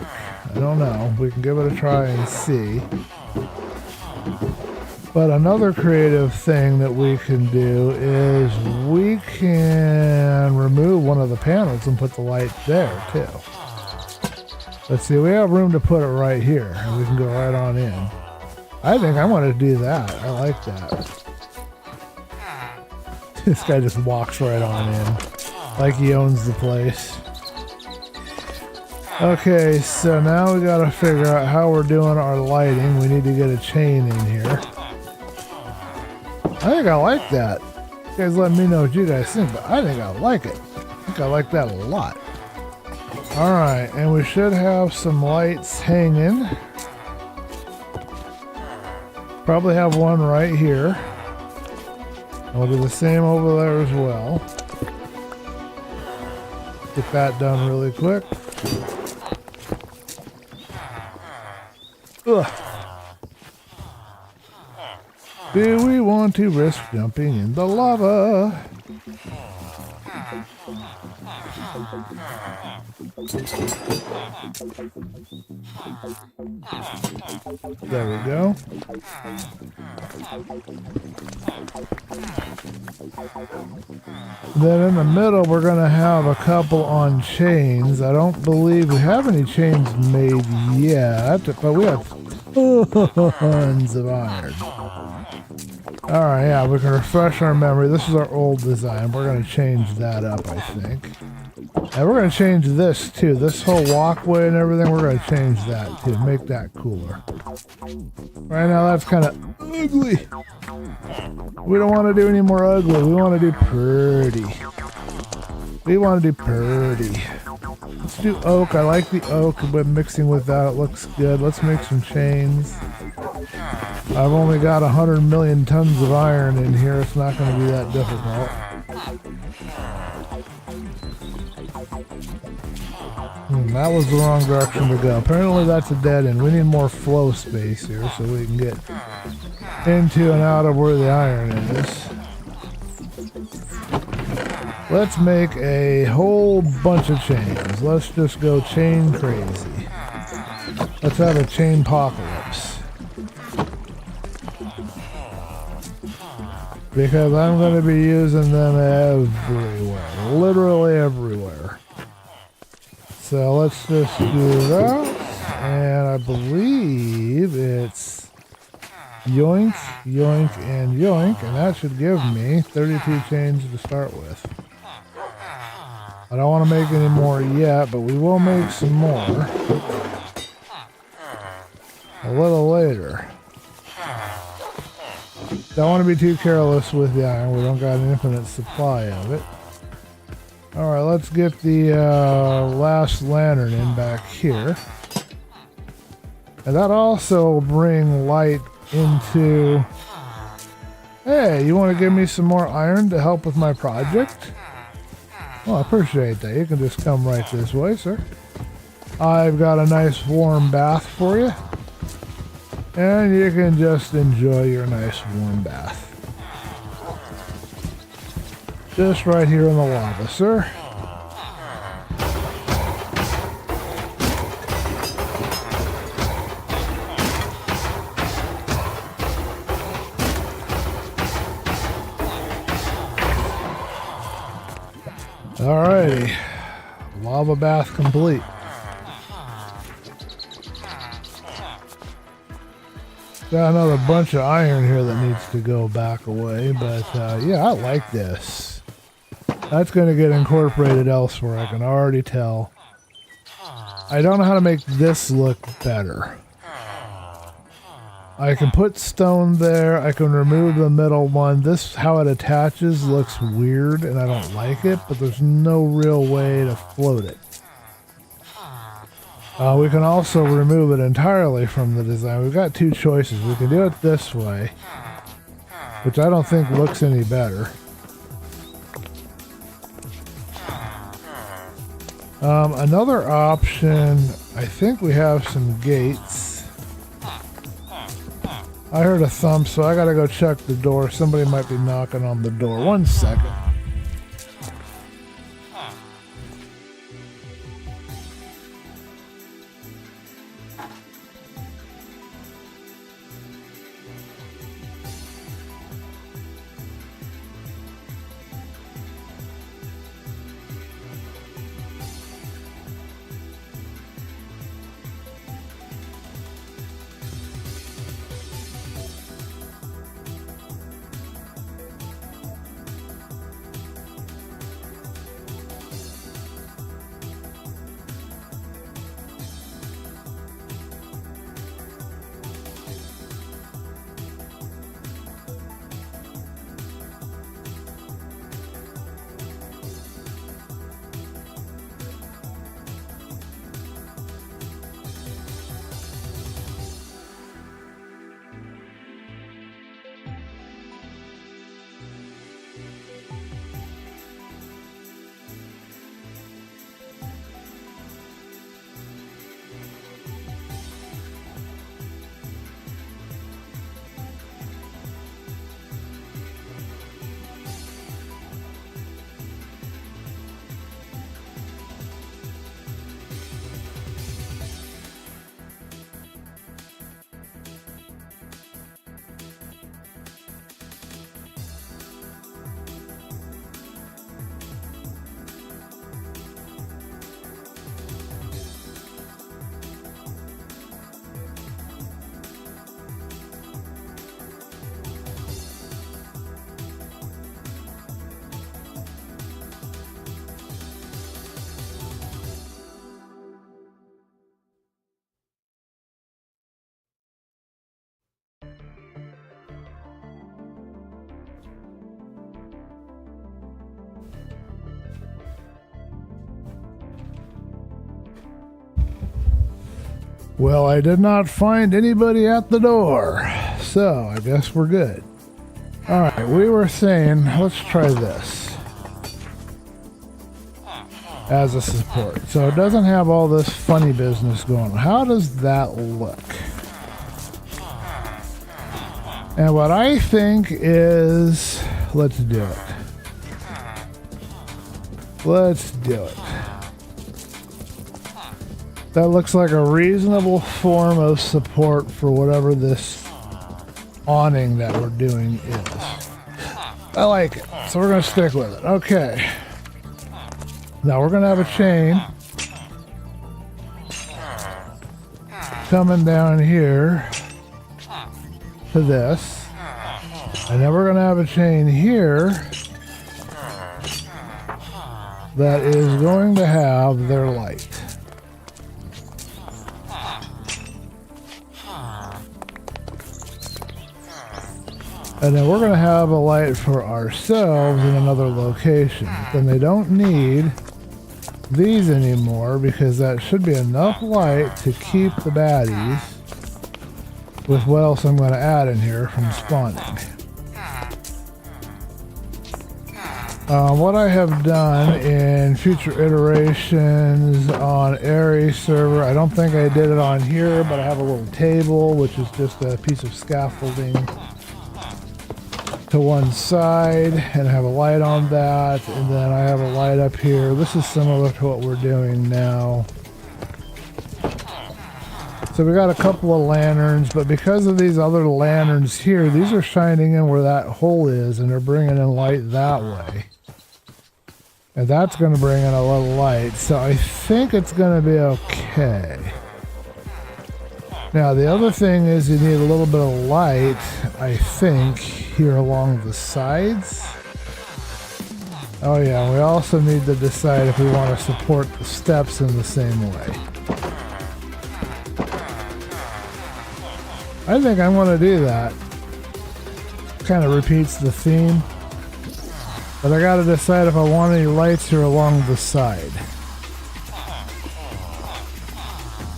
I don't know. We can give it a try and see. But another creative thing that we can do is we can remove one of the panels and put the light there, too. Let's see, we have room to put it right here, and we can go right on in. I think I want to do that. I like that. This guy just walks right on in, like he owns the place. Okay, so now we got to figure out how we're doing our lighting. We need to get a chain in here. I think I like that. You guys let me know what you guys think, but I think I like it. I think I like that a lot. Alright, and we should have some lights hanging. Probably have one right here. We'll do the same over there as well. Get that done really quick. Ugh. Do we want to risk jumping in the lava? There we go. Then in the middle we're going to have a couple on chains. I don't believe we have any chains made yet, but we have Tons of iron. Alright, yeah, we can refresh our memory. This is our old design. We're going to change that up, I think. And we're going to change this, too. This whole walkway and everything, we're going to change that, too. Make that cooler. Right now, that's kind of ugly. We don't want to do any more ugly. We want to do pretty. We want to do pretty. Let's do oak. I like the oak, but mixing with that, it looks good. Let's make some chains. I've only got 100 million tons of iron in here. It's not going to be that difficult. That was the wrong direction to go. Apparently that's a dead end. We need more flow space here so we can get into and out of where the iron is. Let's make a whole bunch of chains. Let's just go chain crazy. Let's have a chain apocalypse. Because I'm going to be using them everywhere. Literally everywhere. So let's just do that. And I believe it's yoink, yoink, and yoink. And that should give me 32 chains to start with. I don't want to make any more yet, but we will make some more a little later. Don't want to be too careless with the iron. We don't got an infinite supply of it. Alright, let's get the last lantern in back here. And that also will bring light into... Hey, you want to give me some more iron to help with my project? Well, I appreciate that. You can just come right this way, sir. I've got a nice warm bath for you. And you can just enjoy your nice warm bath. Just right here in the lava, sir. Alrighty. Lava bath complete. Got another bunch of iron here that needs to go back away, but yeah, I like this. That's going to get incorporated elsewhere, I can already tell. I don't know how to make this look better. I can put stone there, I can remove the middle one. This, how it attaches, looks weird and I don't like it, but there's no real way to float it. We can also remove it entirely from the design. We've got two choices. We can do it this way, which I don't think looks any better. Another option, I think we have some gates. I heard a thump, so I gotta go check the door. Somebody might be knocking on the door. 1 second. Well, I did not find anybody at the door, so I guess we're good. Alright, we were saying, let's try this as a support. So it doesn't have all this funny business going on. How does that look? And what I think is, let's do it. Let's do it. That looks like a reasonable form of support for whatever this awning that we're doing is. I like it, so we're going to stick with it. Okay. Now we're going to have a chain coming down here to this. And then we're going to have a chain here that is going to have their light. And then we're going to have a light for ourselves in another location. Then they don't need these anymore because that should be enough light to keep the baddies with what else I'm going to add in here from spawning. What I have done in future iterations on Airy server, I don't think I did it on here, but I have a little table, which is just a piece of scaffolding to one side, and I have a light on that, and then I have a light up here. This is similar to what we're doing now. So we got a couple of lanterns, but because of these other lanterns here, these are shining in where that hole is, and they're bringing in light that way. And that's going to bring in a little light, so I think it's going to be okay. Now the other thing is you need a little bit of light, I think, here along the sides. Oh yeah, we also need to decide if we want to support the steps in the same way. I think I'm going to do that. Kind of repeats the theme. But I got to decide if I want any lights here along the side.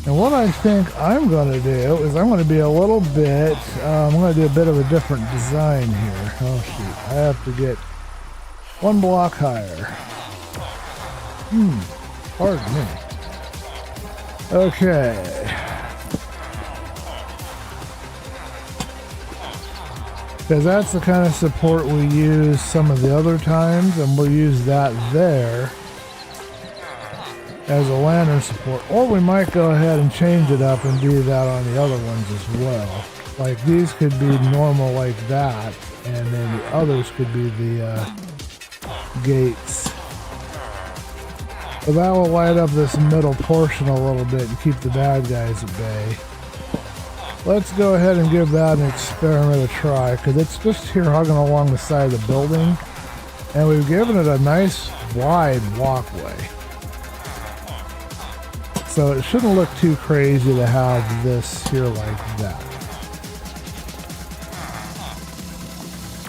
And what I think I'm going to do is I'm going to be a little bit, I'm going to do a bit of a different design here. Oh shoot, I have to get one block higher. Pardon me. Okay. Because that's the kind of support we use some of the other times, and we'll use that there as a lantern support. Or we might go ahead and change it up and do that on the other ones as well. Like these could be normal like that, and then the others could be the gates. So that will light up this middle portion a little bit and keep the bad guys at bay. Let's go ahead and give that an experiment a try, because it's just here hugging along the side of the building, and we've given it a nice wide walkway. So it shouldn't look too crazy to have this here like that.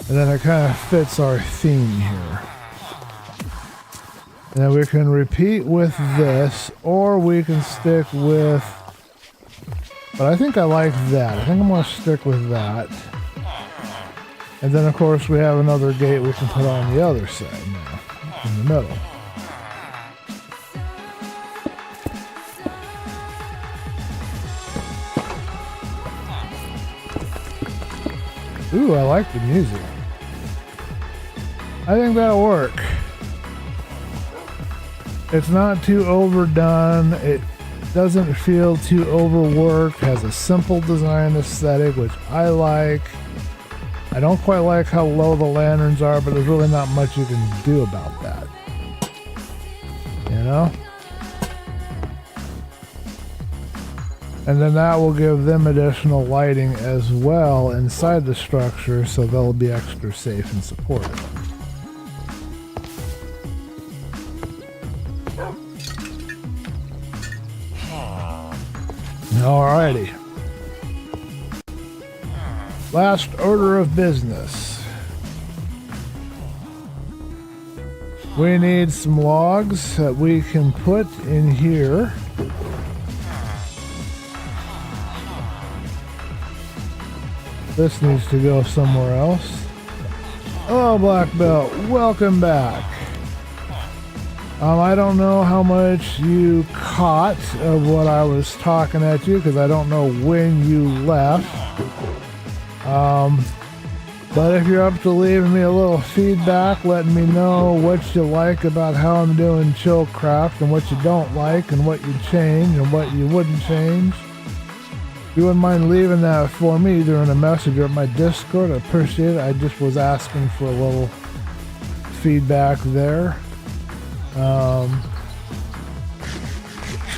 And then it kind of fits our theme here. And then we can repeat with this, or we can stick with, but I think I like that. I think I'm going to stick with that. And then of course we have another gate we can put on the other side now, in the middle. Ooh, I like the music. I think that'll work. It's not too overdone. It doesn't feel too overworked. Has a simple design aesthetic, which I like. I don't quite like how low the lanterns are, but there's really not much you can do about that. You know? And then that will give them additional lighting as well inside the structure, so they'll be extra safe and supported. Alrighty. Last order of business. We need some logs that we can put in here. This needs to go somewhere else. Hello, Black Belt. Welcome back. I don't know how much you caught of what I was talking at you because I don't know when you left. But if you're up to leaving me a little feedback, letting me know what you like about how I'm doing ChillCraft and what you don't like and what you change and what you wouldn't change. If you wouldn't mind leaving that for me either in a message or at my Discord, I appreciate it. I just was asking for a little feedback there.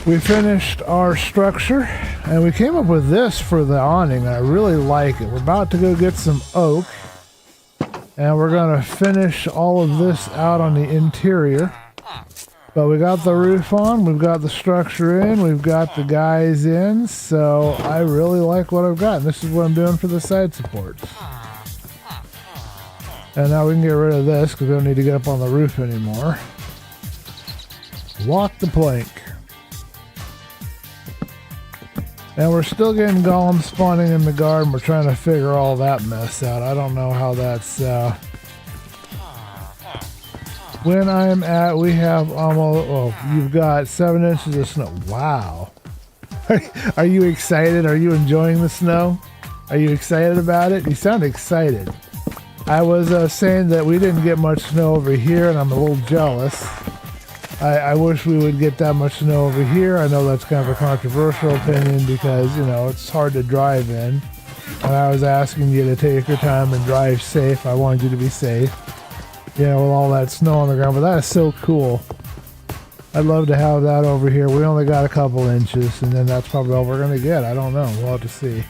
We finished our structure and we came up with this for the awning. I really like it. We're about to go get some oak and we're going to finish all of this out on the interior. But we got the roof on, we've got the structure in, we've got the guys in, so I really like what I've got. And this is what I'm doing for the side supports. And now we can get rid of this because we don't need to get up on the roof anymore. Walk the plank. And we're still getting golems spawning in the garden. We're trying to figure all that mess out. I don't know how that's... When I'm at, we have almost... Oh, you've got 7 inches of snow. Wow. Are you excited? Are you enjoying the snow? Are you excited about it? You sound excited. I was saying that we didn't get much snow over here, and I'm a little jealous. I wish we would get that much snow over here. I know that's kind of a controversial opinion because, you know, it's hard to drive in. And I was asking you to take your time and drive safe. I wanted you to be safe, you know, with all that snow on the ground. But that is so cool. I'd love to have that over here. We only got a couple inches, and then that's probably all we're going to get. I don't know. We'll have to see.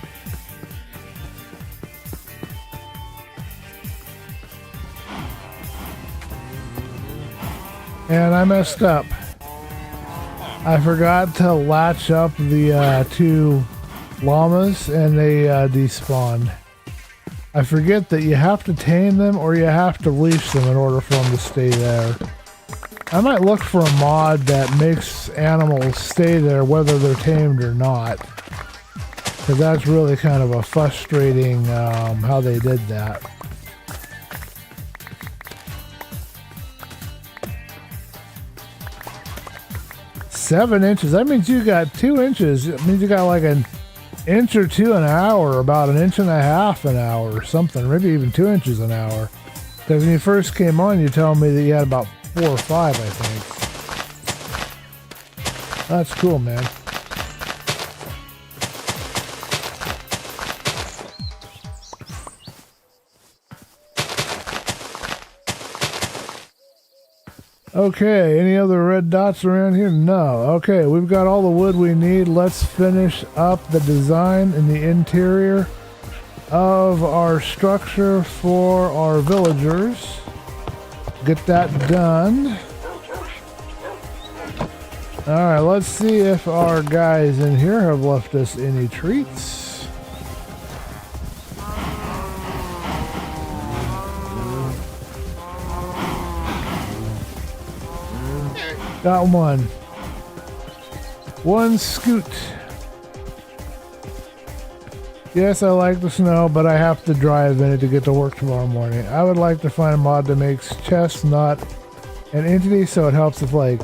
And I messed up. I forgot to latch up the 2 llamas and they despawned. I forget that you have to tame them or you have to leash them in order for them to stay there. I might look for a mod that makes animals stay there whether they're tamed or not. Because that's really kind of a frustrating how they did that. $7 inches. That means you got 2 inches. It means you got like an inch or 2 an hour, about an inch and a half an hour or something, maybe even 2 inches an hour. Because when you first came on, you told me that you had about 4 or 5, I think. That's cool, man. Okay, any other red dots around here? No. Okay, we've got all the wood we need. Let's finish up the design in the interior of our structure for our villagers. Get that done. Alright, let's see if our guys in here have left us any treats. Got one scoot. Yes, I like the snow, but I have to drive in it to get to work tomorrow morning. I would like to find a mod that makes chests not an entity, so it helps with like...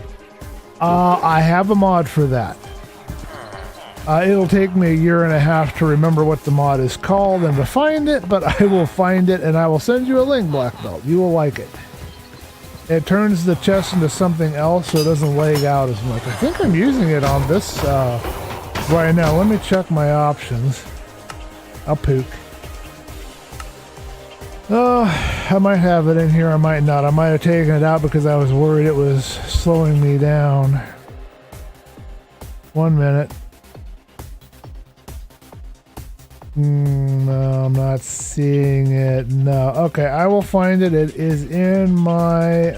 I have a mod for that. It'll take me a year and a half to remember what the mod is called and to find it, but I will find it and I will send you a link, Black Belt. You will like it. It turns the chest into something else so it doesn't lag out as much. I think I'm using it on this right now. Let me check my options. I'll pook. Oh, I might have it in here, I might not. I might have taken it out because I was worried it was slowing me down. 1 minute. No, I'm not seeing it. No. Okay, I will find it. It is in my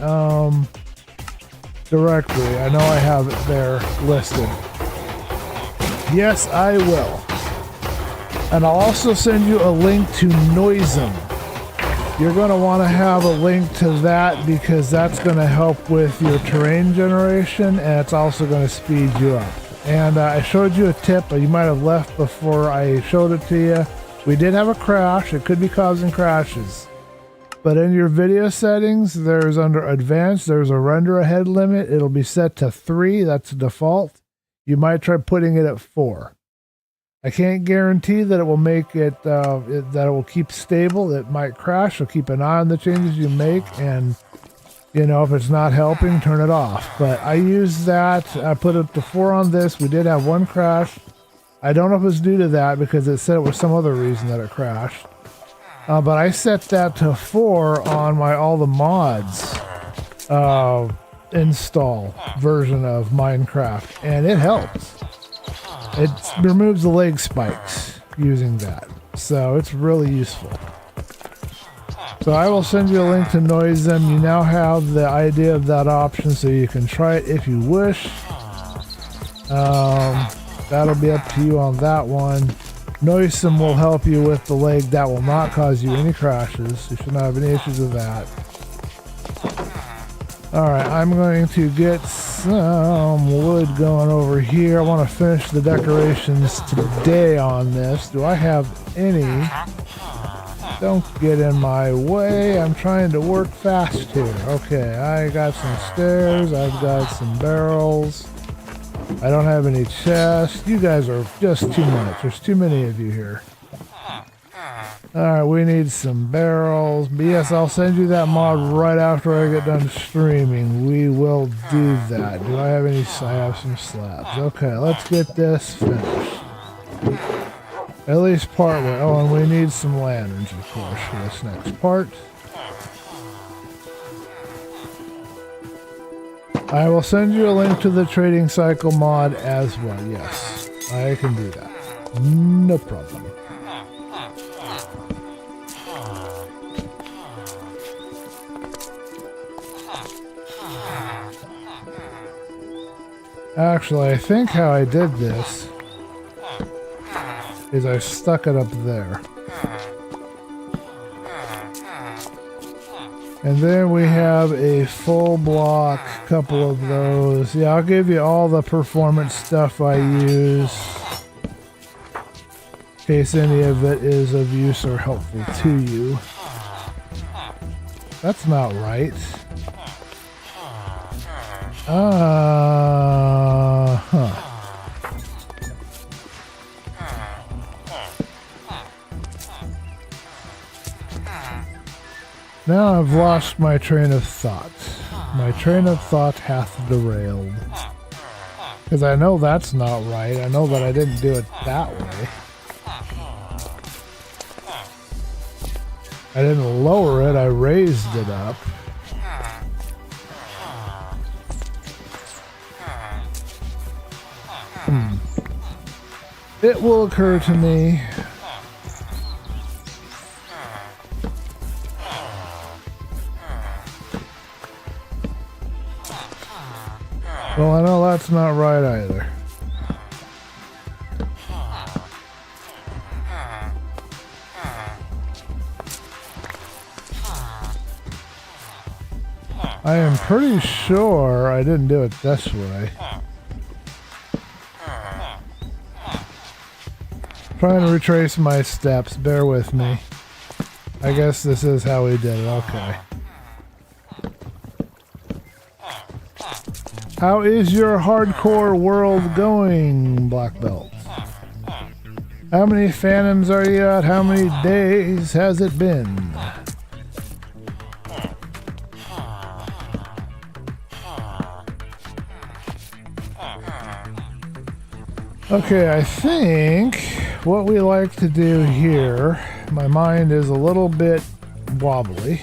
directory. I know I have it there listed. Yes, I will. And I'll also send you a link to Noisem. You're going to want to have a link to that because that's going to help with your terrain generation and it's also going to speed you up. And I showed you a tip, but you might have left before I showed it to you. We did have a crash. It could be causing crashes. But in your video settings, there's under advanced, there's a render ahead limit. It'll be set to 3. That's the default. You might try putting it at 4. I can't guarantee that it will make it, that it will keep stable. It might crash, so keep an eye on the changes you make, and, you know, if it's not helping, turn it off. But I use that. I put it to 4 on this. We did have one crash. I don't know if it's due to that, because it said it was some other reason that it crashed. But I set that to 4 on my all the mods install version of Minecraft, and it helps. It removes the leg spikes using that, so it's really useful. So I will send you a link to noise them. You now have the idea of that option, so you can try it if you wish. That'll be up to you on that one. Noisome will help you with the leg. That will not cause you any crashes. You should not have any issues with that. Alright, I'm going to get some wood going over here. I want to finish the decorations today on this. Do I have any? Don't get in my way. I'm trying to work fast here. Okay, I got some stairs. I've got some barrels. I don't have any chests. You guys are just too much. There's too many of you here. Alright, we need some barrels. But yes, I'll send you that mod right after I get done streaming. We will do that. Do I have any? I have some slabs. Okay, let's get this finished. At least part way. Oh, and we need some lanterns, of course, for this next part. I will send you a link to the trading cycle mod as well. Yes, I can do that. No problem. Actually, I think how I did this is I stuck it up there. And then we have a full block, couple of those. Yeah, I'll give you all the performance stuff I use, in case any of it is of use or helpful to you. That's not right. Huh. Now I've lost my train of thought. My train of thought hath derailed. Because I know that's not right. I know that I didn't do it that way. I didn't lower it, I raised it up. It will occur to me. Well, I know that's not right either. I am pretty sure I didn't do it this way. Trying to retrace my steps, bear with me. I guess this is how we did it, okay. How is your hardcore world going, Black Belt? How many Phantoms are you at? How many days has it been? Okay, I think what we like to do here, my mind is a little bit wobbly.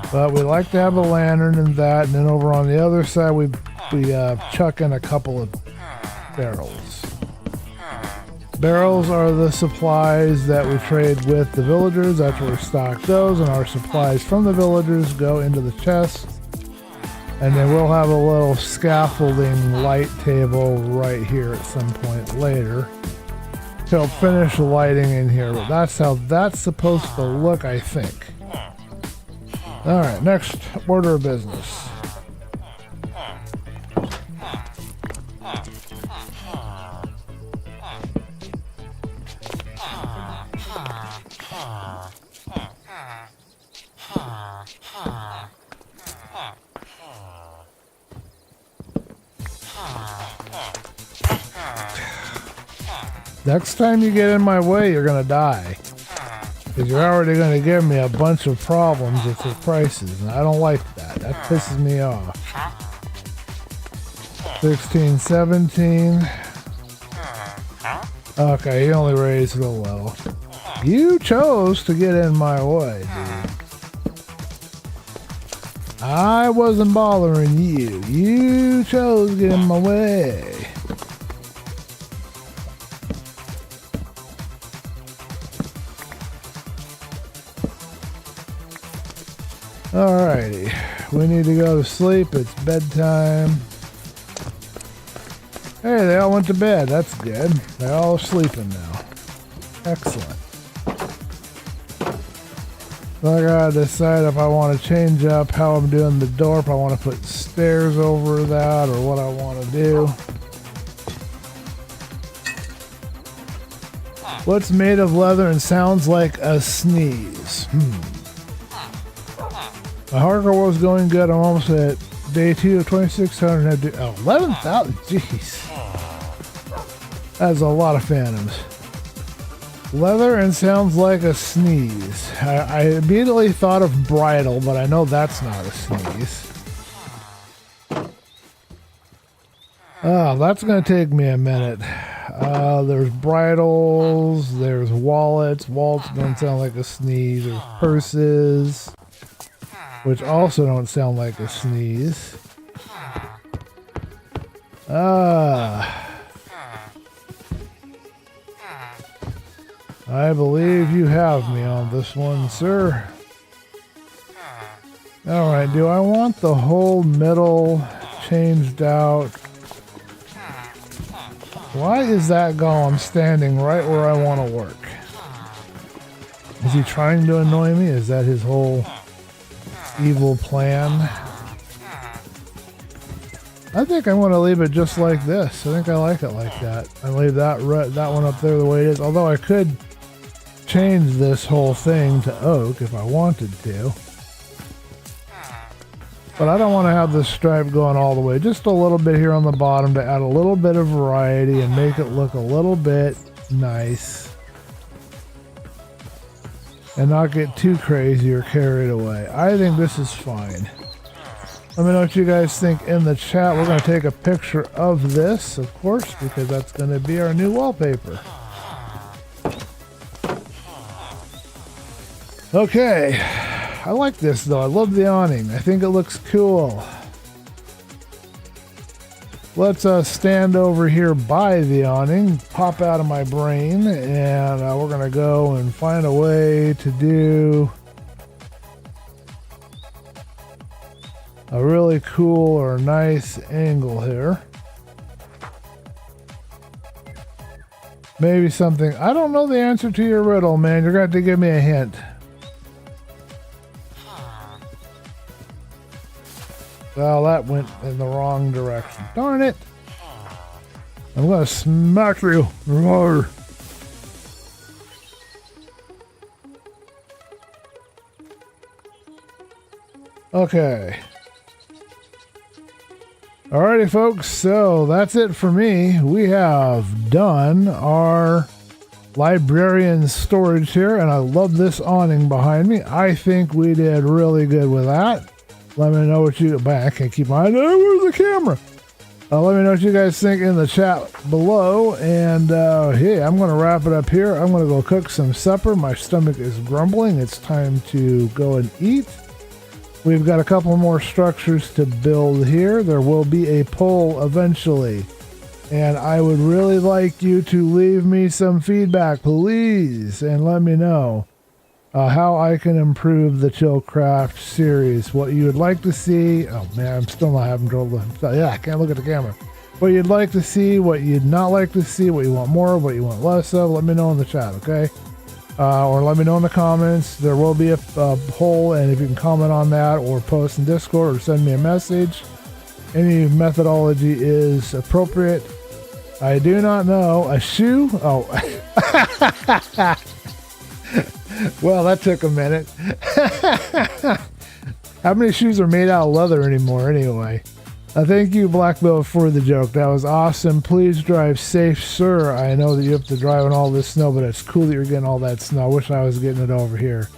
But we like to have a lantern and that, and then over on the other side we chuck in a couple of barrels. Barrels are the supplies that we trade with the villagers. That's where we stock those, and our supplies from the villagers go into the chest. And then we'll have a little scaffolding light table right here at some point later to finish lighting in here. But that's how that's supposed to look, I think. Alright, next order of business. Next time you get in my way, you're gonna die. Because you're already gonna give me a bunch of problems with your prices, and I don't like that. That pisses me off. 16, 17. Okay, he only raised real low. You chose to get in my way, dude. I wasn't bothering you. You chose to get in my way. Alrighty, we need to go to sleep. It's bedtime. Hey, they all went to bed. That's good. They're all sleeping now. Excellent. So I gotta decide if I want to change up how I'm doing the door, if I want to put stairs over that, or what I want to do. What's made of leather and sounds like a sneeze? My hardcore was going good. I'm almost at day 2 of 2,600. 11,000. Jeez. That's a lot of phantoms. Leather and sounds like a sneeze. I immediately thought of bridle, but I know that's not a sneeze. Oh, that's going to take me a minute. There's bridles. There's wallets. Wallets don't sound like a sneeze. There's purses, which also don't sound like a sneeze. I believe you have me on this one, sir. Alright, do I want the whole middle changed out? Why is that golem standing right where I want to work? Is he trying to annoy me? Is that his whole evil plan? I think I'm going to leave it just like this. I think I like it like that. I leave that one up there the way it is. Although I could change this whole thing to oak if I wanted to. But I don't want to have this stripe going all the way. Just a little bit here on the bottom to add a little bit of variety and make it look a little bit nice. And not get too crazy or carried away. I think this is fine. Let me know what you guys think in the chat. We're going to take a picture of this, of course, because that's going to be our new wallpaper. Okay. I like this, though. I love the awning. I think it looks cool. Let's stand over here by the awning, pop out of my brain, and we're going to go and find a way to do a really cool or nice angle here. Maybe something. I don't know the answer to your riddle, man. You're going to have to give me a hint. Well, that went in the wrong direction. Darn it. I'm going to smack you. Roar. Okay. Alrighty, folks. So that's it for me. We have done our librarian storage here, and I love this awning behind me. I think we did really good with that. Let me know what you... I can't keep my eye. Where's the camera? Let me know what you guys think in the chat below. And, hey, I'm going to wrap it up here. I'm going to go cook some supper. My stomach is grumbling. It's time to go and eat. We've got a couple more structures to build here. There will be a poll eventually. And I would really like you to leave me some feedback, please. And let me know how I can improve the ChillCraft series, what you would like to see. Oh man, I'm still not having trouble. Yeah, I can't look at the camera. What you'd like to see, what you'd not like to see, what you want more of, what you want less of. Let me know in the chat, okay? Or let me know in the comments. There will be a poll, and if you can comment on that or post in Discord or send me a message, any methodology is appropriate. I do not know. A shoe? Oh. Well, that took a minute. How many shoes are made out of leather anymore anyway? Thank you, Black Belt, for the joke. That was awesome. Please drive safe, sir. I know that you have to drive in all this snow, but it's cool that you're getting all that snow. I wish I was getting it over here.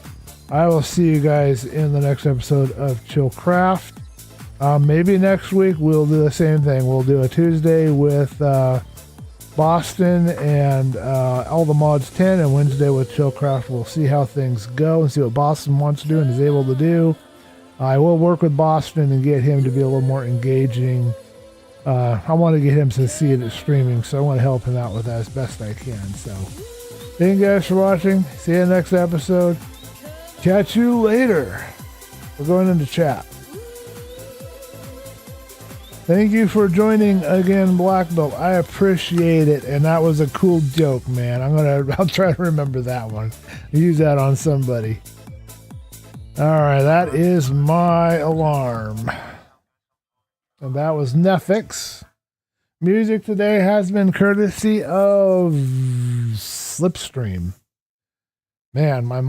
I will see you guys in the next episode of ChillCraft. Maybe next week we'll do the same thing. We'll do a Tuesday with Boston and all the mods 10, and Wednesday with ChillCraft. We'll see how things go and see what Boston wants to do and is able to do. I will work with Boston and get him to be a little more engaging. I want to get him to see it streaming, so I want to help him out with that as best I can. So thank you guys for watching. See you in the next episode. Catch you later. We're going into chat. Thank you for joining again, Black Belt. I appreciate it, and that was a cool joke, man. I'll try to remember that one. Use that on somebody. All right, that is my alarm. And that was Nefix. Music today has been courtesy of Slipstream. Man, my mind